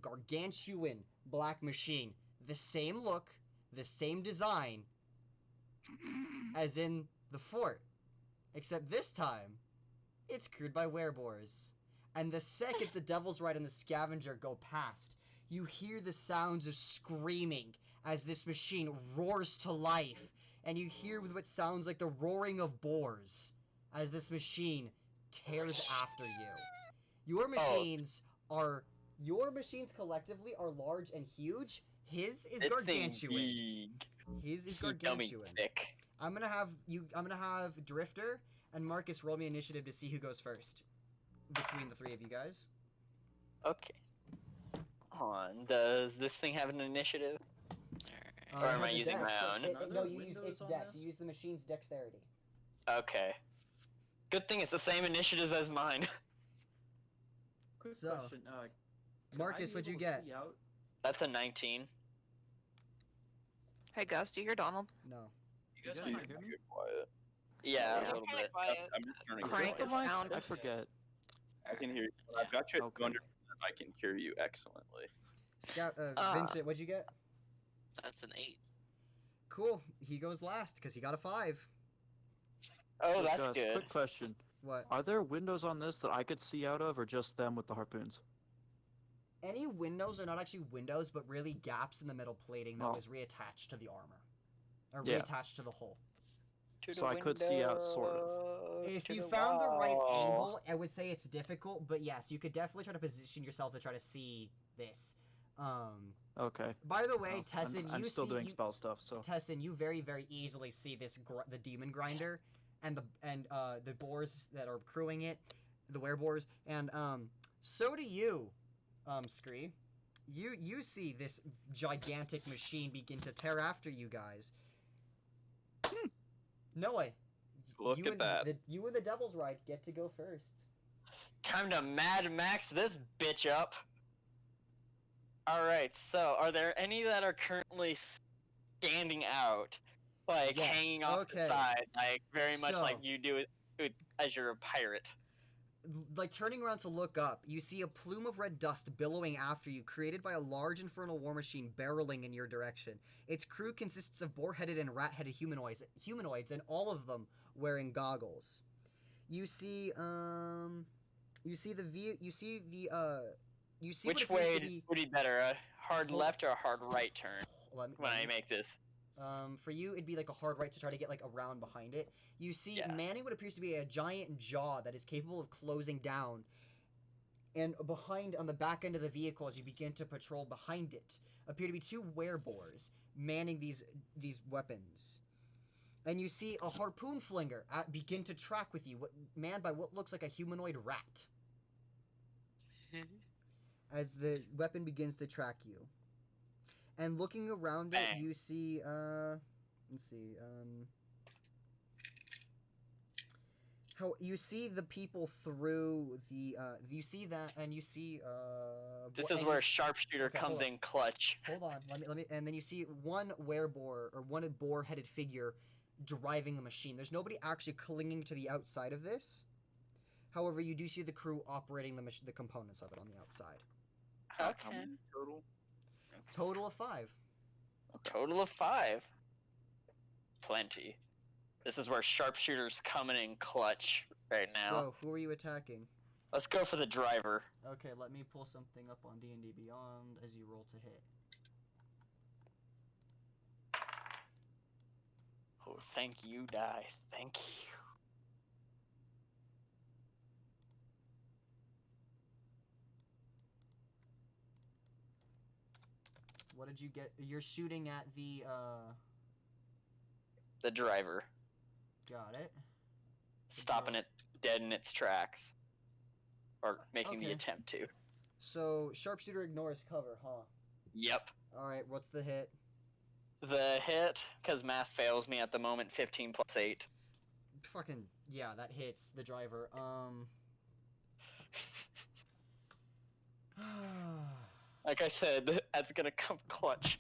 gargantuan black machine. The same look, the same design as in the fort, except this time, it's crewed by werebores. And the second the Devil's Ride and the Scavenger go past, you hear the sounds of screaming as this machine roars to life. And you hear what sounds like the roaring of boars as this machine tears after you. Your machines collectively are large and huge. His is gargantuan. His is gargantuan.
Thick.
I'm gonna have Drifter and Marcus roll me initiative to see who goes first between the three of you guys.
Okay. On. Does this thing have an initiative? Or am
it
I
has a
using
dex.
my own?
Are
No,
there
you use
windows
its
on
dex.
this?
You use the machine's dexterity.
Okay. Good thing it's the same initiative as mine.
Quick
So,
question. Could I
Marcus,
be
what'd you
able to
get?
see out?
That's a 19.
Hey Gus, do you hear Donald?
No.
You guys
You
can't hear me?
get quiet.
Yeah,
Yeah.
a little
Kinda
bit.
quiet.
I'm just turning
Is
this
Crank
this the
the
up.
mic?
sound.
I forget.
I can hear you. I've got you at
Okay.
200%. I can hear you excellently.
Vincent, what'd you get?
That's an 8.
Cool. He goes last because he got a 5.
Oh,
Wait,
that's
Gus,
good.
Quick question.
What?
Are there windows on this that I could see out of, or just them with the harpoons?
Any windows are not actually windows, but really gaps in the metal plating that
Oh.
was reattached to the armor. Or
Yeah.
reattached to the hull.
To
So
the
I could see out, sort of.
window,
If
to
you
the
found the right
wall.
angle, I would say it's difficult, but yes, you could definitely try to position yourself to try to see this.
Okay.
By the way,
Well,
Tessin,
I'm
you
still
see,
doing
you,
spell stuff, so.
Tessin, you very, very easily see this the demon grinder and the boars that are crewing it, the werebores, and so do you, Scree. You see this gigantic machine begin to tear after you guys. Noah,
Look
you
at
and
that.
you and the Devil's Ride get to go first.
Time to Mad Max this bitch up. Alright, so are there any that are currently standing out? Like
Yes,
hanging off
okay.
the side, like very much
So-
like you do it as you're a pirate.
Like turning around to look up, you see a plume of red dust billowing after you, created by a large infernal war machine barreling in your direction. Its crew consists of boar-headed and rat-headed humanoids, and all of them wearing goggles. You see
Which
what appears
way
to be,
would be better, a hard
Hold-
left or a hard right turn
Let me-
when
let
I
me-
make this?
For you, it'd be like a hard right to try to get like around behind it. You see,
Yeah.
manning what appears to be a giant jaw that is capable of closing down. And behind, on the back end of the vehicle, as you begin to patrol behind it, appear to be two werebores manning these weapons. And you see a harpoon flinger begin to track with you, manned by what looks like a humanoid rat. As the weapon begins to track you. And looking around it,
Bang.
you see, let's see, how you see the people through the, you see that, and you see,
This
and
is
you-
where a sharpshooter
Okay,
comes
hold on.
in clutch.
Hold on, let me, and then you see one wereboar, or one boar-headed figure driving the machine. There's nobody actually clinging to the outside of this. However, you do see the crew operating the components of it on the outside.
How
Okay.
many total?
Total of 5.
Total of 5. Plenty. This is where sharpshooters coming in clutch right now.
So, who are you attacking?
Let's go for the driver.
Okay, let me pull something up on D&D Beyond as you roll to hit.
Oh, thank you, die. Thank you.
What did you get? You're shooting at the,
The driver.
got it.
Stopping it dead in its tracks. Or making the
Okay.
attempt to.
So, sharpshooter ignores cover, huh?
Yep.
Alright, what's the hit?
The hit, because math fails me at the moment, 15 plus 8.
Fucking, yeah, that hits the driver.
Like I said, that's gonna come clutch.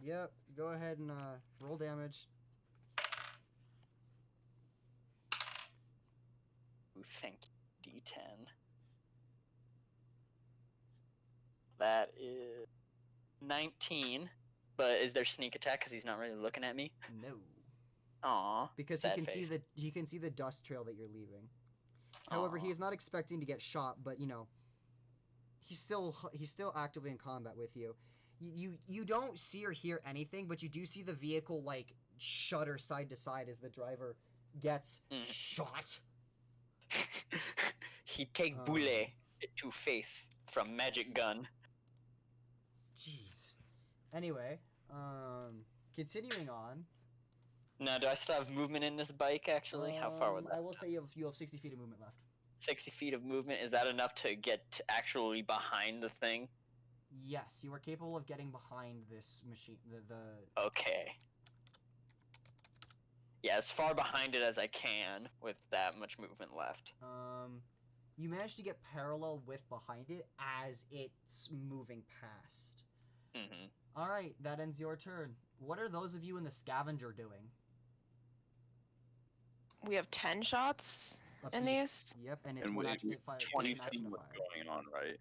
Yep, go ahead and, roll damage.
Ooh, thank you, D10. That is 19. But is there sneak attack because he's not really looking at me?
No.
Aw.
Because he
sad
can see
face.
he can see the dust trail that you're leaving. However, he
Aw.
is not expecting to get shot, but you know, he's still actively in combat with you. You don't see or hear anything, but you do see the vehicle like shudder side to side as the driver gets shot.
He take
Um,
bullet to face from magic gun.
Jeez. Anyway, continuing on.
Now, do I still have movement in this bike? Actually, how far would that?
I will say you have 60 feet of movement left.
60 feet of movement. Is that enough to get actually behind the thing?
Yes, you are capable of getting behind this machine. The
Okay. Yeah, as far behind it as I can with that much movement left.
You manage to get parallel with behind it as it's moving past.
Mm-hmm.
All right, that ends your turn. What are those of you in the scavenger doing?
We have 10 shots.
A
And
piece. Yep, and it's
And
one
we
action. It takes
20
an action
seen
to
what's
fire.
going on, right?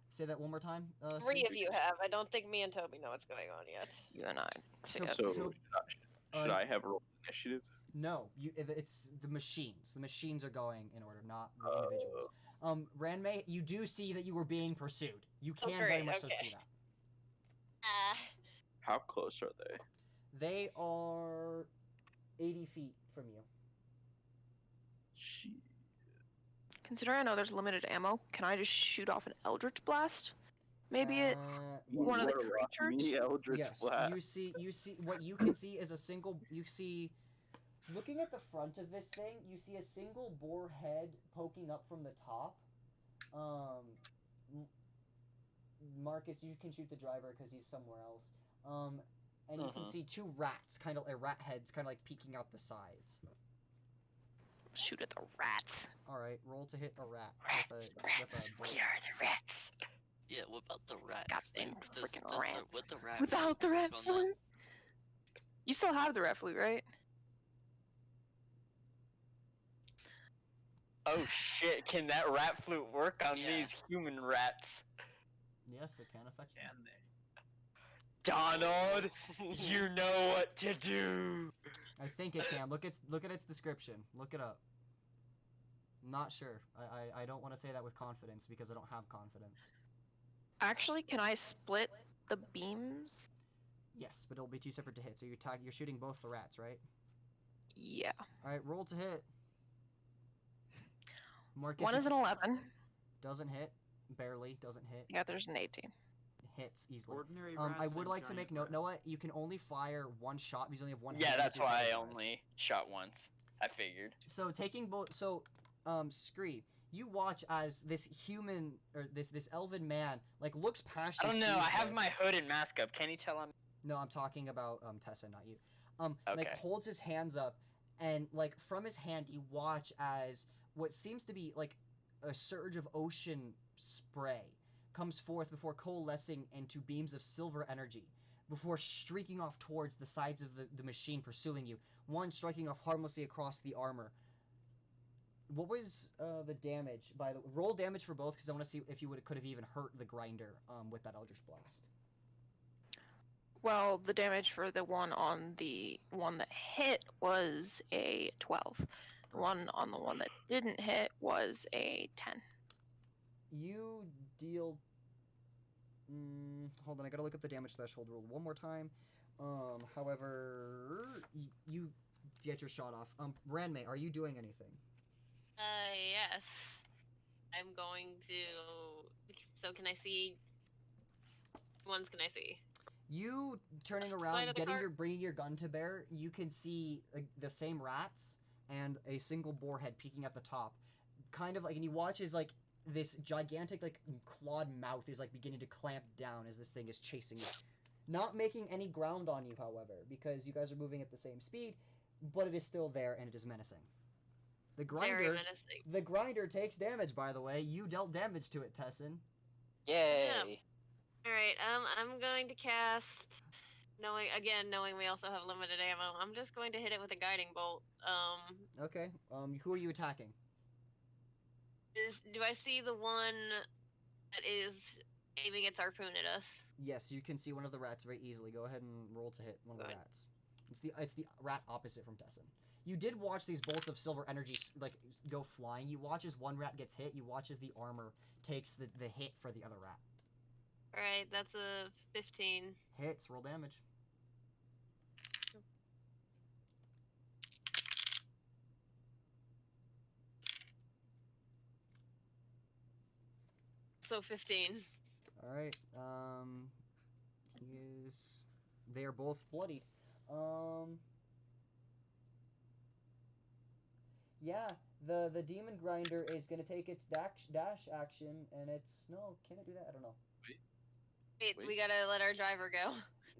Say that one more time.
3
Steve?
of you have. I don't think me and Toby know what's going on yet.
You and I.
So-
together.
So,
so-
should I have rolled initiative?
No, it's the machines. The machines are going in order, not the individuals. Ranmei, you do see that you were being pursued. You
Oh,
can very
great,
much so
okay.
see that.
How close are they?
They are 80 feet from you.
Gee.
Considering I know there's limited ammo, can I just shoot off an Eldritch Blast? Maybe it. One of the
What about
creatures?
Me, Eldritch
Yes,
Blast.
you see what you can see is a single. You see, looking at the front of this thing, you see a single boar head poking up from the top. Marcus, you can shoot the driver because he's somewhere else. And you can see 2 rats, kind of rat heads, kind of like peeking out the sides.
Shoot at the rats.
All right, roll to hit a rat.
Rats, rats, we are the rats.
Yeah, what about the rat?
Goddamn
Does
freaking rat.
With the rat
Without the
flute
rat
on that?
flute. You still have the rat flute, right?
Oh shit, can that rat flute work on
Yeah.
these human rats?
Yes, it can affect.
Can they?
Donald, you know what to do.
I think it can. Look at its description. Look it up. Not sure. I don't want to say that with confidence because I don't have confidence.
Actually, can I split the beams?
Yes, but it'll be 2 separate to hit. So you're shooting both the rats, right?
Yeah.
All right, roll to hit. Marcus,
One is an 11.
doesn't hit. Barely doesn't hit.
Yeah, there's an 18.
Hits easily.
Ordinary
I
rats
would
and
like to make
giant
note,
rats.
Noah, you can only fire 1 shot because you only have 1
Yeah,
hand,
that's
so you're
why I
taking 5.
only shot once. I figured.
So taking both, Scree, you watch as this human or this elven man like looks past
I
you.
don't know.
sees
I have
this.
my hood and mask up. Can you tell I'm?
No, I'm talking about Tessa, not you. Like
Okay.
holds his hands up, and like from his hand you watch as what seems to be like a surge of ocean spray comes forth before coalescing into beams of silver energy, before streaking off towards the sides of the machine pursuing you. One striking off harmlessly across the armor. What was the damage? By the roll damage for both, because I want to see if you could have even hurt the grinder with that Eldritch Blast.
Well, the damage for the one on the one that hit was a 12. The one on the one that didn't hit was a 10.
You deal. Hold on, I gotta look up the damage threshold rule one more time. However, you get your shot off. Ranmei, are you doing anything?
Yes. I'm going to. So can I see? Which ones can I see?
You turning
Side
around,
of the cart?
bringing your gun to bear. You can see the same rats and a single boarhead peeking at the top, kind of like. And you watch as like this gigantic like clawed mouth is like beginning to clamp down as this thing is chasing you, not making any ground on you, however, because you guys are moving at the same speed, but it is still there and it is menacing. The
Very
grinder,
menacing.
the grinder takes damage. By the way, you dealt damage to it, Tessin.
Yay!
All right. I'm going to cast. Knowing we also have limited ammo, I'm just going to hit it with a guiding bolt.
Okay. Who are you attacking?
Do I see the one that is aiming its harpoon at us?
Yes, you can see one of the rats very easily. Go ahead and roll to hit one of the
Good.
rats. It's the rat opposite from Tessin. You did watch these bolts of silver energy like go flying. You watch as one rat gets hit. You watch as the armor takes the hit for the other rat.
All right, that's a 15.
Hits. Roll damage.
So 15.
All right. They are both bloodied. Yeah. The demon grinder is gonna take its dash action, and it's no. Can it do that? I don't know.
Wait,
Wait.
we gotta let our driver go.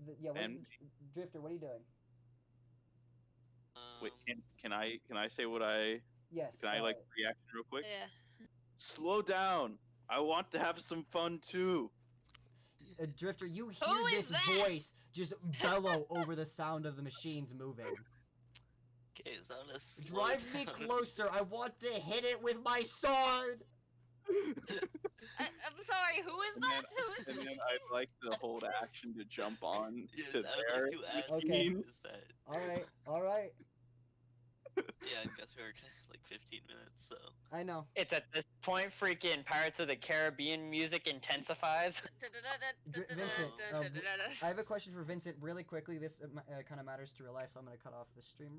What is
And-
the Drifter? What are you doing?
Wait, can I say what I?
Yes.
Can I like react real quick?
Yeah.
Slow down. I want to have some fun too.
Drifter, you hear
Who is
this
that?
voice just bellow over the sound of the machines moving.
Okay, so I'm gonna slow
Drive me
down.
closer. I want to hit it with my sword.
I'm sorry. Who is that? Who is
And then I'd like to hold action to jump on
Yes,
to
I would
there.
like to ask
Okay.
you, is that...
All right.
Yeah, I guess we're like 15 minutes, so...
I know.
It's at this point freaking Pirates of the Caribbean music intensifies.
Vincent, I have a question for Vincent really quickly. This kind of matters to real life, so I'm going to cut off the stream.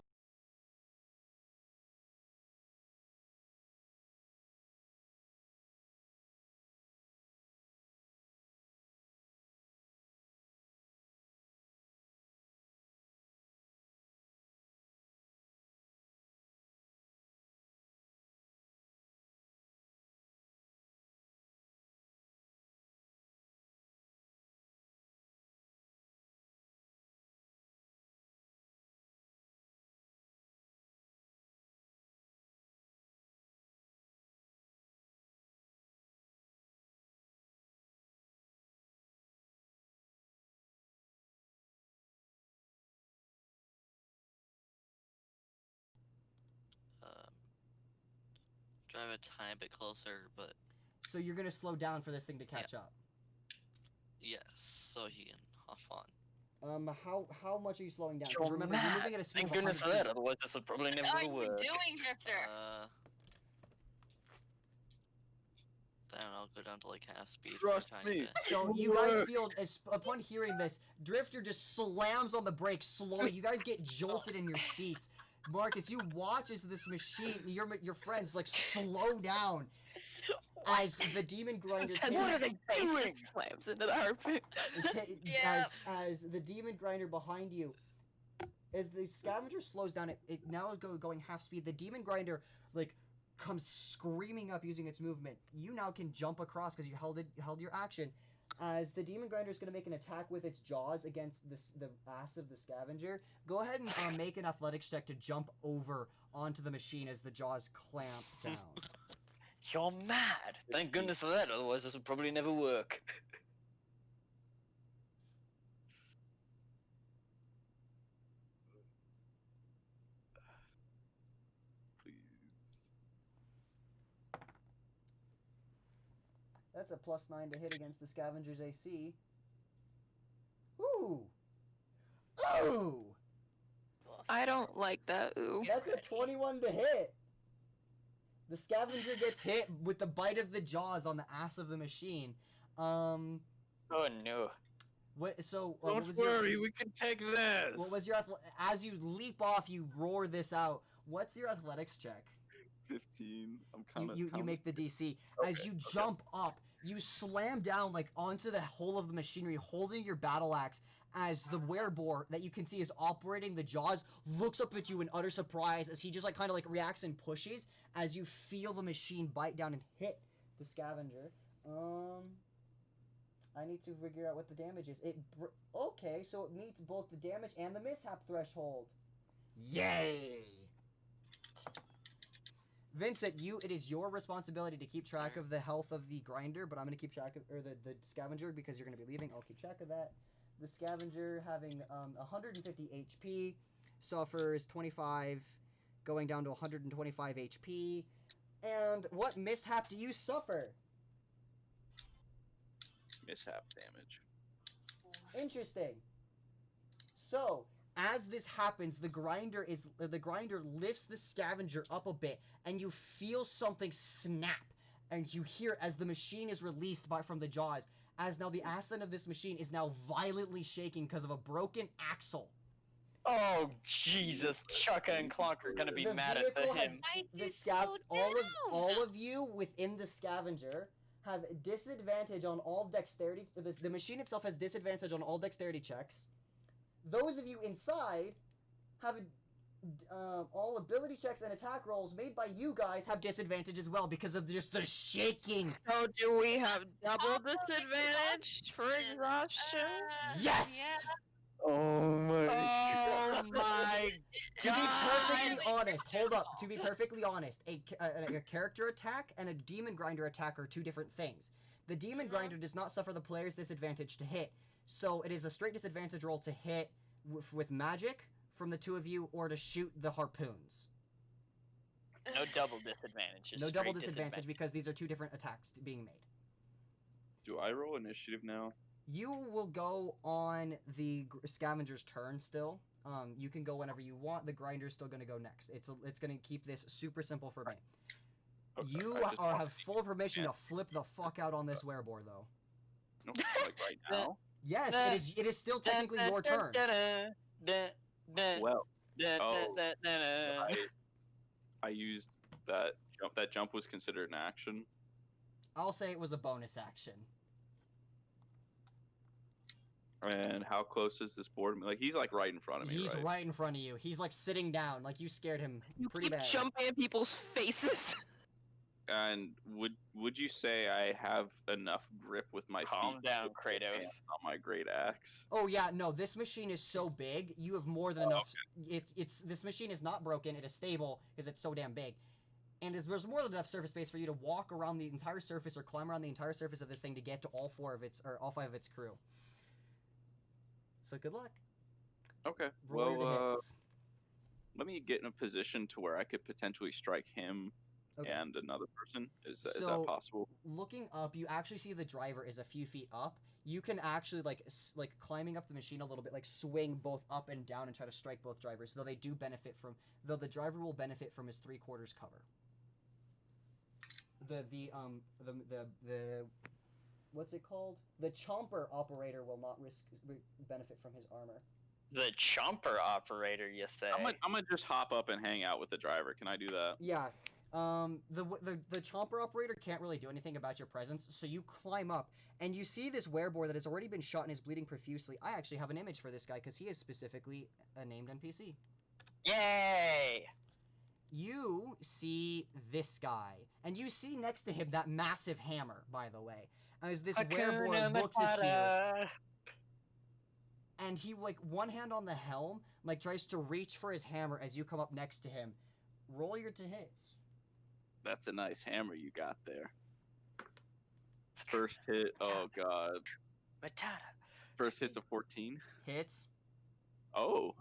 Drive a tiny bit closer, but
So you're going to slow down for this thing to catch up.
yes, so he can hop on.
How much are you slowing down?
You're
Because remember, you're
mad.
moving at a speed
Thank
of
goodness
100
for that,
feet.
otherwise this would probably
What
never
are you
work.
doing, Drifter?
Then I'll go down to like half speed
Trust
for a tiny
me.
bit.
So you guys feel, upon hearing this, Drifter just slams on the brakes slowly. You guys get jolted in your seats. Marcus, you watch as this machine, your friends, like, slow down as the demon grinder
Tessin
What are they
face
doing?
just slams into the harpoon.
Yeah.
as the demon grinder behind you, as the scavenger slows down, it now going half speed. The demon grinder like comes screaming up using its movement. You now can jump across because you held your action. As the Demon Grinder is going to make an attack with its jaws against the ass of the Scavenger, go ahead and make an athletics check to jump over onto the machine as the jaws clamp down.
You're mad. Thank goodness for that, otherwise this would probably never work.
Please.
That's a +9 to hit against the Scavenger's AC. Ooh! Ooh!
I don't like that. Ooh.
That's a 21 to hit. The Scavenger gets hit with the bite of the jaws on the ass of the machine.
Oh no.
What was your,
we can take this.
what was your as you leap off, you roar this out. What's your athletics check?
15. I'm kind of.
You make the DC. As you jump up, you slam down like onto the whole of the machinery, holding your battle axe. As the werebore that you can see is operating the jaws looks up at you in utter surprise as he just like kind of like reacts and pushes as you feel the machine bite down and hit the Scavenger. I need to figure out what the damage is. Okay, so it meets both the damage and the mishap threshold. Yay! Vincent, it is your responsibility to keep track of the health of the Grinder, but I'm going to keep track of the Scavenger because you're going to be leaving. I'll keep track of that. The Scavenger having 150 HP, suffers 25, going down to 125 HP. And what mishap do you suffer?
Mishap damage.
Interesting. So, as this happens, the grinder lifts the Scavenger up a bit, and you feel something snap, and you hear as the machine is released from the jaws. As now the asset of this machine is now violently shaking because of a broken axle.
Oh Jesus! Chukka and Clonk are gonna be mad at him.
All of you within the Scavenger have disadvantage on all dexterity. The machine itself has disadvantage on all dexterity checks. Those of you inside have all ability checks and attack rolls made by you guys have disadvantage as well because of just the shaking.
So do we have double disadvantage for exhaustion?
Yes!
Yeah.
Oh my
Oh my
To be perfectly
God.
honest, hold up. To be perfectly honest, a character attack and a Demon Grinder attack are two different things. The Demon Grinder does not suffer the player's disadvantage to hit, so it is a straight disadvantage roll to hit with magic from the two of you or to shoot the harpoons.
No double disadvantage. Just
No double
straight
disadvantage because these are two different attacks being made.
Do I roll initiative now?
You will go on the Scavenger's turn still. You can go whenever you want. The Grinder's still going to go next. It's going to keep this super simple for me.
Okay,
You have full permission to flip the fuck out on this werebore, though.
No, like right now.
Yes, it is still technically your turn.
Well, I used that jump. That jump was considered an action.
I'll say it was a bonus action.
And how close is this board? Like he's like right in front of me.
He's
right?
right in front of you. He's like sitting down. Like you scared him
You
pretty
keep
bad.
jumping at people's faces.
And would you say I have enough grip with my
Calm
feet
down,
to put my
Kratos.
hands on my great axe?
Oh yeah, no, this machine is so big, you have more than enough. This machine is not broken, it is stable because it's so damn big. And there's more than enough surface space for you to walk around the entire surface or climb around the entire surface of this thing to get to all five of its crew. So good luck.
Okay.
Roll your hits.
Let me get in a position to where I could potentially strike him
Okay.
and another person. Is that
So-
possible?
Looking up, you actually see the driver is a few feet up. You can actually like climbing up the machine a little bit, like swing both up and down and try to strike both drivers. Though the driver will benefit from his 3/4 cover. The what's it called? The chomper operator will not benefit from his armor.
The chomper operator, you say?
I'm gonna just hop up and hang out with the driver. Can I do that?
Yeah. The chomper operator can't really do anything about your presence, so you climb up and you see this werebore that has already been shot and is bleeding profusely. I actually have an image for this guy because he is specifically a named NPC.
Yay!
you see this guy, and you see next to him that massive hammer, by the way. As this wereborn looks at you, and he, like, one hand on the helm, like, tries to reach for his hammer as you come up next to him. Roll your to hits.
That's a nice hammer you got there. First hit, oh god.
Matata.
First hit's a 14.
Hits.
Oh.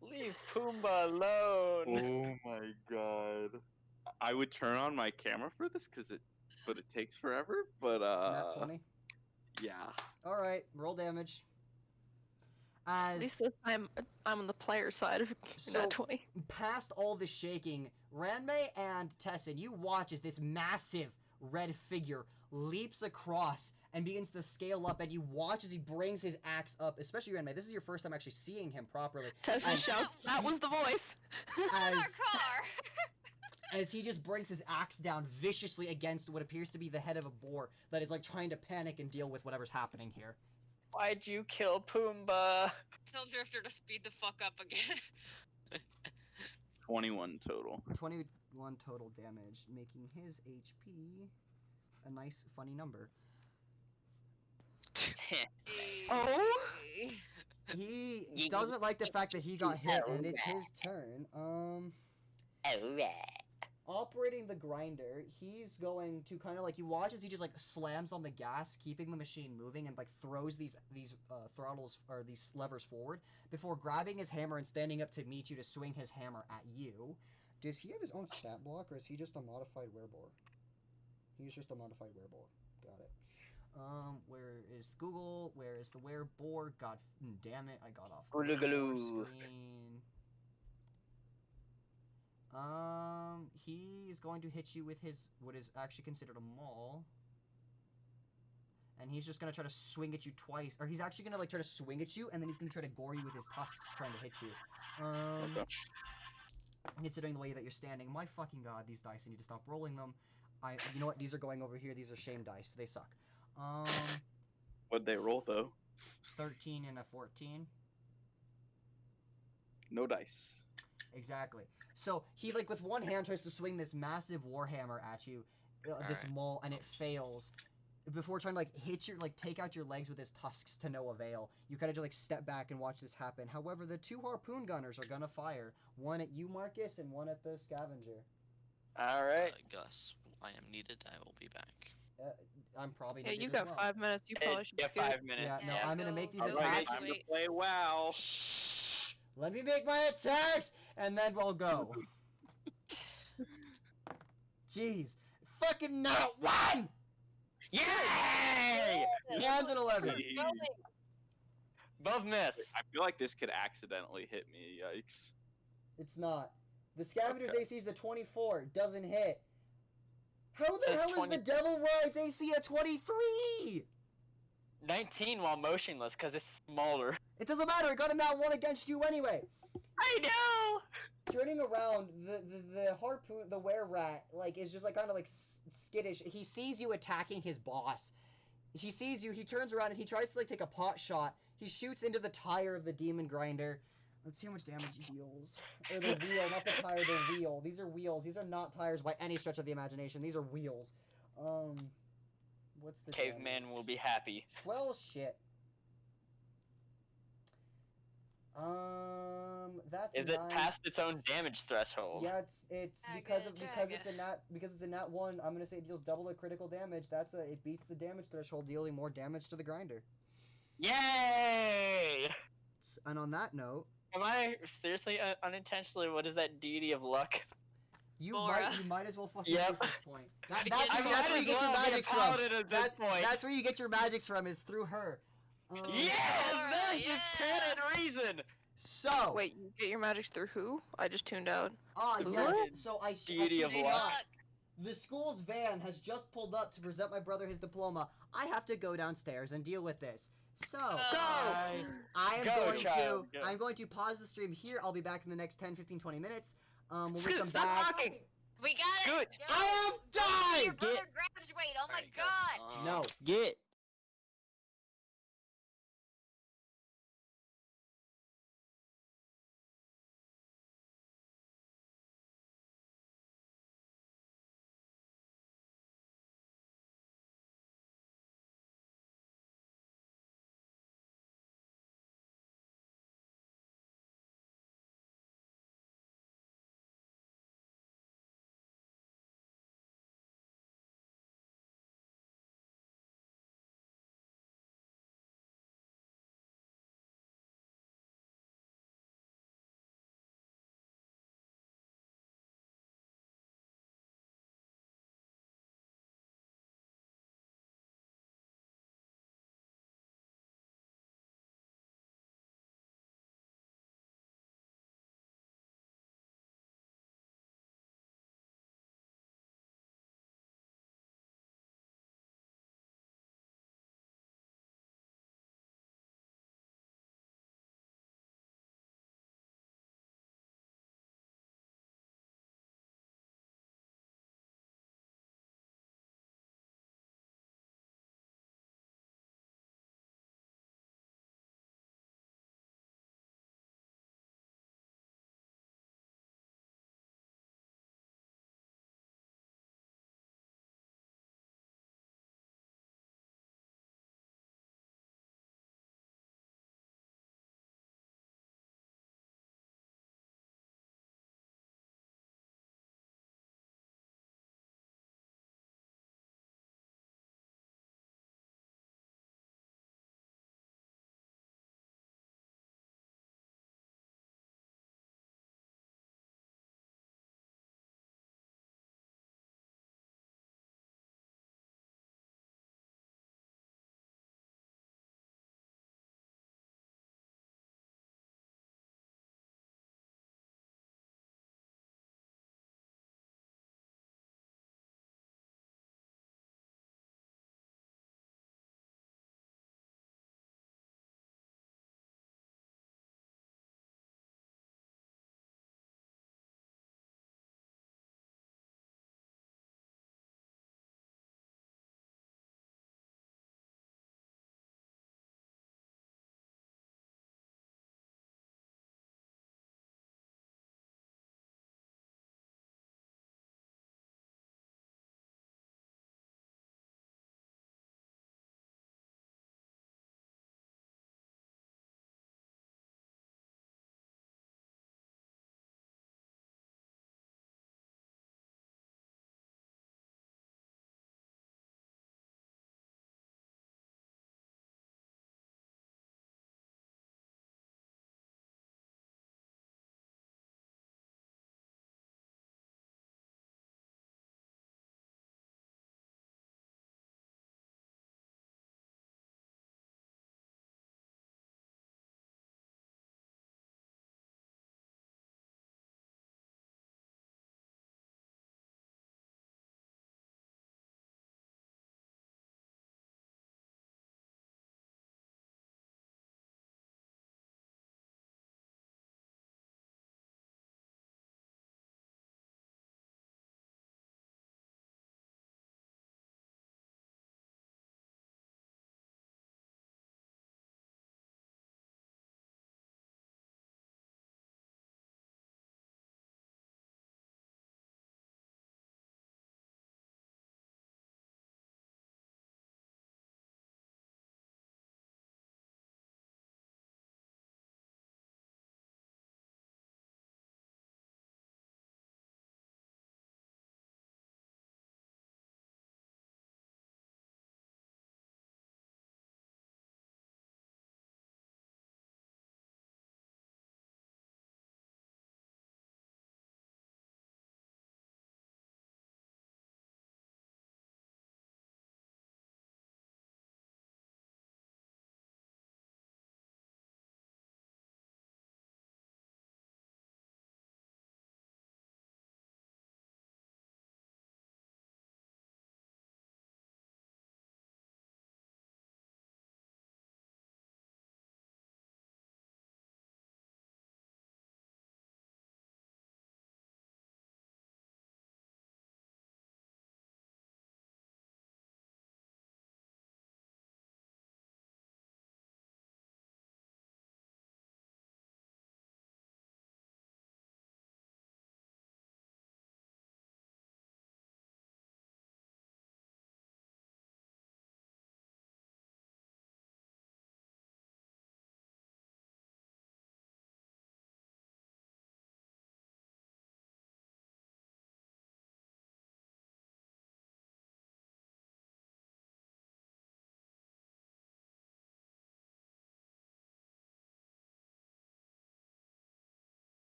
Leave Pumbaa alone.
Oh my god. I would turn on my camera for this but it takes forever, but
Nat 20.
yeah.
Alright, roll damage.
At least this time I'm on the player side of
So-
Nat 20.
Past all the shaking, Ranmei and Tessin, you watch as this massive red figure leaps across and begins to scale up, and you watch as he brings his axe up, especially Ranmei. This is your first time actually seeing him properly.
Tessa
And
shouts, "That was the voice!"
Our
As,
car.
as he just brings his axe down viciously against what appears to be the head of a boar that is, like, trying to panic and deal with whatever's happening here.
Why'd you kill Pumbaa?
Tell Drifter to speed the fuck up again.
21 total.
21 total damage, making his HP a nice, funny number.
Oh?
He
You-
doesn't like the fact that he got hit, and it's his turn. Operating the grinder, he's going to kind of, like, you watch as he just, like, slams on the gas, keeping the machine moving, and, like, throws these throttles, or these levers forward, before grabbing his hammer and standing up to meet you to swing his hammer at you. Does he have his own stat block, or is he just a modified werebore? He's just a modified werebore. Got it. Where is Google? Where is the werebore? God damn it, I got off the werebore screen. He is going to hit you with his, what is actually considered a maul. And he's just gonna try to swing at you twice. Or he's actually gonna, like, try to swing at you, and then he's gonna try to gore you with his tusks trying to hit you.
Okay.
Considering the way that you're standing, my fucking god, these dice, I need to stop rolling them. You know what, these are going over here, these are shame dice, they suck.
What'd they roll though?
13 and a 14.
No dice.
Exactly. So he, like, with one hand tries to swing this massive warhammer at you, this
Alright.
maul, and it fails. Before trying to, like, hit your, like, take out your legs with his tusks to no avail. You kind of just, like, step back and watch this happen. However, the two harpoon gunners are gonna fire. One at you, Marcus, and one at the scavenger.
Alright.
Gus, I am needed. I will be back.
I'm probably
Yeah,
needed
you've
as
got
well.
5 minutes. You probably should
Yeah,
be good.
5 minutes.
Yeah, no,
Yeah,
I'm gonna
go.
make these
Alright,
attacks.
Time to play WoW.
Shh! Let me make my attacks, and then we'll go. Jeez. Fucking not one!
Yay!
Hands at 11.
Both miss.
I feel like this could accidentally hit me. Yikes.
It's not. The scavenger's
Okay.
AC is a 24. Doesn't hit. How the
Says
hell is
20.
the Devil Ride's AC a 23?
19 while motionless because it's smaller.
It doesn't matter. It got a nat 1 against you anyway.
I know!
Turning around, the harpoon, the were-rat, like, is just, like, kind of, like, skittish. He sees you attacking his boss. He sees you, he turns around, and he tries to, like, take a pot shot. He shoots into the tire of the demon grinder. Let's see how much damage he deals. Or the wheel, not the tire, the wheel. These are wheels. These are not tires by any stretch of the imagination. These are wheels. What's the
Caveman
damage?
will be happy.
Well, shit. That's
Is it
9.
past its own damage threshold?
Yeah, it's
Drag
because
it,
of
drag
it's a nat 1. I'm gonna say it deals double the critical damage. It beats the damage threshold, dealing more damage to the grinder.
Yay!
And on that note,
Am I seriously unintentionally? What is that deity of luck?
you
Bora.
might as well fucking
Yep.
at this point. That's,
Begin
that's
to
where you
as
get your
well be a
magics from.
paladin at this point.
That's where you get your magics from, is through her.
Yes,
Bora,
there's the
yeah.
canon reason.
So,
Wait, you get your magics through who? I just tuned out.
yes.
What?
So I
Deity
kid
of
you
luck.
not, the school's van has just pulled up to present my brother his diploma. I have to go downstairs and deal with this. So, I am
Go,
going
child,
to
go.
I'm going to pause the stream here. I'll be back in the next 10, 15, 20 minutes. When we
Scoop,
come
stop
back,
talking!
We got
Good.
it.
I have
Your
died.
brother graduate. Oh my
Alright, Gus,
god.
No.
Get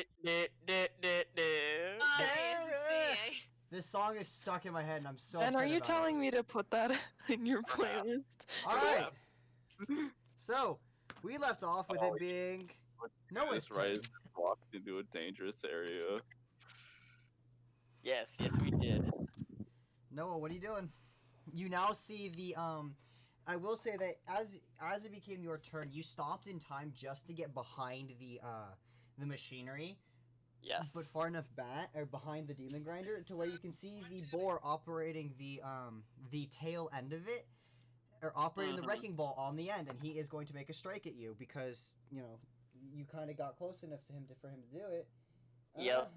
KFC.
This song is stuck in my head, and I'm so
And
upset
are you
about
telling me to put that in your
Perhaps.
playlist?
All right. So we left off with
Oh,
it being Noah's
That's right.
turn.
Walked into a dangerous area.
Yes, we did.
Noah, what are you doing? You now see the I will say that as it became your turn, you stopped in time just to get behind the machinery,
Yes.
but far enough back or behind the demon grinder to where you can see the boar operating the tail end of it, or operating the
Mhm.
wrecking ball on the end, and he is going to make a strike at you because you kind of got close enough to him for him to do it.
Yep.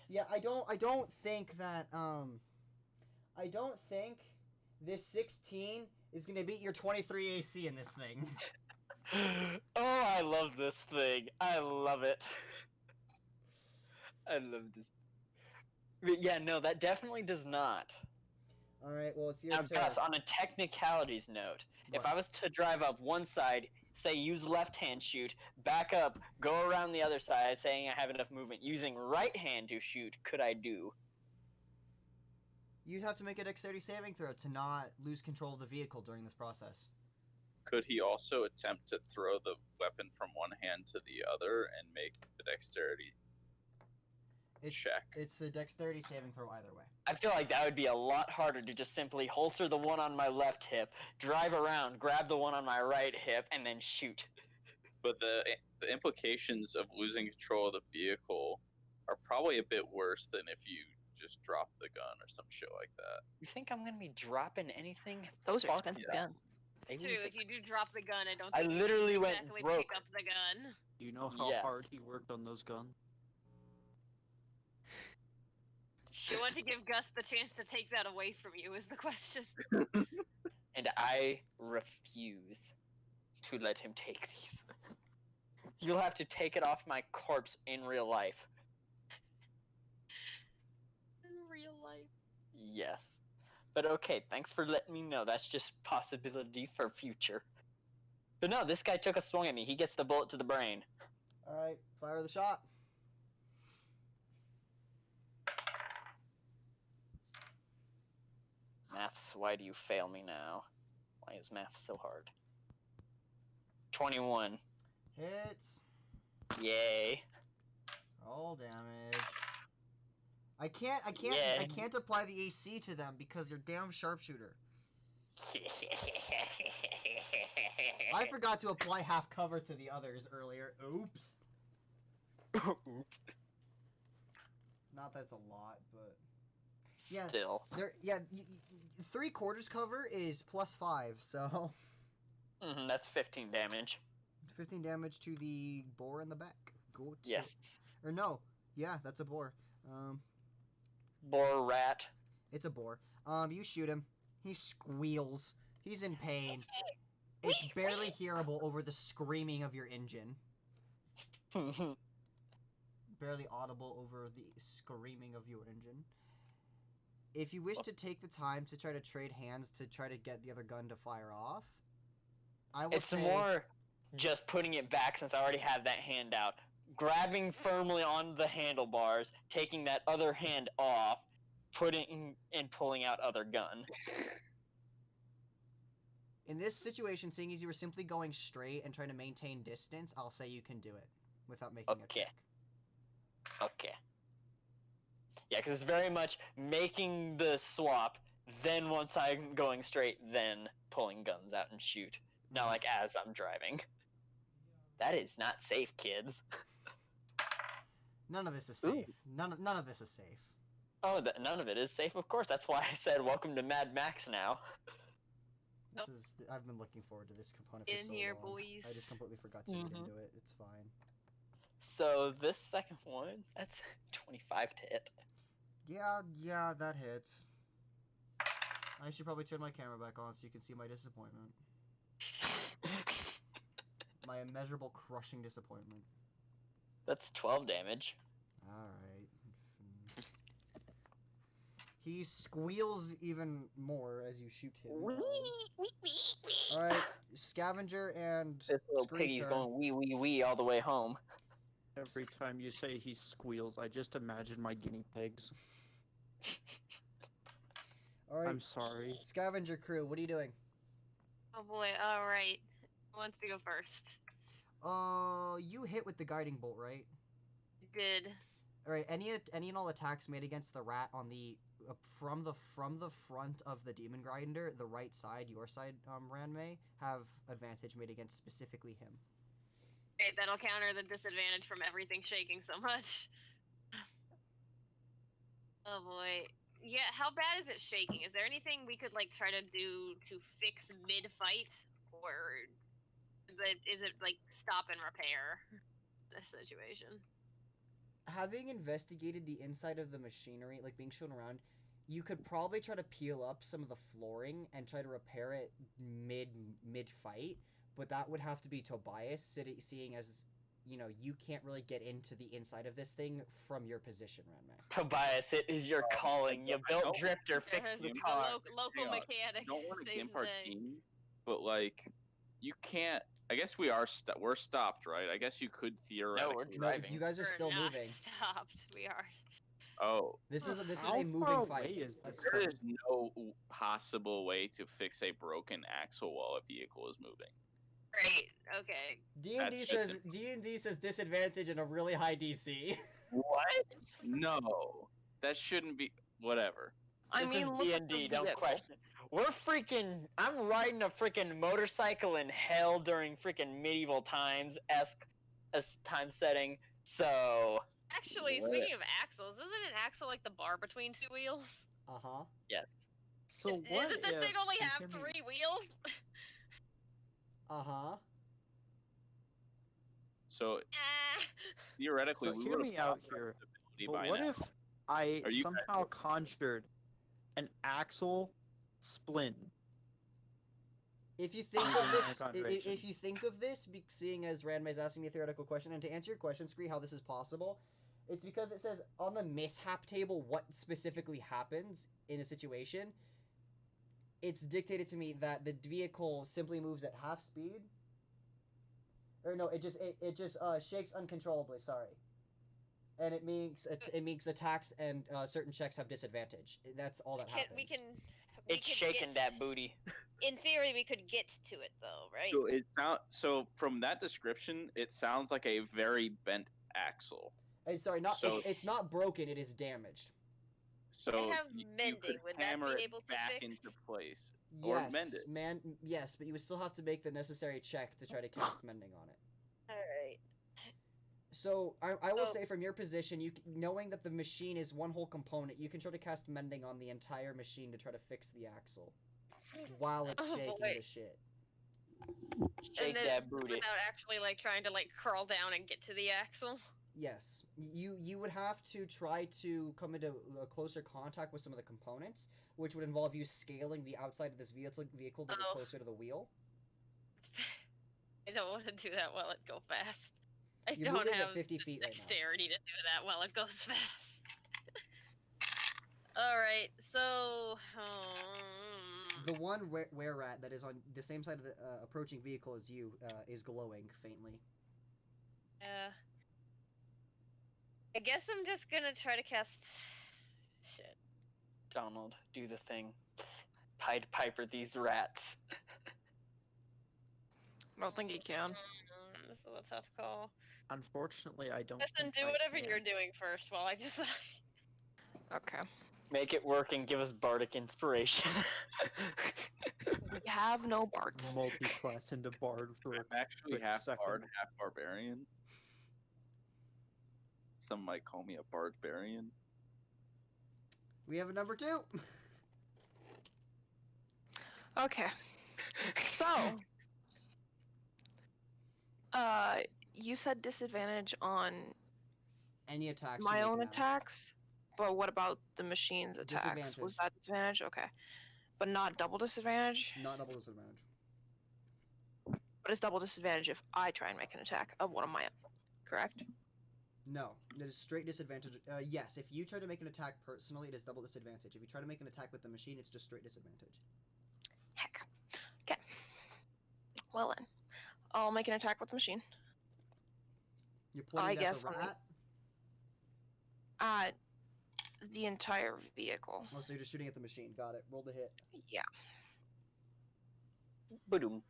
Yeah, I don't think that I don't think this 16 is gonna beat your 23 AC in this thing.
Oh, I love this thing. I love it. I love this. But yeah, no, that definitely does not.
All right, well it's your
Now,
turn.
Gus, on a technicalities note, if
What?
I was to drive up one side, say use left hand shoot, back up, go around the other side, saying I have enough movement, using right hand to shoot, could I do?
You'd have to make a dexterity saving throw to not lose control of the vehicle during this process.
Could he also attempt to throw the weapon from one hand to the other and make the dexterity check?
It's a dexterity saving throw either way.
I feel like that would be a lot harder to just simply holster the one on my left hip, drive around, grab the one on my right hip, and then shoot.
But the implications of losing control of the vehicle are probably a bit worse than if you just drop the gun or some shit like that.
You think I'm gonna be dropping anything?
Those are
Fuck
expensive
yes.
guns.
They
True,
lose
if you do drop the gun, I don't
I
think you
literally
can
went
exactly
broke.
pick up the gun.
Do you know how
Yeah.
hard he worked on those guns?
You want to give Gus the chance to take that away from you is the question.
And I refuse to let him take these. You'll have to take it off my corpse in real life.
In real life.
Yes. But okay, thanks for letting me know. That's just possibility for future. But no, this guy took a swing at me. He gets the bullet to the brain.
All right, fire the shot.
Maths, why do you fail me now? Why is math so hard? 21.
Hits.
Yay.
Roll damage. I can't
Yeah.
apply the AC to them because you're damn sharpshooter. I forgot to apply half cover to the others earlier. Oops.
Oops.
Not that's a lot, but Yeah.
Still.
there. Yeah, 3/4 cover is +5, so
That's 15 damage.
15 damage to the boar in the back. Go to,
Yes.
Or no, yeah, that's a boar.
Boar rat.
It's a boar. You shoot him. He squeals. He's in pain. It's barely hearable over the screaming of your engine. Barely audible over the screaming of your engine. If you wish to take the time to try to trade hands to try to get the other gun to fire off, I will
It's
say
more just putting it back since I already have that hand out. Grabbing firmly on the handlebars, taking that other hand off, putting and pulling out other gun.
in this situation, seeing as you were simply going straight and trying to maintain distance, I'll say you can do it without making a
Okay.
check.
Okay. Yeah, because it's very much making the swap, then once I'm going straight, then pulling guns out and shoot. Not like as I'm driving. That is not safe, kids.
None of this is
Ooh.
safe. None of this is safe.
Oh, none of it is safe, of course. That's why I said welcome to Mad Max now.
I've been looking forward to this component for
In
so
here,
long.
boys.
I just completely forgot to read
Mhm.
into it. It's fine.
So this second one, that's 25 to hit.
Yeah, that hits. I should probably turn my camera back on so you can see my disappointment. My immeasurable, crushing disappointment.
That's 12 damage.
Alright. He squeals even more as you shoot him. Alright, Scavenger and
This little
Scree's
piggy's
turn.
going wee wee wee all the way home.
Every time you say he squeals, I just imagine my guinea pigs.
All right,
I'm sorry.
scavenger crew, what are you doing?
Oh boy, alright. Who wants to go first?
You hit with the guiding bolt, right?
Did.
All right. Any and all attacks made against the rat on the from the front of the demon grinder, the right side, your side, Ranmei, have advantage made against specifically him.
Okay, that'll counter the disadvantage from everything shaking so much. Oh boy. Yeah, how bad is it shaking? Is there anything we could like try to do to fix mid-fight, or is it like stop and repair this situation?
Having investigated the inside of the machinery, like being shown around, you could probably try to peel up some of the flooring and try to repair it mid fight, but that would have to be Tobias, seeing as you can't really get into the inside of this thing from your position, Ranmei.
Tobias, it is your calling. You built Drifter, fix the
The
car.
local
Hang on.
mechanic
I don't want to
saves
gimp
the
our
day.
team, but like, you can't. I guess we're stopped, right? I guess you could theoretically.
No, we're
No,
driving.
you guys are
We're
still
not
moving.
stopped. We are.
Oh,
This is
How
a
far
moving
away
fight.
is this
there
thing?
is no possible way to fix a broken axle while a vehicle is moving.
Great. Okay.
D&D says disadvantage and a really high DC.
What? No, that shouldn't be. Whatever.
I
This
mean,
is
look at the
D&D, don't
vehicle.
question it. We're freaking. I'm riding a freaking motorcycle in hell during freaking medieval times esque time setting. So
Actually,
What?
speaking of axles, isn't an axle like the bar between two wheels?
Uh-huh.
yes.
So what
Doesn't this
if
thing only
you
have
hear me-
3 wheels?
Uh-huh.
So
Ah.
theoretically,
So
we
hear
would
me out here.
By
But what
now.
if I
Are you
somehow conjured an axle splint?
If you think
Using
of this,
conjuration.
if you think of this, seeing as Ranmei's asking me a theoretical question, and to answer your question, Scree, how this is possible, it's because it says on the mishap table what specifically happens in a situation. It's dictated to me that the vehicle simply moves at half speed. Or no, it just shakes uncontrollably. Sorry, and it makes attacks and certain checks have disadvantage. That's all that happens.
We
It's
could
shaking
get-
that booty.
In theory, we could get to it though, right?
So from that description, it sounds like a very bent axle.
And sorry, it's not broken. It is damaged.
So
I have
you
mending.
could
Would that
hammer
be
it
able to
back
fix?
into place.
Yes,
Or mend it.
Yes, but you would still have to make the necessary check to try to cast mending on it.
All right.
So I will
So-
say, from your position, knowing that the machine is one whole component, you can try to cast mending on the entire machine to try to fix the axle while it's
Oh,
shaking
boy.
to shit.
Shake
And then
that booty.
without actually like trying to like crawl down and get to the axle.
Yes, you would have to try to come into a closer contact with some of the components, which would involve you scaling the outside of this vehicle to get
Oh.
closer to the wheel.
I don't want to do that while it go fast. I
You're
don't
moving at
have
50
the
feet right now.
dexterity to do that while it goes fast. All right, so
The one were rat that is on the same side of the approaching vehicle as you is glowing faintly.
I guess I'm just gonna try to cast. Shit.
Donald, do the thing. Pied Piper these rats.
I don't think he can.
This is a tough call.
Unfortunately, I don't.
Listen,
think
do
I
whatever
can.
you're doing first while I decide.
Okay.
Make it work and give us bardic inspiration.
We have no bards.
Multi-class into bard for a
I'm actually
quick
half
second.
bard, half barbarian. Some might call me a barbarian.
We have a number 2.
Okay. So, you said disadvantage on
Any attacks?
my
you make
own
now.
attacks, but what about the machine's attacks? Was
Disadvantage.
that disadvantage? Okay. But not double disadvantage?
Not double disadvantage.
But it's double disadvantage if I try and make an attack of one of my own. Correct?
No, that is straight disadvantage. Yes, if you try to make an attack personally, it is double disadvantage. If you try to make an attack with the machine, it's just straight disadvantage.
Heck. Okay. Well then. I'll make an attack with the machine.
You're pointing
I
at
guess
the
on the-
rat?
The entire vehicle.
Oh, so you're just shooting at the machine. Got it. Roll to hit.
Yeah.
Boom.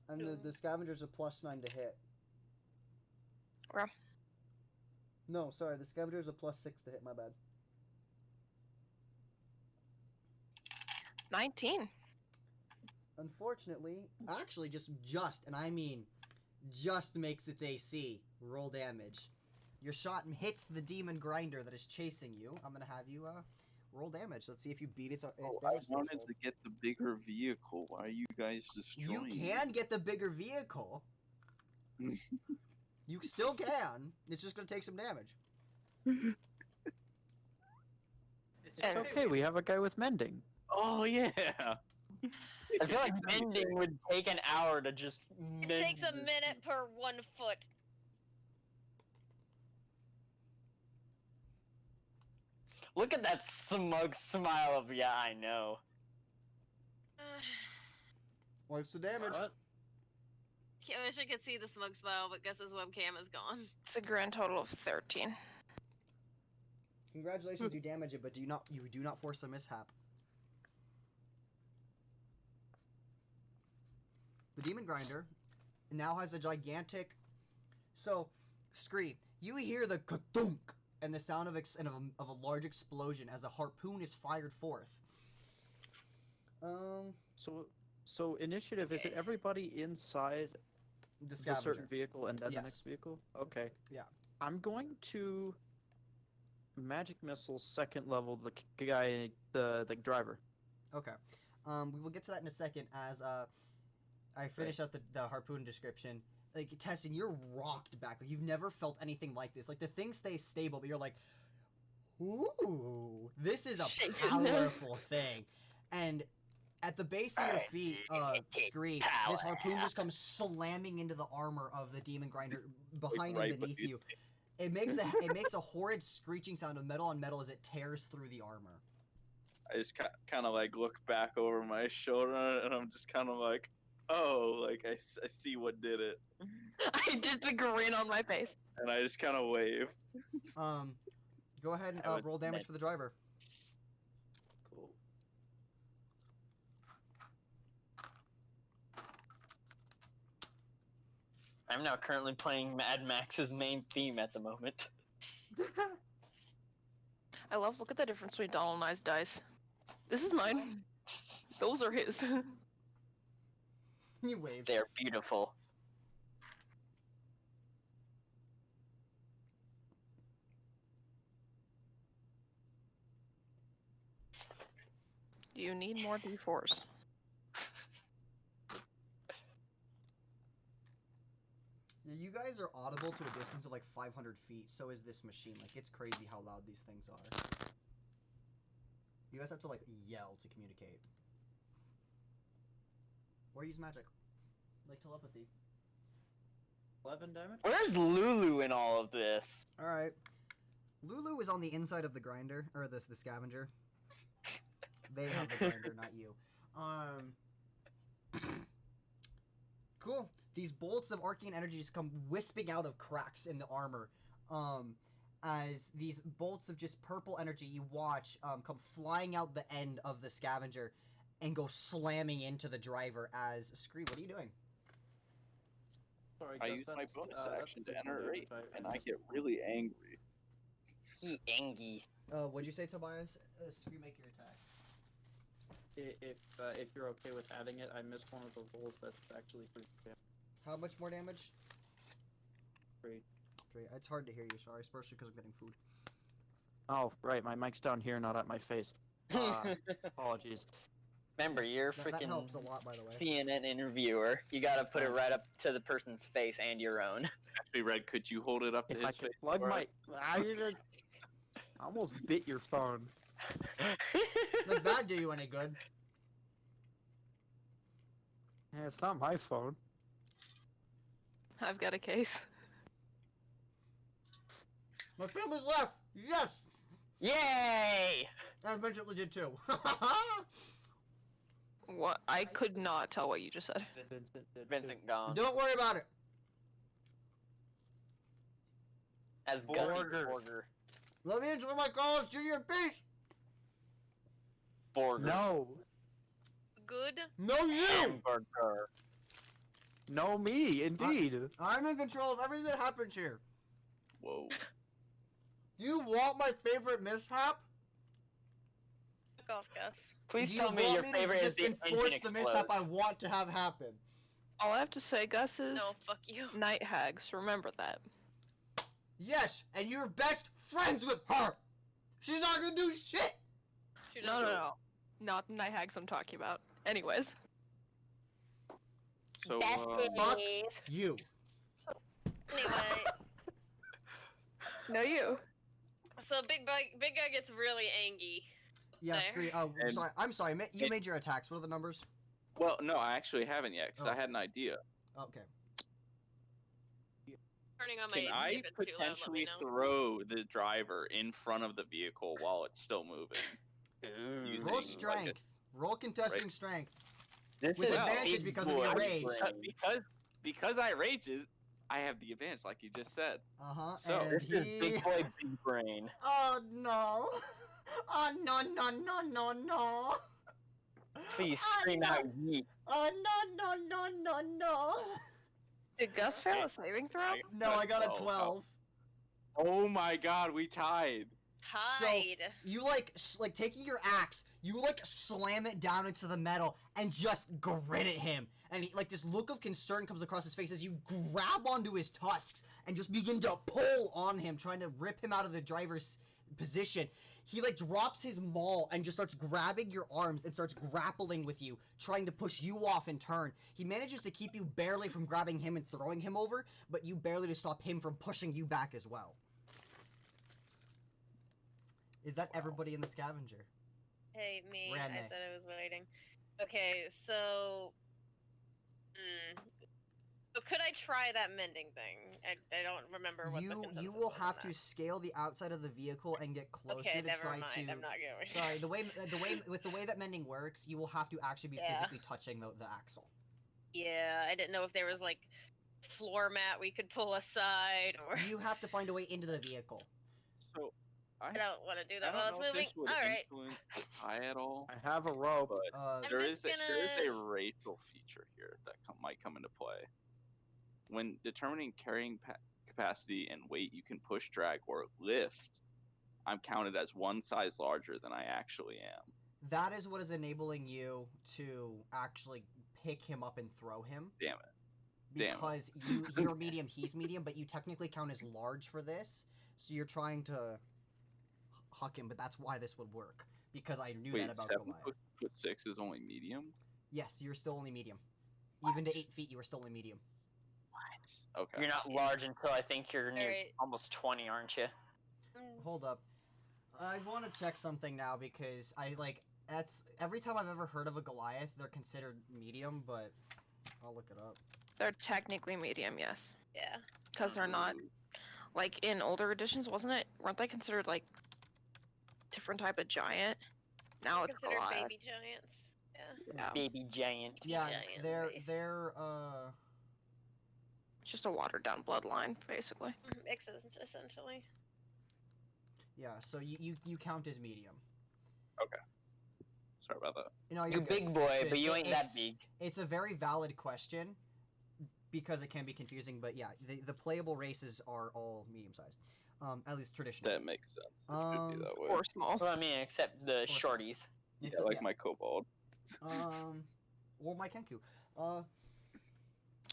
And the scavenger's a +9 to hit.
Yeah.
No, sorry, the scavenger's a +6 to hit, my bad.
19.
Unfortunately, actually just, and I mean just makes its AC. Roll damage. Your shot hits the demon grinder that is chasing you. I'm gonna have you roll damage. Let's see if you beat its
I
damage
wanted
threshold.
to get the bigger vehicle. Why are you guys
You
destroying
can get the bigger vehicle. You still can. It's just gonna take some damage.
It's okay. We have a guy with mending.
Oh yeah.
I feel like mending would take an hour to just mend.
It takes a
this
minute per 1 foot.
Look at that smug smile of, yeah, I know.
What's the damage?
What?
I wish I could see the smug smile, but guess his webcam is gone.
It's a grand total of 13.
Congratulations, you damage it, but you do not force a mishap. The demon grinder now has a gigantic. So, Scree, you hear the ka-thunk and the sound of a large explosion as a harpoon is fired forth.
So initiative, is it everybody inside
The
the
scavenger.
certain vehicle and then
Yes.
the next vehicle? Okay.
Yeah.
I'm going to magic missile second level the guy, the driver.
Okay. We will get to that in a second as I finish out the harpoon description. Like, Tessin, you're rocked back. Like, you've never felt anything like this. Like, the thing stays stable, but you're like, ooh, this is a
Shaking.
powerful thing. And at the base of your feet, Scree, this harpoon just comes slamming into the armor of the demon grinder behind
right
and beneath
beneath
you. It makes a horrid screeching sound of metal on metal as it tears through the armor.
I just kind of like look back over my shoulder and I'm just kind of like, oh, like I see what did it,
I just a grin on my face.
and I just kind of wave.
Go ahead and
I would
roll damage for the driver.
Cool.
I'm now currently playing Mad Max's main theme at the moment.
I look at the difference between Donald and I's dice. This is mine. Those are his.
He waves.
They're beautiful.
Do you need more D4s?
You guys are audible to a distance of like 500 feet, so is this machine. Like, it's crazy how loud these things are. You guys have to, like, yell to communicate. Or use magic. Like telepathy.
11 damage.
Where's Lulu in all of this?
Alright. Lulu is on the inside of the grinder, or the scavenger. They have the grinder, not you. Cool. These bolts of arcane energy just come wisping out of cracks in the armor. As these bolts of just purple energy you watch come flying out the end of the scavenger and go slamming into the driver as... Scree, what are you doing?
Sorry,
I
Gus,
use my
that's-
bonus
that's
action
the
to enter a
damage
rate, and I
missed
get
one.
really angry.
He angy.
What'd you say, Tobias? Scree, make your attacks.
If you're okay with adding it, I missed one of the rolls. That's actually 3 damage.
How much more damage?
3.
3. It's hard to hear you, sorry, especially because I'm getting food.
Oh, right, my mic's down here, not at my face. Apologies.
Remember, you're
That
freaking
helps a lot, by the way.
CNN interviewer. You gotta put it right up to the person's face and your own.
Actually, Red, could you hold it up to
If
his
I could
face?
plug
for
my...
us?
I almost bit your phone.
Does that do you any good?
Yeah, it's not my phone.
I've got a case.
My family's left! Yes!
Yay!
And Vincent legit too.
What? I could not tell what you just said.
Vincent did.
Vincent gone.
Don't worry about it.
As Gussie
Borger.
Borger.
Let me enjoy my Carl's Jr. in peace.
Borger.
No.
Good.
No, you.
Hamburger.
No, me, indeed.
I'm in control of everything that happens here.
Whoa.
You want my favorite mishap?
Fuck off, Gus.
Please
Do
tell
you
me
want
your
me
favorite
to
is
just
the
enforce
engine
the mishap I
explodes.
want to have happen?
All I have to say, Gus, is
No, fuck you.
night hags. Remember that.
Yes, and you're best friends with her. She's not gonna do shit.
She
No,
doesn't.
not the night hags I'm talking about. Anyways,
So,
Fuck you.
Anyway,
no you.
so big guy gets really angry.
Yeah,
There.
screen. Oh,
And-
sorry. I'm sorry. You
it-
made your attacks. What are the numbers?
well, no, I actually haven't yet because
Oh.
I had an idea.
Okay.
Turning on my
Can
AC
I
if it's too loud, let me
potentially
know.
throw the driver in front of the vehicle while it's still moving? Using,
Roll
like,
strength. Roll contesting strength.
This
With
is
advantage
big
because of your
boy
rage.
brain.
because I rages, I have the advantage, like you just said.
Uh huh.
So,
and
This is
he.
big boy big brain.
Oh no. Oh no no no no no.
Please
Oh,
scream
no.
out yeet.
Oh no no no no no.
Did Gus fail a saving throw?
No, I got a
12.
12.
Oh my god, we tied.
Hide.
You like taking your axe, you like slam it down into the metal and just grin at him. And he, like this look of concern comes across his face as you grab onto his tusks and just begin to pull on him, trying to rip him out of the driver's position. He like drops his maul and just starts grabbing your arms and starts grappling with you, trying to push you off in turn. He manages to keep you barely from grabbing him and throwing him over, but you barely to stop him from pushing you back as well. Is that everybody in the scavenger?
Hey, me.
Ran
I
me.
said I was waiting. Okay, so. So could I try that mending thing? I don't remember what the
You
consensus
will
was on
have to
that.
scale the outside of the vehicle and get closer
Okay,
to
never
try
mind.
to.
I'm not going.
Sorry, the way that mending works, you will have to actually be
Yeah.
physically touching the axle.
Yeah, I didn't know if there was like floor mat we could pull aside or.
You have to find a way into the vehicle.
So,
I don't want to do
I
that
don't
while
know
it's
if
moving.
this would
All right.
influence the tie at all,
I have a rope.
but
Uh,
I'm
there
just
is a
gonna-
racial feature here that might come into play. When determining carrying capacity and weight, you can push, drag, or lift. I'm counted as one size larger than I actually am.
that is what is enabling you to actually pick him up and throw him.
Damn it. Damn it.
Because you're medium, he's medium, but you technically count as large for this, so you're trying to huck him. But that's why this would work, because I knew
Wait,
that about
7'6"
Goliath.
is only medium?
Yes, you're still only medium. Even to
What?
8 feet, you are still only medium.
What? Okay.
You're not large until I think you're near
Alright.
almost 20, aren't you?
Hold up. I want to check something now because that's every time I've ever heard of a Goliath, they're considered medium, but I'll look it up.
They're technically medium, yes,
Yeah.
because they're not like in older editions, wasn't it? Weren't they considered like different type of giant? Now it's
Considered
Goliath.
baby giants. Yeah.
Yeah,
Baby giant.
Yeah,
giant
they're
race.
they're
it's just a watered down bloodline, basically.
Mixes essentially.
yeah. So you count as medium.
Sorry about that.
You know,
You
you're good.
big boy,
Shit,
but you ain't that
it's-
big.
It's a very valid question because it can be confusing, but yeah, the playable races are all medium sized. At least traditionally.
That makes sense. It should be that way.
Or small.
Well, I mean, except the
Awesome.
shorties.
Yeah,
Except-
like my kobold.
Or my Kenku.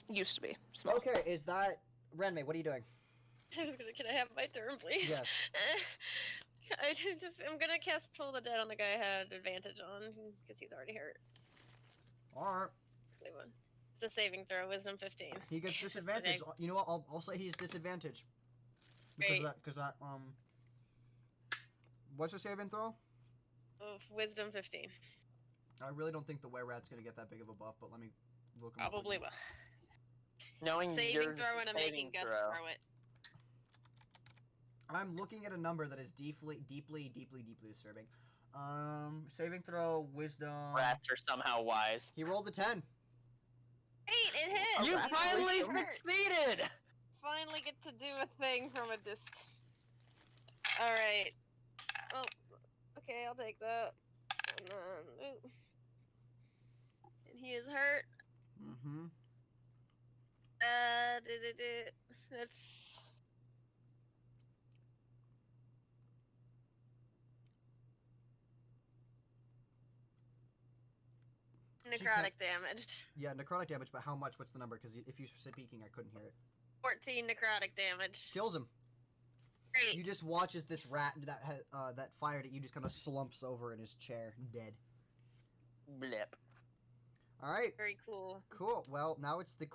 Used to be small.
Okay, is that Renmei? What are you doing?
I was gonna. Can I have my turn, please?
Yes.
I'm gonna cast Toll the Dead on the guy I had advantage on because he's already hurt.
All right.
Good one. It's a saving throw, Wisdom 15.
He gets
Yes, it's a
disadvantage.
neg-
You know what? I'll say he's disadvantaged. Because
Great.
that what's your saving throw?
Of Wisdom 15.
I really don't think the were rat's gonna get that big of a buff, but let me look him up
Probably
again.
will.
Knowing
Saving
your
throw and I'm
saving
making Gus
throw.
throw it.
I'm looking at a number that is deeply disturbing. Saving throw, wisdom.
Rats are somehow wise.
He rolled a 10.
Wait, it hit!
You
rat
finally
Hurt.
succeeded!
finally get to do a thing from a distance. Alright. Oh, okay, I'll take that. And then, ooh. And he is hurt.
Mm-hmm.
That's... necrotic damage.
Yeah, necrotic damage, but how much? What's the number? Because if you were speaking, I couldn't hear it.
14 necrotic damage.
Kills him.
Great.
You just watch as this rat that fired at you just kind of slumps over in his chair, dead.
Blip.
All right.
Very cool.
Cool. Well, now it's the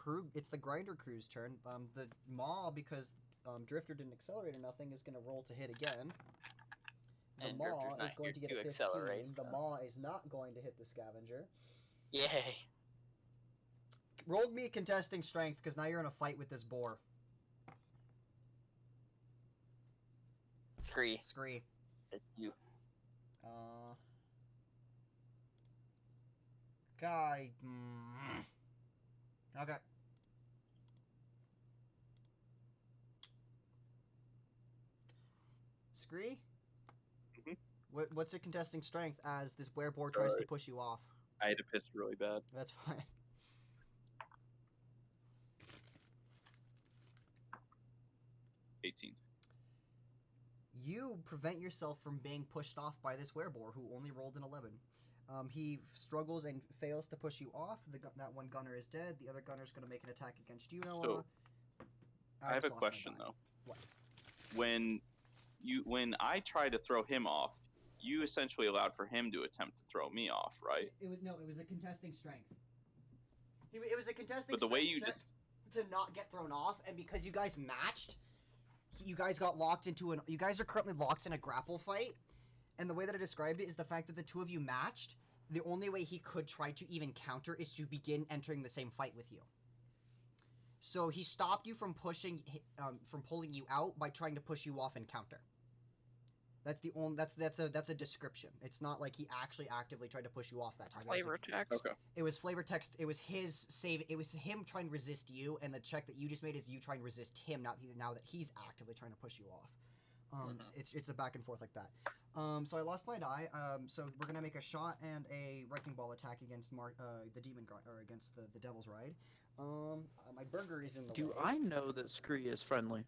grinder crew's turn. The maw, because Drifter didn't accelerate or nothing, is going to roll to hit again. The
And
maw
Drifter's not
is going to
here
get a
to
15.
accelerate,
The
so.
maw is not going to hit the scavenger.
Yay.
Roll me contesting strength, because now you're in a fight with this boar.
Scree.
Scree.
It's you.
Guy. Okay. Scree?
Mhm.
What's your contesting strength as this wereboar tries to push you off?
I had to piss really bad.
That's fine.
18.
You prevent yourself from being pushed off by this wereboar, who only rolled an 11. He struggles and fails to push you off. That one gunner is dead. The other gunner is going to make an attack against you, Noah.
So, I have
just
a
lost my
question
die.
though.
What?
When I tried to throw him off, you essentially allowed for him to attempt to throw me off, right?
It was a contesting strength. It was a contesting.
But the way you
strength
just
to not get thrown off, and because you guys matched, you guys got locked into you guys are currently locked in a grapple fight, and the way that I described it is the fact that the two of you matched. The only way he could try to even counter is to begin entering the same fight with you. So he stopped you from from pulling you out by trying to push you off and counter. That's the only. That's a description. It's not like he actually actively tried to push you off that time.
Flavor text.
okay.
It was flavor text. It was his save. It was him trying to resist you, and the check that you just made is you trying to resist him. Now that he's actively trying to push you off. It's a back and forth like that. So I lost my die. So we're gonna make a shot and a wrecking ball attack against the demon or against the devil's ride. My burger is in the
Do
way.
I know that Scree is friendly?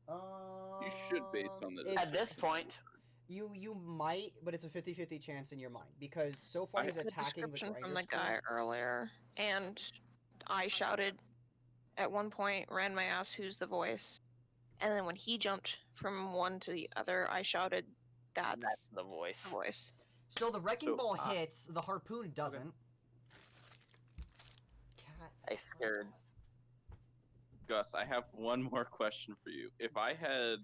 You should, based on the.
At this point,
You might, but it's a 50-50 chance in your mind because so far he's
The
attacking the
description
grinder
from the
squad.
guy earlier, and I shouted at one point, ran my ass, who's the voice? And then when he jumped from one to the other, I shouted, that's
the voice.
the voice.
So the wrecking
So-
ball hits, the harpoon doesn't. Cat.
I scared.
Gus, I have one more question for you. If I had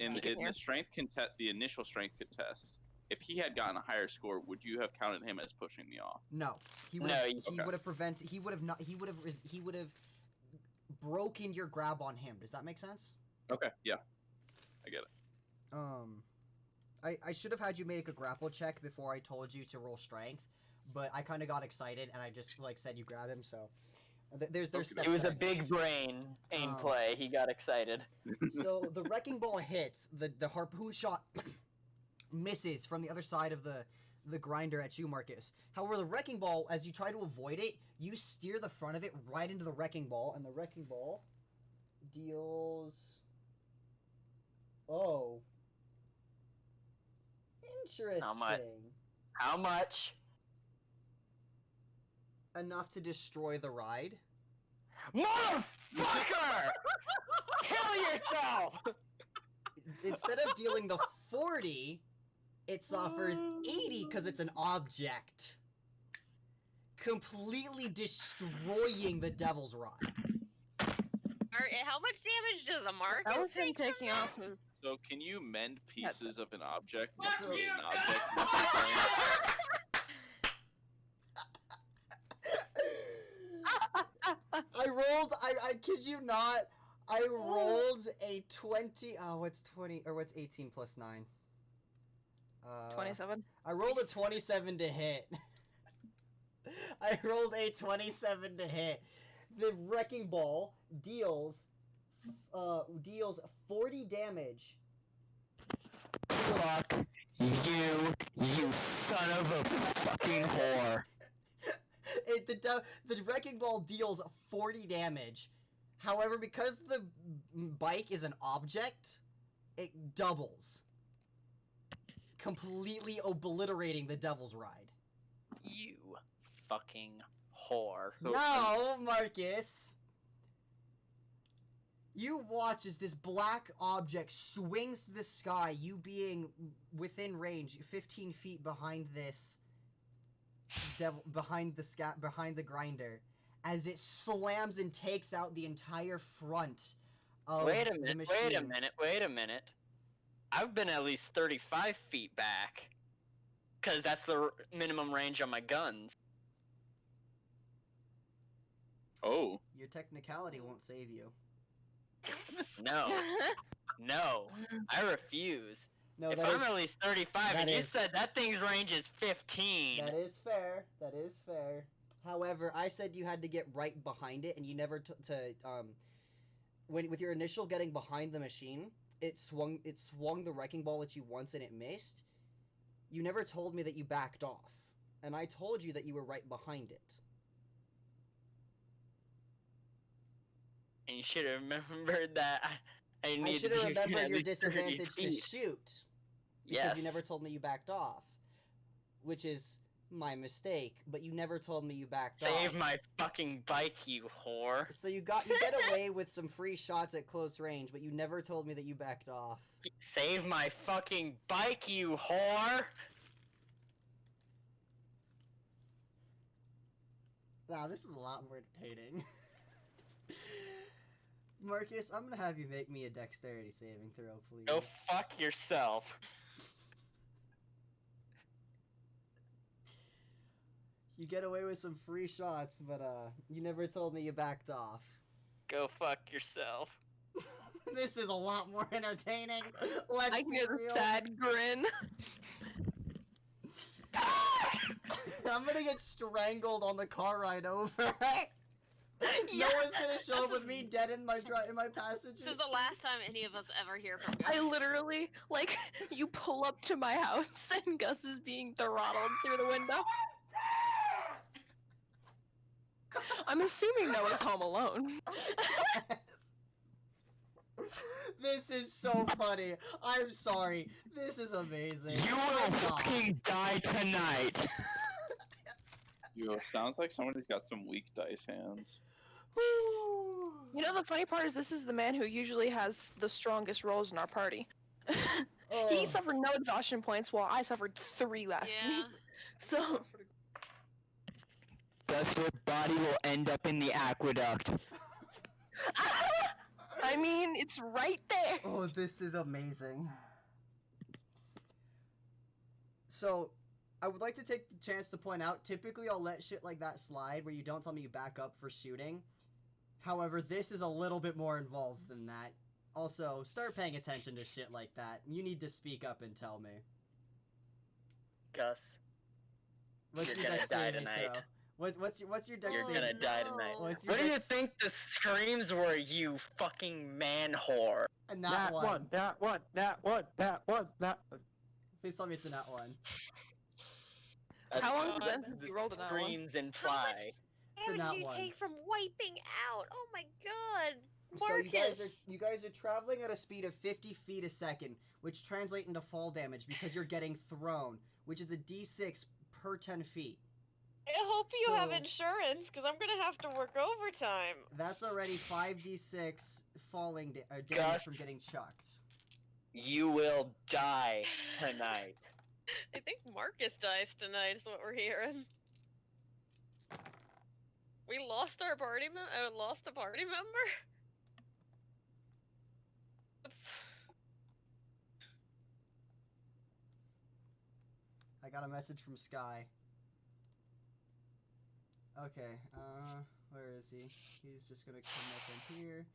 in the strength contest, the initial strength contest, if he had gotten a higher score, would you have counted him as pushing me off?
No, he would.
No,
Have,
you-
he
Okay.
would have prevented. He would have not. He would have broken your grab on him. Does that make sense?
Okay, yeah, I get it.
I should have had you make a grapple check before I told you to roll strength, but I kind of got excited and I just said you grab him. So there's
Okay.
steps
It was
that
a
I
big
missed.
brain aim play. He got excited.
So the wrecking ball hits. The harpoon shot misses from the other side of the grinder at you, Marcus. However, the wrecking ball, as you try to avoid it, you steer the front of it right into the wrecking ball, and the wrecking ball deals. Oh. Interesting.
How much?
Enough to destroy the ride.
Motherfucker! Kill yourself!
Instead of dealing the 40, it suffers 80 because it's an object. Completely destroying the devil's ride.
How much damage does a mark?
That was him taking off his...
So can you mend pieces of an object to
So-
create an object?
I rolled, I kid you not, I rolled a 20, what's 20, or what's 18 plus 9?
27?
I rolled a 27 to hit. I rolled a 27 to hit. The wrecking ball deals 40 damage.
Fuck you, you son of a fucking whore.
The wrecking ball deals 40 damage. However, because the bike is an object, it doubles, completely obliterating the Devil's Ride.
You fucking whore.
So,
No, Marcus! You watch as this black object swings to the sky, you being within range, 15 feet behind this behind the grinder, as it slams and takes out the entire front of
Wait a
the
minute,
machine.
wait a minute. I've been at least 35 feet back. Because that's the minimum range on my guns.
Oh.
Your technicality won't save you.
No. No. I refuse.
No,
If
that
I'm
is
at least 35
that
and you
is-
said that thing's range is 15.
that is fair. That is fair. However, I said you had to get right behind it, and you never when with your initial getting behind the machine, it swung the wrecking ball at you once and it missed. You never told me that you backed off, and I told you that you were right behind it.
And you should have remembered that I
I
needed
should have
to be
remembered
at
your
least 30
disadvantage to
feet.
shoot, because
Yes.
you never told me you backed off, which is my mistake. But you never told me you backed off.
Save my fucking bike, you whore.
So you get away with some free shots at close range, but you never told me that you backed off.
Save my fucking bike, you whore.
Wow, this is a lot more entertaining. Marcus, I'm gonna have you make me a dexterity saving throw, please.
Go fuck yourself.
You get away with some free shots, but you never told me you backed off.
Go fuck yourself.
This is a lot more entertaining. Let's
I
be
hear the
real.
sad grin.
I'm gonna get strangled on the car ride over. No one's gonna show up with me dead in my passenger
This is the
seat.
last time any of us ever hear from Gus.
I literally, like, you pull up to my house and Gus is being throttled through the window. I'm assuming Noah's home alone.
Yes. This is so funny. I'm sorry. This is amazing.
You
Oh
will
my God.
fucking die tonight.
Yo, sounds like somebody's got some weak dice hands.
Whew.
You know, the funny part is this is the man who usually has the strongest rolls in our party.
Oh.
He suffered no exhaustion points while I suffered 3 last
Yeah.
week. So,
Thus your body will end up in the aqueduct.
I mean, it's right there.
Oh, this is amazing. So, I would like to take the chance to point out, typically I'll let shit like that slide where you don't tell me you back up for shooting. However, this is a little bit more involved than that. Also, start paying attention to shit like that. You need to speak up and tell me.
Gus,
What's
You're
your
gonna
dex
die
saving
tonight.
throw? What's your dex
you're
saving?
gonna die
no.
tonight.
What's your
What do you
dex-
think the screams were, you fucking man whore?
A nat one.
Nat one.
Please tell me it's a nat one.
How long has it
That's
been since
what
you rolled a nat one?
Screams imply.
It's a
How
nat
much you
one.
take from wiping out? Oh my god.
So
Marcus.
you guys are traveling at a speed of 50 feet a second, which translate into fall damage because you're getting thrown, which is a d6 per 10 feet.
I hope you have
So-
insurance, because I'm gonna have to work overtime.
That's already 5d6 falling damage
Gus.
from getting chucked.
You will die tonight.
I think Marcus dies tonight is what we're hearing. We lost our party lost a party member?
I got a message from Sky. Okay, where is he? He's just gonna come up in here.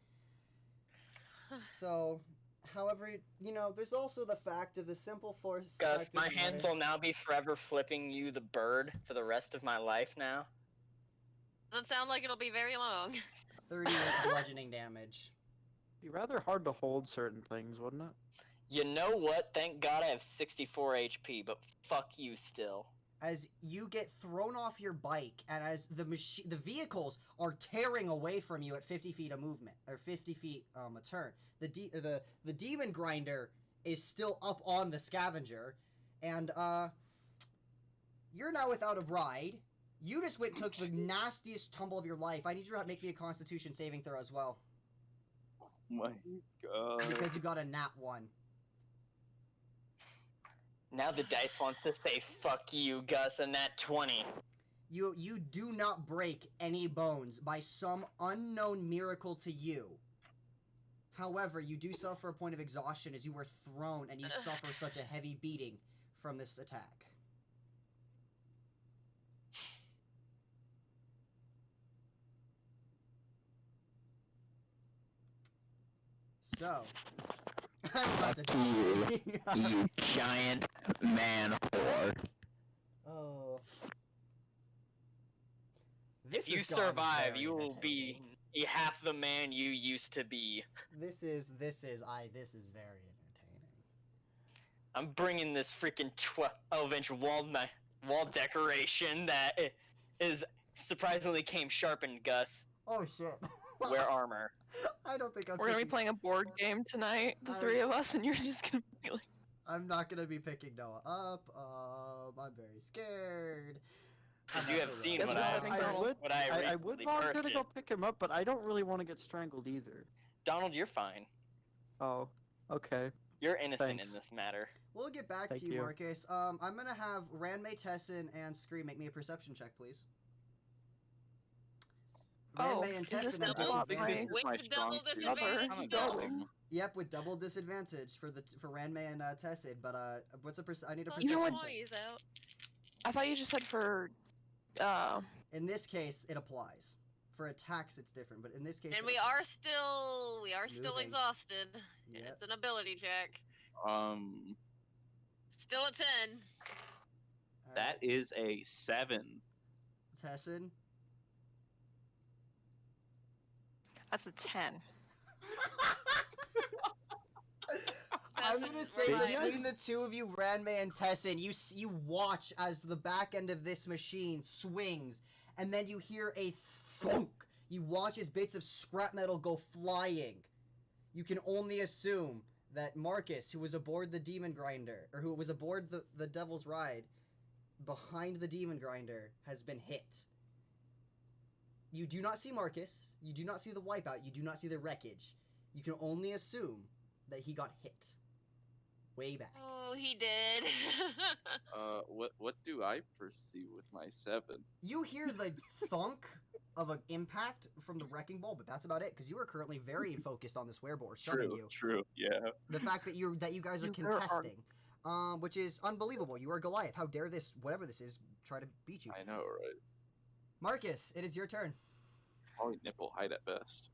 So, however, you know, there's also the fact of the simple force.
Gus,
fact of
my
the
hands
matter-
will now be forever flipping you the bird for the rest of my life now.
Doesn't sound like it'll be very long.
38 bludgeoning damage.
Be rather hard to hold certain things, wouldn't it?
You know what? Thank God I have 64 HP, but fuck you still.
As you get thrown off your bike, and as the vehicles are tearing away from you at 50 feet of movement, or 50 feet a turn, the demon grinder is still up on the scavenger, and you're now without a ride. You just went and took the nastiest tumble of your life. I need you to make me a Constitution saving throw as well.
Oh my god.
Because you got a nat 1.
Now the dice wants to say fuck you, Gus, and that 20.
You do not break any bones by some unknown miracle to you. However, you do suffer a point of exhaustion as you were thrown and you suffer such a heavy beating from this attack. So,
Fuck you, you giant man whore.
Oh. This
If you
has gotten
survive,
very
you will
entertaining.
be half the man you used to be.
This is very entertaining.
I'm bringing this freaking 12-inch wall decoration that is surprisingly came sharpened, Gus.
Oh shit.
Wear armor.
I don't think I'm
We're gonna be
picking-
playing a board game tonight, the three of us, and you're just gonna be like,
I'm not gonna be picking Noah up. I'm very scared. I'm
You
also
have seen
Guess
what
what
I,
happened, Donald?
what I
I
recently
would volunteer to go
purchased.
pick him up, but I don't really want to get strangled either.
Donald, you're fine.
Oh, okay.
You're innocent
Thanks.
in this matter.
We'll get back
Thank
to you,
you.
Marcus. I'm gonna have Ranmei, Tessin, and Scream make me a perception check, please.
Oh,
Ranmei and
is this
Tessin
the
have
plot
disadvantage.
This is my
With double
strong suit.
disadvantage
Kinda
still?
dumb.
Yep, with double disadvantage for Ranmei and Tessin. But what's I need a
Well,
You know
perception
what?
check.
20's out.
I thought you just said for,
In this case, it applies. For attacks, it's different, but in this case,
And
it
we
applies.
are still
Moving.
exhausted.
Yep.
It's an ability check. Still a 10.
All
That
right.
is a 7.
Tessin.
that's a 10.
I'm
Doesn't
gonna say
revive.
between the two of you, Ranmei and Tessin, you watch as the back end of this machine swings, and then you hear a thunk. You watch as bits of scrap metal go flying. You can only assume that Marcus, who was aboard the Demon Grinder, or who was aboard the Devil's Ride, behind the Demon Grinder, has been hit. You do not see Marcus. You do not see the wipeout. You do not see the wreckage. You can only assume that he got hit. Way back.
Oh, he did.
What do I foresee with my 7?
You hear the thunk of an impact from the wrecking ball, but that's about it, because you are currently very focused on this werebore shoving you.
True, yeah.
The fact that you guys are
You are-
contesting, which is unbelievable. You are Goliath. How dare this, whatever this is, try to beat you.
I know, right?
Marcus, it is your turn.
Probably nipple height at best.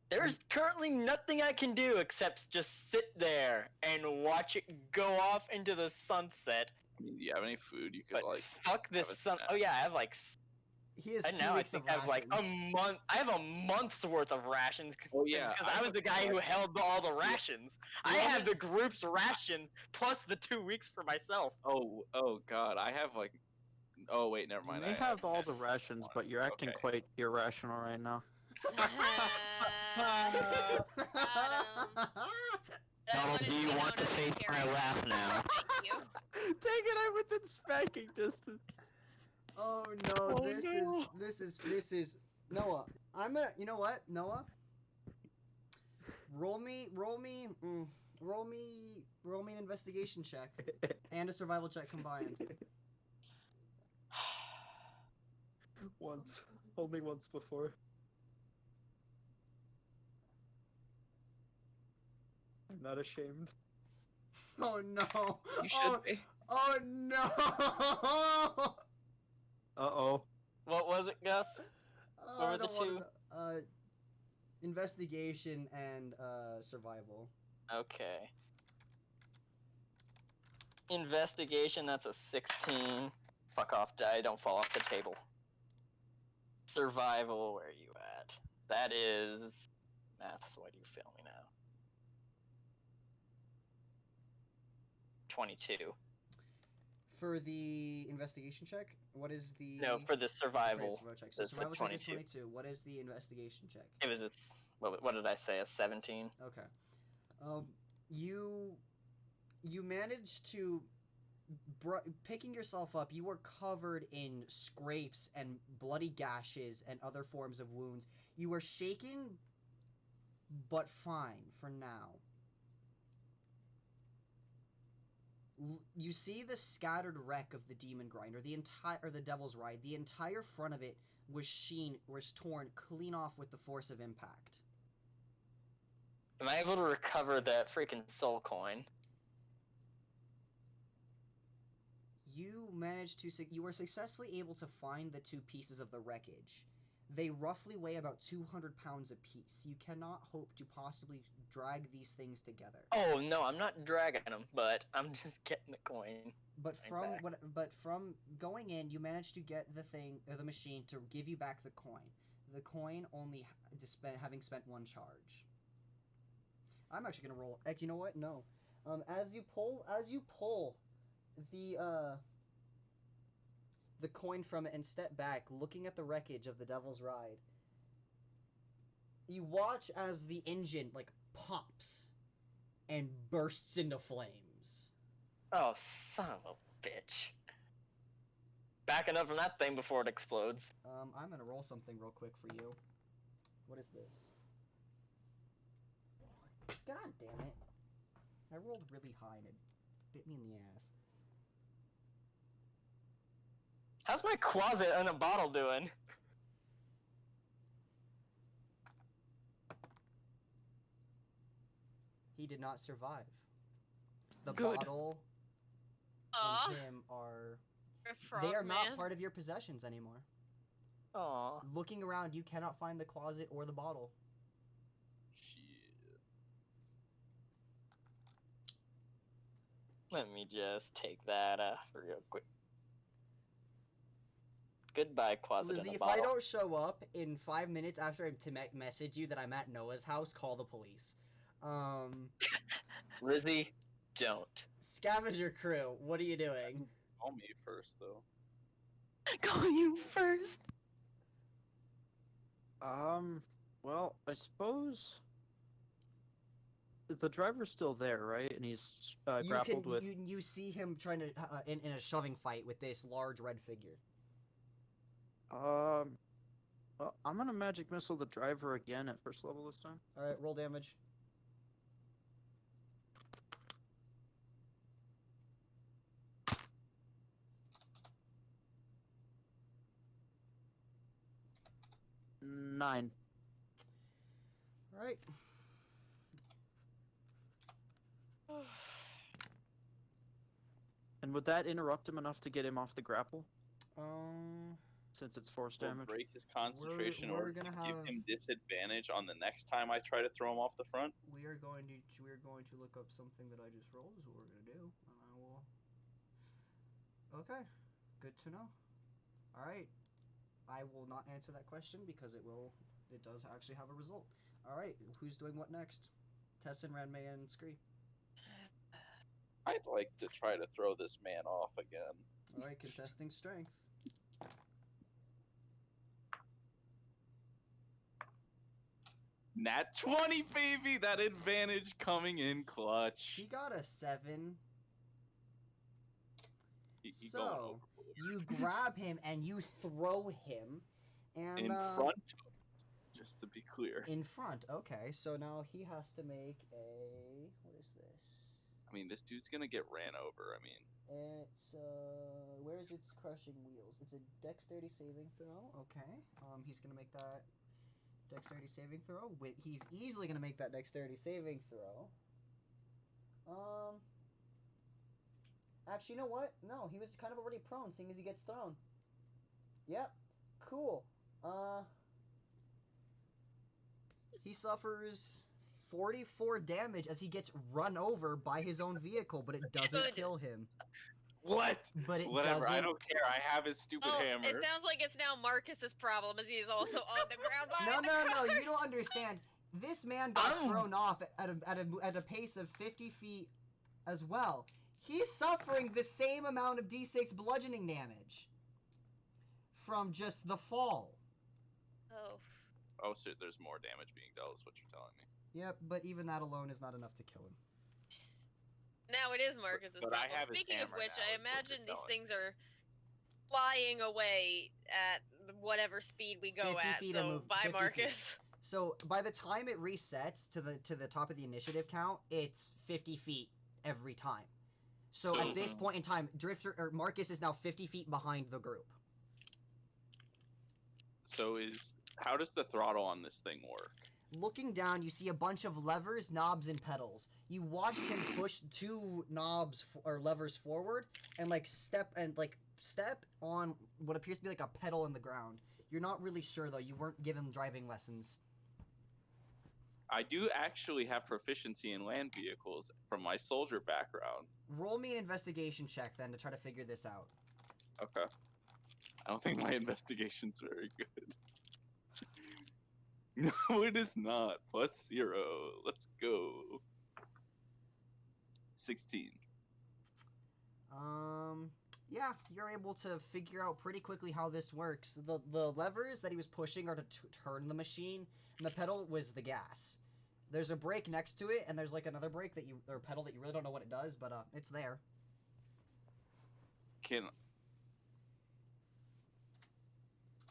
There's currently nothing I can do except just sit there and watch it go off into the sunset.
I mean, do you have any food you could
But
like?
fuck this
have a
sun.
snack?
Oh yeah, I have like.
He has
And
2
now I
weeks
think
of
I have like a
rations.
month. I have a month's worth of rations.
Oh, yeah,
because
I
I was
have
the guy who
like-
held all the rations. I
Yeah.
have the group's rations plus the 2 weeks for myself.
Oh god, I have like. Oh wait, never
You
mind.
may
I
have all the rations, but you're acting
Okay.
quite irrational right now.
Donald, do you want to face my wrath now?
Thank you.
Dang it, I'm within spanking distance.
Oh no,
Oh,
this is Noah. I'm gonna, you know what, Noah? Roll me an investigation check and a survival check combined.
Once. Only once before. I'm not ashamed.
Oh no!
You should be.
Oh no!
Uh-oh.
What was it, Gus? What
I
were the
don't wanna
two?
know. Investigation and survival.
Okay. Investigation, that's a 16. Fuck off, die, don't fall off the table. Survival, where are you at? That is... Maths, why do you fail me now? 22.
For the investigation check, what is the...
No, for the survival.
Okay, survival check. So
That's a
survival check is
22.
22. What is the investigation check?
It was a... What did I say, a 17?
Okay. You managed to... Picking yourself up, you were covered in scrapes and bloody gashes and other forms of wounds. You were shaken, but fine for now. You see the scattered wreck of the demon grinder, the devil's ride. The entire front of it was torn clean off with the force of impact.
Am I able to recover that freaking soul coin?
You were successfully able to find the two pieces of the wreckage. They roughly weigh about 200 pounds apiece. You cannot hope to possibly drag these things together.
Oh no, I'm not dragging them, but I'm just getting the coin.
But from going in, you managed to get the machine to give you back the coin. The coin only having spent one charge. I'm actually gonna roll. You know what? No. As you pull the coin from it and step back, looking at the wreckage of the Devil's Ride, you watch as the engine pops and bursts into flames.
Oh, son of a bitch. Backing up from that thing before it explodes.
I'm gonna roll something real quick for you. What is this? God damn it. I rolled really high and it bit me in the ass.
How's my closet in a bottle doing?
He did not survive. The
Good.
bottle
Aw.
and him are...
Frog
They are not
man.
part of your possessions anymore.
Aw.
Looking around, you cannot find the closet or the bottle.
Shit.
Let me just take that real quick. Goodbye, closet
Lizzie,
in a
if
bottle.
I don't show up in 5 minutes after I message you that I'm at Noah's house, call the police.
Lizzie, don't.
Scavenger crew, what are you doing?
Call me first, though.
Call you first.
Well, I suppose the driver's still there, right? And he's grappled with.
You see him trying to in a shoving fight with this large red figure.
Well, I'm gonna magic missile the driver again at first level this time.
All right, roll damage.
Nine.
All right.
And would that interrupt him enough to get him off the grapple?
Um,
Since it's force
Or
damage.
break his concentration
we're
or
gonna
give
have-
him disadvantage on the next time I try to throw him off the front.
we are going to look up something that I just rolled. Is what we're gonna do, and I will. Okay, good to know. All right, I will not answer that question because it does actually have a result. All right, who's doing what next? Tessin, Ranmei, and Scree.
I'd like to try to throw this man off again.
All right, contesting strength.
Nat 20, baby! That advantage coming in clutch.
He got a 7.
He going
So
overboard.
you grab him and you throw him, and
In front of it, just to be clear.
In front. Okay, so now he has to make a. What is this?
I mean, this dude's gonna get ran over. I mean,
It's where's its crushing wheels? It's a dexterity saving throw. Okay. He's gonna make that dexterity saving throw. He's easily gonna make that dexterity saving throw. Actually, you know what? No, he was kind of already prone, seeing as he gets thrown. Yep. Cool. He suffers 44 damage as he gets run over by his own vehicle, but it doesn't
Good.
kill him.
What?
But it
Whatever. I
doesn't.
don't care. I have his stupid
Oh,
hammer.
it sounds like it's now Marcus's problem, as he's also on the ground
No,
behind the
no, no,
cars.
you don't understand. This man got thrown off at a pace of 50 feet as well. He's suffering the same amount of d6 bludgeoning damage from just the fall.
Oh.
Oh, so there's more damage being dealt, is what you're telling me.
Yep, but even that alone is not enough to kill him.
Now it is Marcus's
But I
problem.
have his
Speaking of
hammer
which,
now,
I
is what
imagine
you're
these
telling
things are flying away at whatever speed we go
50
at.
feet
So
of move-
bye,
50 feet.
Marcus.
So by the time it resets to the top of the initiative count, it's 50 feet every time. So at this point in time, Drifter or Marcus is now 50 feet behind the group.
So how does the throttle on this thing work?
Looking down, you see a bunch of levers, knobs, and pedals. You watched him push 2 knobs or levers forward and step on what appears to be like a pedal in the ground. You're not really sure though. You weren't given driving lessons.
I do actually have proficiency in land vehicles from my soldier background.
Roll me an investigation check then to try to figure this out.
Okay. I don't think my investigation's very good. No, it is not. +0. Let's go. 16.
Yeah, you're able to figure out pretty quickly how this works. The levers that he was pushing are to turn the machine, and the pedal was the gas. There's a brake next to it, and there's another brake or pedal that you really don't know what it does, but it's there.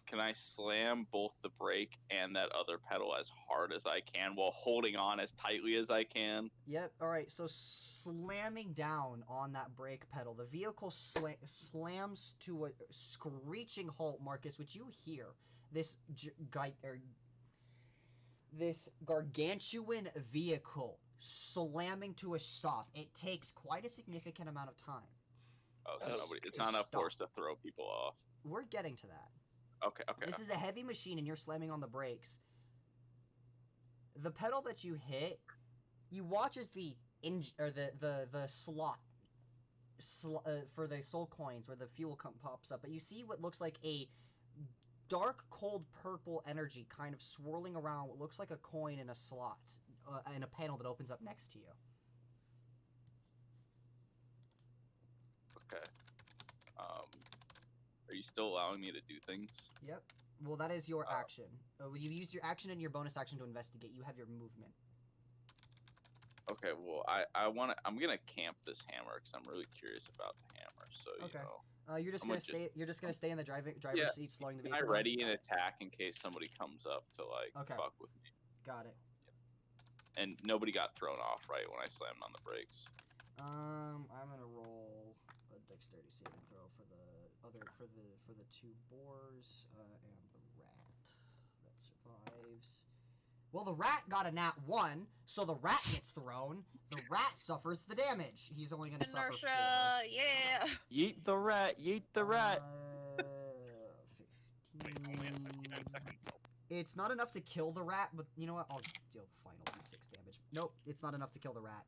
Can I slam both the brake and that other pedal as hard as I can while holding on as tightly as I can?
Yep. All right. So slamming down on that brake pedal, the vehicle slams to a screeching halt, Marcus, which you hear. This gargantuan vehicle slamming to a stop. It takes quite a significant amount of time.
Oh, so it's not enough force to throw people off.
We're getting to that.
Okay.
This is a heavy machine, and you're slamming on the brakes. The pedal that you hit, you watch as the slot for the soul coins where the fuel pops up, but you see what looks like a dark, cold purple energy kind of swirling around what looks like a coin in a slot, in a panel that opens up next to you.
Okay. Are you still allowing me to do things?
Yep. Well, that is your action. You use your action and your bonus action to investigate. You have your movement.
Okay. Well, I'm gonna camp this hammer because I'm really curious about the hammer. So
Okay.
you know.
You're just gonna stay. You're just gonna stay in the driver's seat, slowing the
Can
vehicle.
I ready an attack in case somebody comes up to fuck with me?
Got it.
And nobody got thrown off, right, when I slammed on the brakes.
I'm gonna roll a dexterity saving throw for the 2 boars and the rat that survives. Well, the rat got a nat 1, so the rat gets thrown. The rat suffers the damage. He's only gonna suffer 4.
Yeah.
Yeet the rat, yeet the rat.
15. It's not enough to kill the rat, but you know what? I'll deal the final d6 damage. Nope, it's not enough to kill the rat.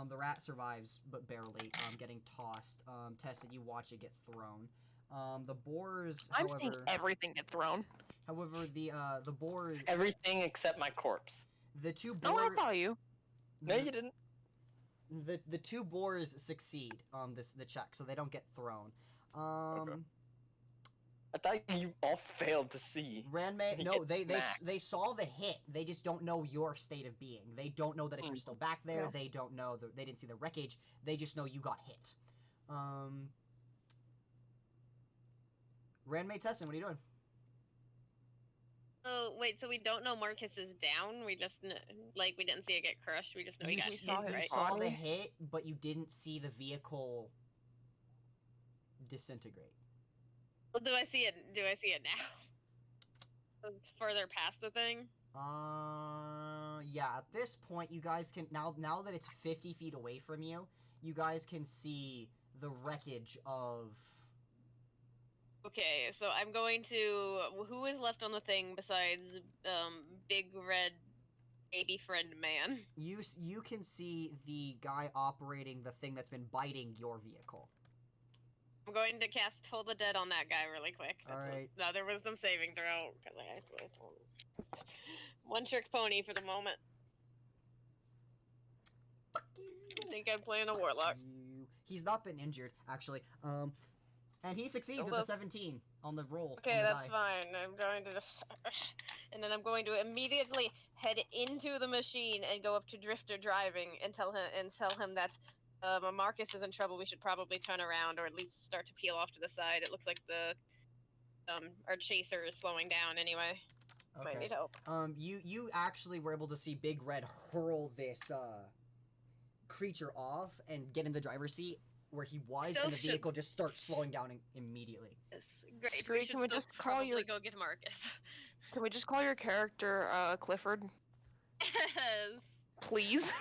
The rat survives, but barely, getting tossed. Tessa, you watch it get thrown. The boars,
I'm seeing everything get thrown.
However, the boars...
Everything except my corpse.
The 2
No,
boars...
I saw you.
No, you didn't.
The 2 boars succeed the check, so they don't get thrown.
Okay. I thought you all failed to see.
Ranmei, no, they saw the hit. They just don't know your state of being. They don't know that if you're still back there.
Yeah.
They don't know. They didn't see the wreckage. They just know you got hit. Ranmei, Tessin, what are you doing?
Oh, wait, so we don't know Marcus is down? We just, we didn't see it get crushed. We just know he got hit,
You
right?
saw the hit, but you didn't see the vehicle disintegrate.
Well, do I see it? Do I see it now? So it's further past the thing.
Yeah. At this point, you guys can now that it's 50 feet away from you, you guys can see the wreckage of.
Okay, so I'm going to. Who is left on the thing besides Big Red baby friend man.
You can see the guy operating the thing that's been biting your vehicle.
I'm going to cast Toll the Dead on that guy really quick. That's
Alright.
another wisdom saving throw. Because I told him. One trick pony for the moment.
Fuck you.
I think I'm playing a warlock.
He's not been injured, actually. And he succeeds with a 17 on the roll.
Okay,
on the
that's
die.
fine. I'm going to just... And then I'm going to immediately head into the machine and go up to Drifter driving and tell him that Marcus is in trouble. We should probably turn around or at least start to peel off to the side. It looks like our chaser is slowing down anyway. Might need help.
You actually were able to see Big Red hurl this creature off and get in the driver's seat where he was, and the vehicle just starts slowing down immediately.
Yes, great.
Scree, can we just call your
go get Marcus?
Can we just call your character Clifford,
Yes.
please?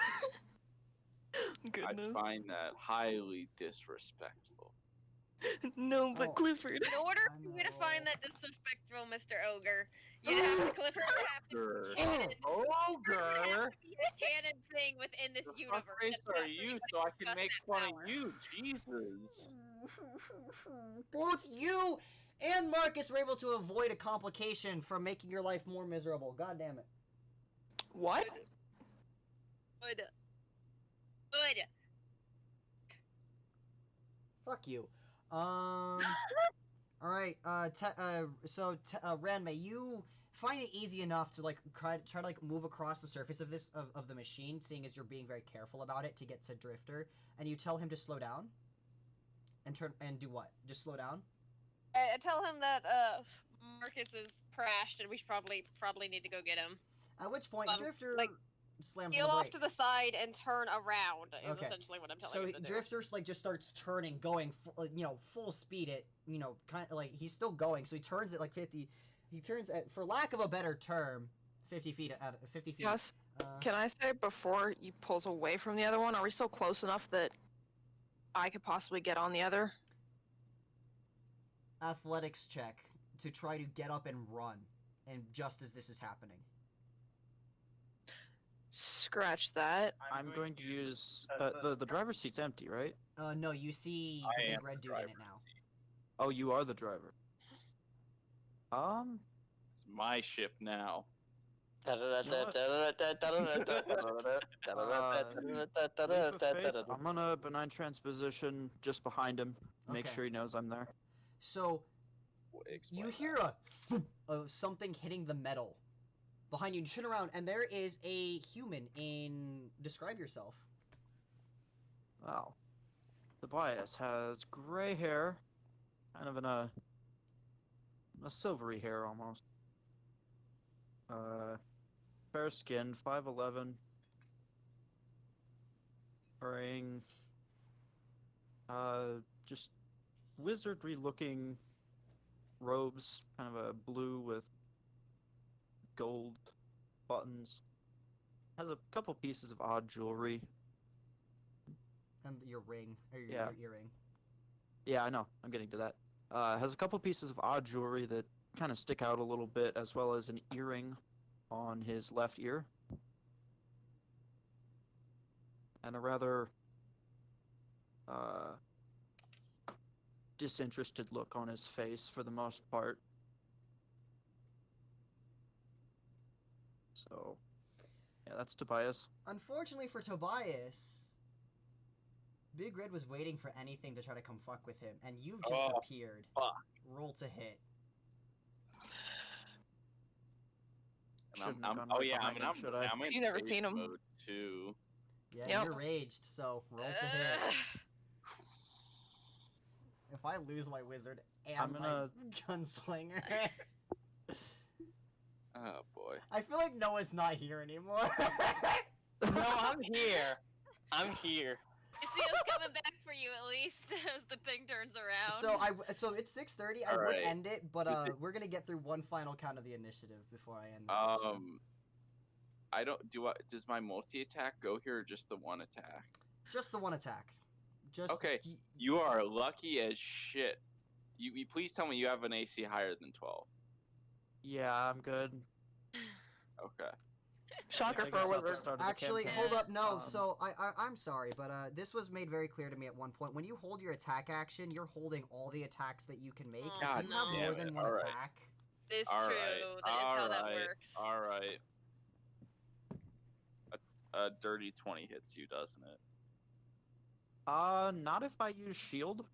I
Goodness.
find that highly disrespectful.
No, but
Oh.
Clifford.
In order for you to find that disrespectful, Mr. Ogre, you'd have to Clifford would have to be canon.
Ogre?
Canon thing within this
The
universe.
fuck race
That's
are
not
you
really
so I
gonna
can
discuss
make
that
fun
power.
of you? Jesus.
Both you and Marcus were able to avoid a complication from making your life more miserable. God damn it.
What?
Good.
Fuck you. Alright, Ranmei, you find it easy enough to like try to like move across the surface of this of the machine, seeing as you're being very careful about it to get to Drifter, and you tell him to slow down. And do what? Just slow down?
I tell him that Marcus is crashed and we should probably need to go get him.
At which point Drifter slams
Peel
on the
off
brakes.
to the side and turn around is
Okay.
essentially what I'm telling him to do.
Drifter like just starts turning, going full speed at kind of like he's still going, so he turns at like 50. He turns at, for lack of a better term, 50 feet at 50 feet.
Yes. Can I say before he pulls away from the other one, are we still close enough that I could possibly get on the other?
Athletics check to try to get up and run, and just as this is happening.
Scratch that.
I'm going to use the driver's seat's empty, right?
No, you see
I
the
am
big red
the
dude in it
driver.
now.
Oh, you are the driver.
It's my ship now.
Leap of faith, I'm gonna benign transposition just behind him. Make
Okay.
sure he knows I'm there.
So
Explain
you hear a thump of something hitting the metal behind you. You turn around, and there is a human in. Describe yourself.
Wow. Tobias has gray hair, kind of in a silvery hair almost. Fair skin, 5'11", wearing just wizardry looking robes, kind of a blue with gold buttons. Has a couple pieces of odd jewelry.
And your ring, or your
Yeah.
earring.
Yeah, I know. I'm getting to that. Has a couple pieces of odd jewelry that kind of stick out a little bit, as well as an earring on his left ear. And a rather disinterested look on his face for the most part. So, yeah, that's Tobias.
Unfortunately for Tobias, Big Red was waiting for anything to try to come fuck with him, and you've just
Oh,
appeared.
fuck.
Roll to hit.
Shouldn't have gone right behind him, should I?
I'm in
You've never
rage
seen him.
mode too.
Yeah,
Yep.
you're raged, so roll to hit. If I lose my wizard and
I'm gonna-
my gunslinger,
Oh boy.
I feel like Noah's not here anymore.
No, I'm here. I'm here.
You see us coming back for you at least as the thing turns around.
So it's 6:30. I would
Alright.
end it, but we're gonna get through one final count of the initiative before I end this session.
I don't does my multi attack go here or just the one attack?
Just the one attack. Just
Okay. You are lucky as shit. You please tell me you have an AC higher than 12.
Yeah, I'm good.
Okay.
Shocker
Take
for a
us out the
wizard.
start of the
Actually,
campaign.
hold up, no.
Um,
So I'm sorry, but this was made very clear to me at one point. When you hold your attack action, you're holding all the attacks that you can make.
Oh,
If
God
you have
no.
more
damn
than
it,
one
alright.
attack,
It's
All
true.
right,
That is how that
alright,
works.
All right. A dirty 20 hits you, doesn't it?
not if I use shield.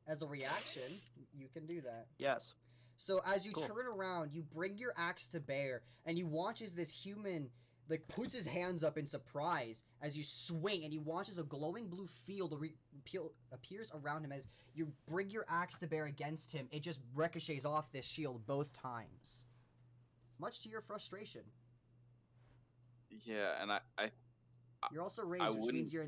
as a reaction, you can do that.
Yes.
So as you
Cool.
turn around, you bring your axe to bear, and you watch as this human like puts his hands up in surprise as you swing, and you watch as a glowing blue field appears around him as you bring your axe to bear against him. It just ricochets off this shield both times, much to your frustration.
Yeah, and I
You're also raged, which
wouldn't-
means your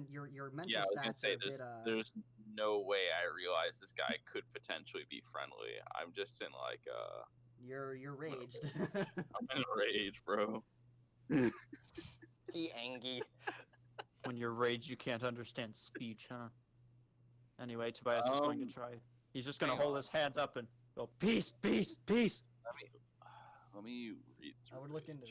mental
yeah, I was gonna
stats
say
are a bit.
there's no way I realized this guy could potentially be friendly. I'm just in like
You're raged.
I'm in a rage, bro.
He angry.
When you're raged, you can't understand speech, huh? Anyway, Tobias is going to try. He's just going to
hang
hold
on.
his hands up and go, peace, peace, peace.
Let me read through.
I would look into it.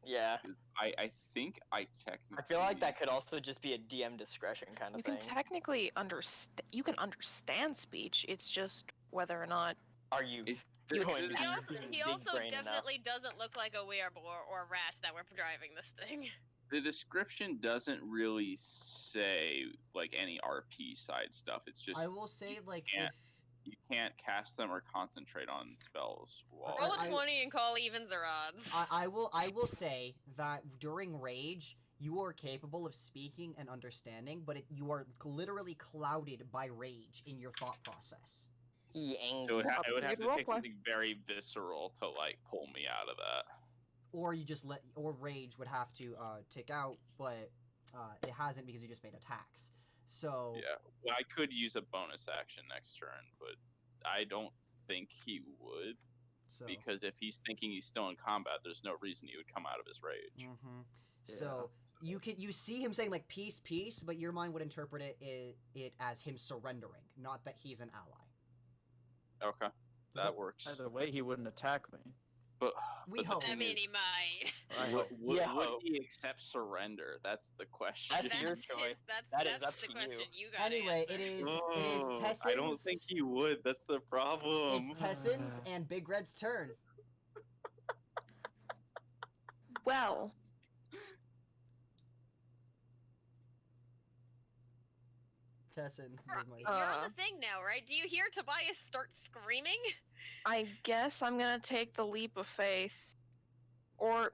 Yeah.
'Cause I think I technically.
I feel like that could also just be a DM discretion kind of
You
thing.
can technically understand speech. It's just whether or not
Are you
You
going to
ex-
be
He
big
also
brain enough?
definitely doesn't look like a wereboar or a rat that were driving this thing.
The description doesn't really say like any RP side stuff. It's just
I will say, like,
can't-
if
you can't cast them or concentrate on spells. While
Roll a
I-
20 and call evens or odds.
I will say that during rage, you are capable of speaking and understanding, but you are literally clouded by rage in your thought process.
He
so
angry.
it would have
Good
to take
roleplay.
something very visceral to like pull me out of that.
Or you just or rage would have to tick out, but it hasn't because you just made attacks. So
Yeah, well, I could use a bonus action next turn, but I don't think he would
so
because if he's thinking he's still in combat, there's no reason he would come out of his rage.
hmm So you see him saying like peace, peace, but your mind would interpret it as him surrendering, not that he's an ally.
Okay, that works.
Either way, he wouldn't attack me.
But
We
but the
hope.
I
thing
mean,
is,
he might.
I
would,
hope.
would,
Yeah,
would
hope.
he accept surrender? That's the question.
That's your choice. That is
That's
up
the
to
question
you.
got
Anyway,
answer.
it is
Oh,
Tessin's.
I don't think he would. That's the problem.
It's Tessin's and Big Red's turn.
well,
Tessin.
You're on the thing now, right? Do you hear Tobias start screaming?
I guess I'm gonna take the leap of faith. Or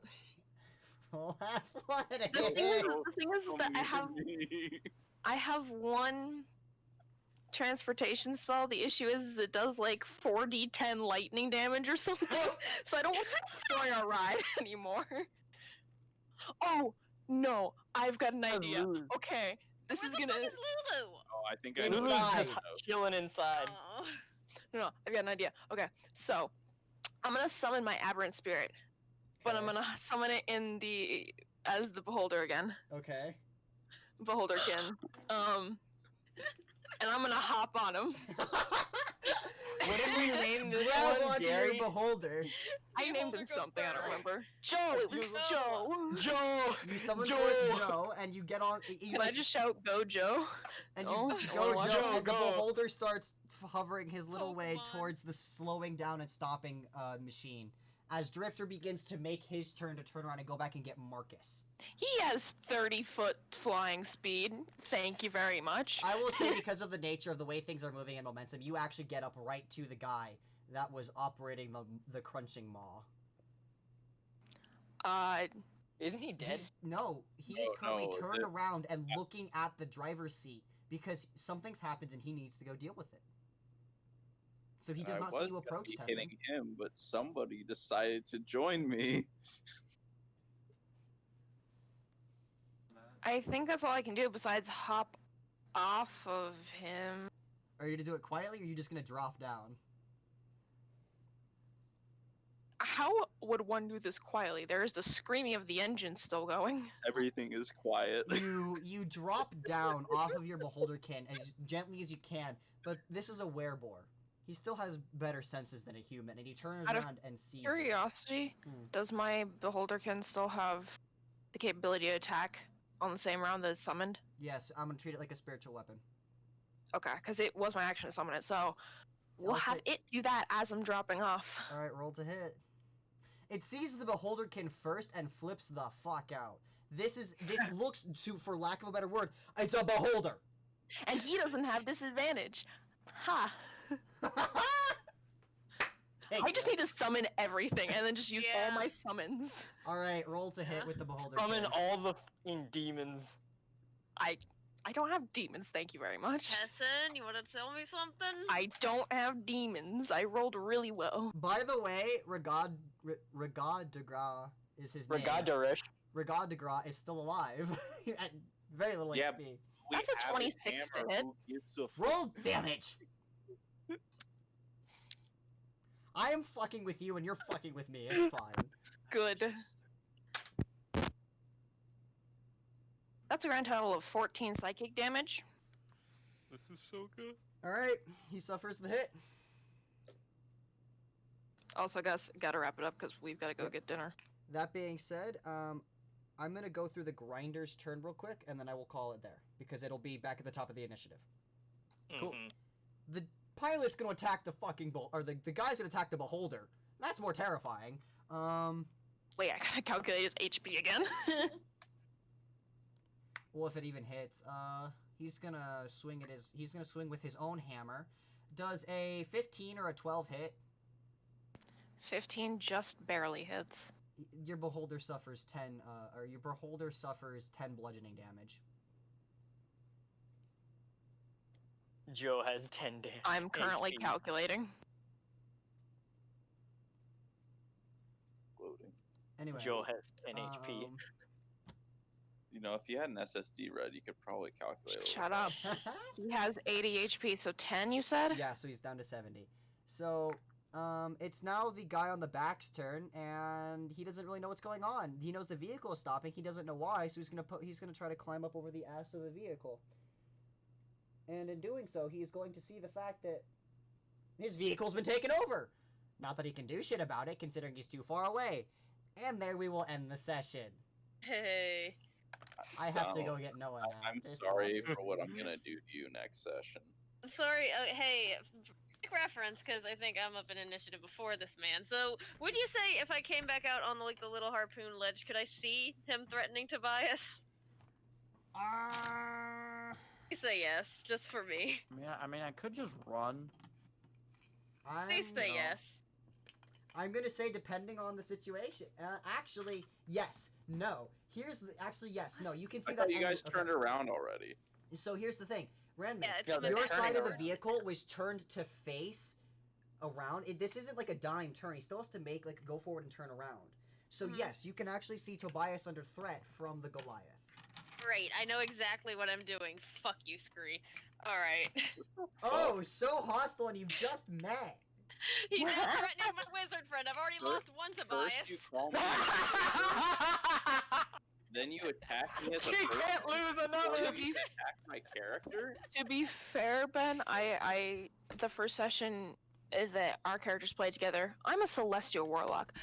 Roll athletic.
the thing is that I have one transportation spell. The issue is it does like 4d10 lightning damage or something. So I don't want to enjoy our ride anymore. Oh no, I've got an idea. Okay, this
Where
is
the
gonna.
fuck is Lulu?
Oh, I think I
Inside.
know.
Lulu's just chilling inside.
Oh.
No, I've got an idea. Okay, so I'm gonna summon my aberrant spirit, but I'm
Okay.
gonna summon it as the beholder again,
Okay.
beholderkin. And I'm gonna hop on him.
What did we name this
Grab
one,
onto
Gary?
your beholder.
I named
Beholder
him
goes
something. I don't
first.
remember. Joe. It was
Joe.
Joe.
Joe!
You summon
Joe!
forth Joe, and you get on. You
Can I just shout, "Go, Joe"?
and
Oh,
you
I
go,
wanna watch
Joe,
Joe,
and the
go.
beholder starts hovering his little way
Pokemon.
towards the slowing down and stopping machine. As Drifter begins to make his turn to turn around and go back and get Marcus.
He has 30-foot flying speed. Thank you very much.
I will say, because of the nature of the way things are moving and momentum, you actually get up right to the guy that was operating the crunching maw.
Isn't he dead?
No, he is
No,
currently
no,
turned
the-
around and looking at the driver's seat because something's happened and he needs to go deal with it. So he does
I
not
was
see you
gonna
approach
be
Tessin.
hitting him, but somebody decided to join me.
I think that's all I can do besides hop off of him.
Are you to do it quietly, or are you just gonna drop down?
How would one do this quietly? There is the screaming of the engine still going.
Everything is quiet.
You drop down off of your beholderkin as gently as you can, but this is a werebore. He still has better senses than a human, and he turns
Out of
around and sees you.
Curiosity,
Hmm.
does my beholderkin still have the capability to attack on the same round that it's summoned?
Yes, I'm gonna treat it like a spiritual weapon.
Okay, because it was my action to summon it, so we'll
I'll
have
say-
it do that as I'm dropping off.
All right, roll to hit. It sees the beholderkin first and flips the fuck out. This looks to, for lack of a better word, it's a beholder.
And he doesn't have disadvantage. Ha! I just need to summon everything and then just use all my summons.
All right, roll to hit with the beholder.
Summon all the fucking demons.
I don't have demons, thank you very much.
Tessin, you want to tell me something?
I don't have demons. I rolled really well.
By the way, Regard de Gras is his name. Regard de Gras is still alive at very little
Yeah,
HP.
That's a 26 to hit.
Roll damage. I am fucking with you and you're fucking with me. It's fine.
Good. That's a grand total of 14 psychic damage.
This is so good.
All right, he suffers the hit.
Also, guys, gotta wrap it up because we've got to go get dinner.
That being said, I'm gonna go through the grinder's turn real quick, and then I will call it there because it'll be back at the top of the initiative. Cool.
Mhm.
The pilot's gonna attack the fucking the guy's gonna attack the beholder. That's more terrifying.
Wait, I gotta calculate his HP again.
Well, if it even hits, he's gonna swing with his own hammer. Does a 15 or a 12 hit?
15 just barely hits.
Your beholder suffers 10, your beholder suffers 10 bludgeoning damage.
Joe has 10 damage.
I'm currently
HP.
calculating.
Loading.
Anyway.
Joe has 10 HP.
You know, if you had an SSD read, you could probably calculate it.
Shut up. He has 80 HP, so 10 you said?
Yeah, so he's down to 70. So, it's now the guy on the back's turn, and he doesn't really know what's going on. He knows the vehicle is stopping. He doesn't know why, so he's gonna try to climb up over the ass of the vehicle. And in doing so, he is going to see the fact that his vehicle's been taken over. Not that he can do shit about it, considering he's too far away. And there we will end the session.
Hey.
I have to go get Noah now.
I'm
There's
sorry
no-
for what I'm gonna do to you next session.
I'm sorry. Hey, quick reference, because I think I'm up in initiative before this man. So, would you say if I came back out on the little harpoon ledge, could I see him threatening Tobias? Please say yes, just for me.
I mean, I could just run.
Please say
No.
yes.
I'm gonna say depending on the situation. Actually, yes. No. Actually, yes. No. You can see
I
that.
thought you guys turned around already.
So here's the thing, Randman.
Yeah, it's
Yeah,
on the
they're
Your
back.
side of the
around.
vehicle was turned to face around. This isn't like a dime turn. He still has to go forward and turn around. So yes, you can actually see Tobias under threat from the Goliath.
Great, I know exactly what I'm doing. Fuck you, Scree. Alright.
Oh, so hostile, and you just met.
He's now threatening my wizard friend. I've already lost one Tobias.
First you call me, then you attack me as a
She
person,
can't lose another!
then you attack my character.
To be fair, Ben, I the first session that our characters played together, I'm a celestial warlock.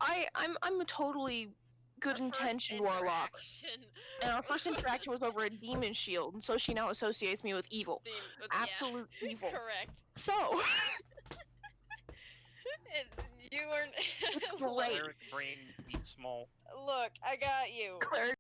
I'm a totally good
Our first
intentioned warlock.
interaction.
And our first interaction was over a demon shield, and so she now associates me with evil. Absolute evil.
Correct.
So
You weren't.
It's
Look,
great.
Claire's brain be small.
Look, I got you.
Claire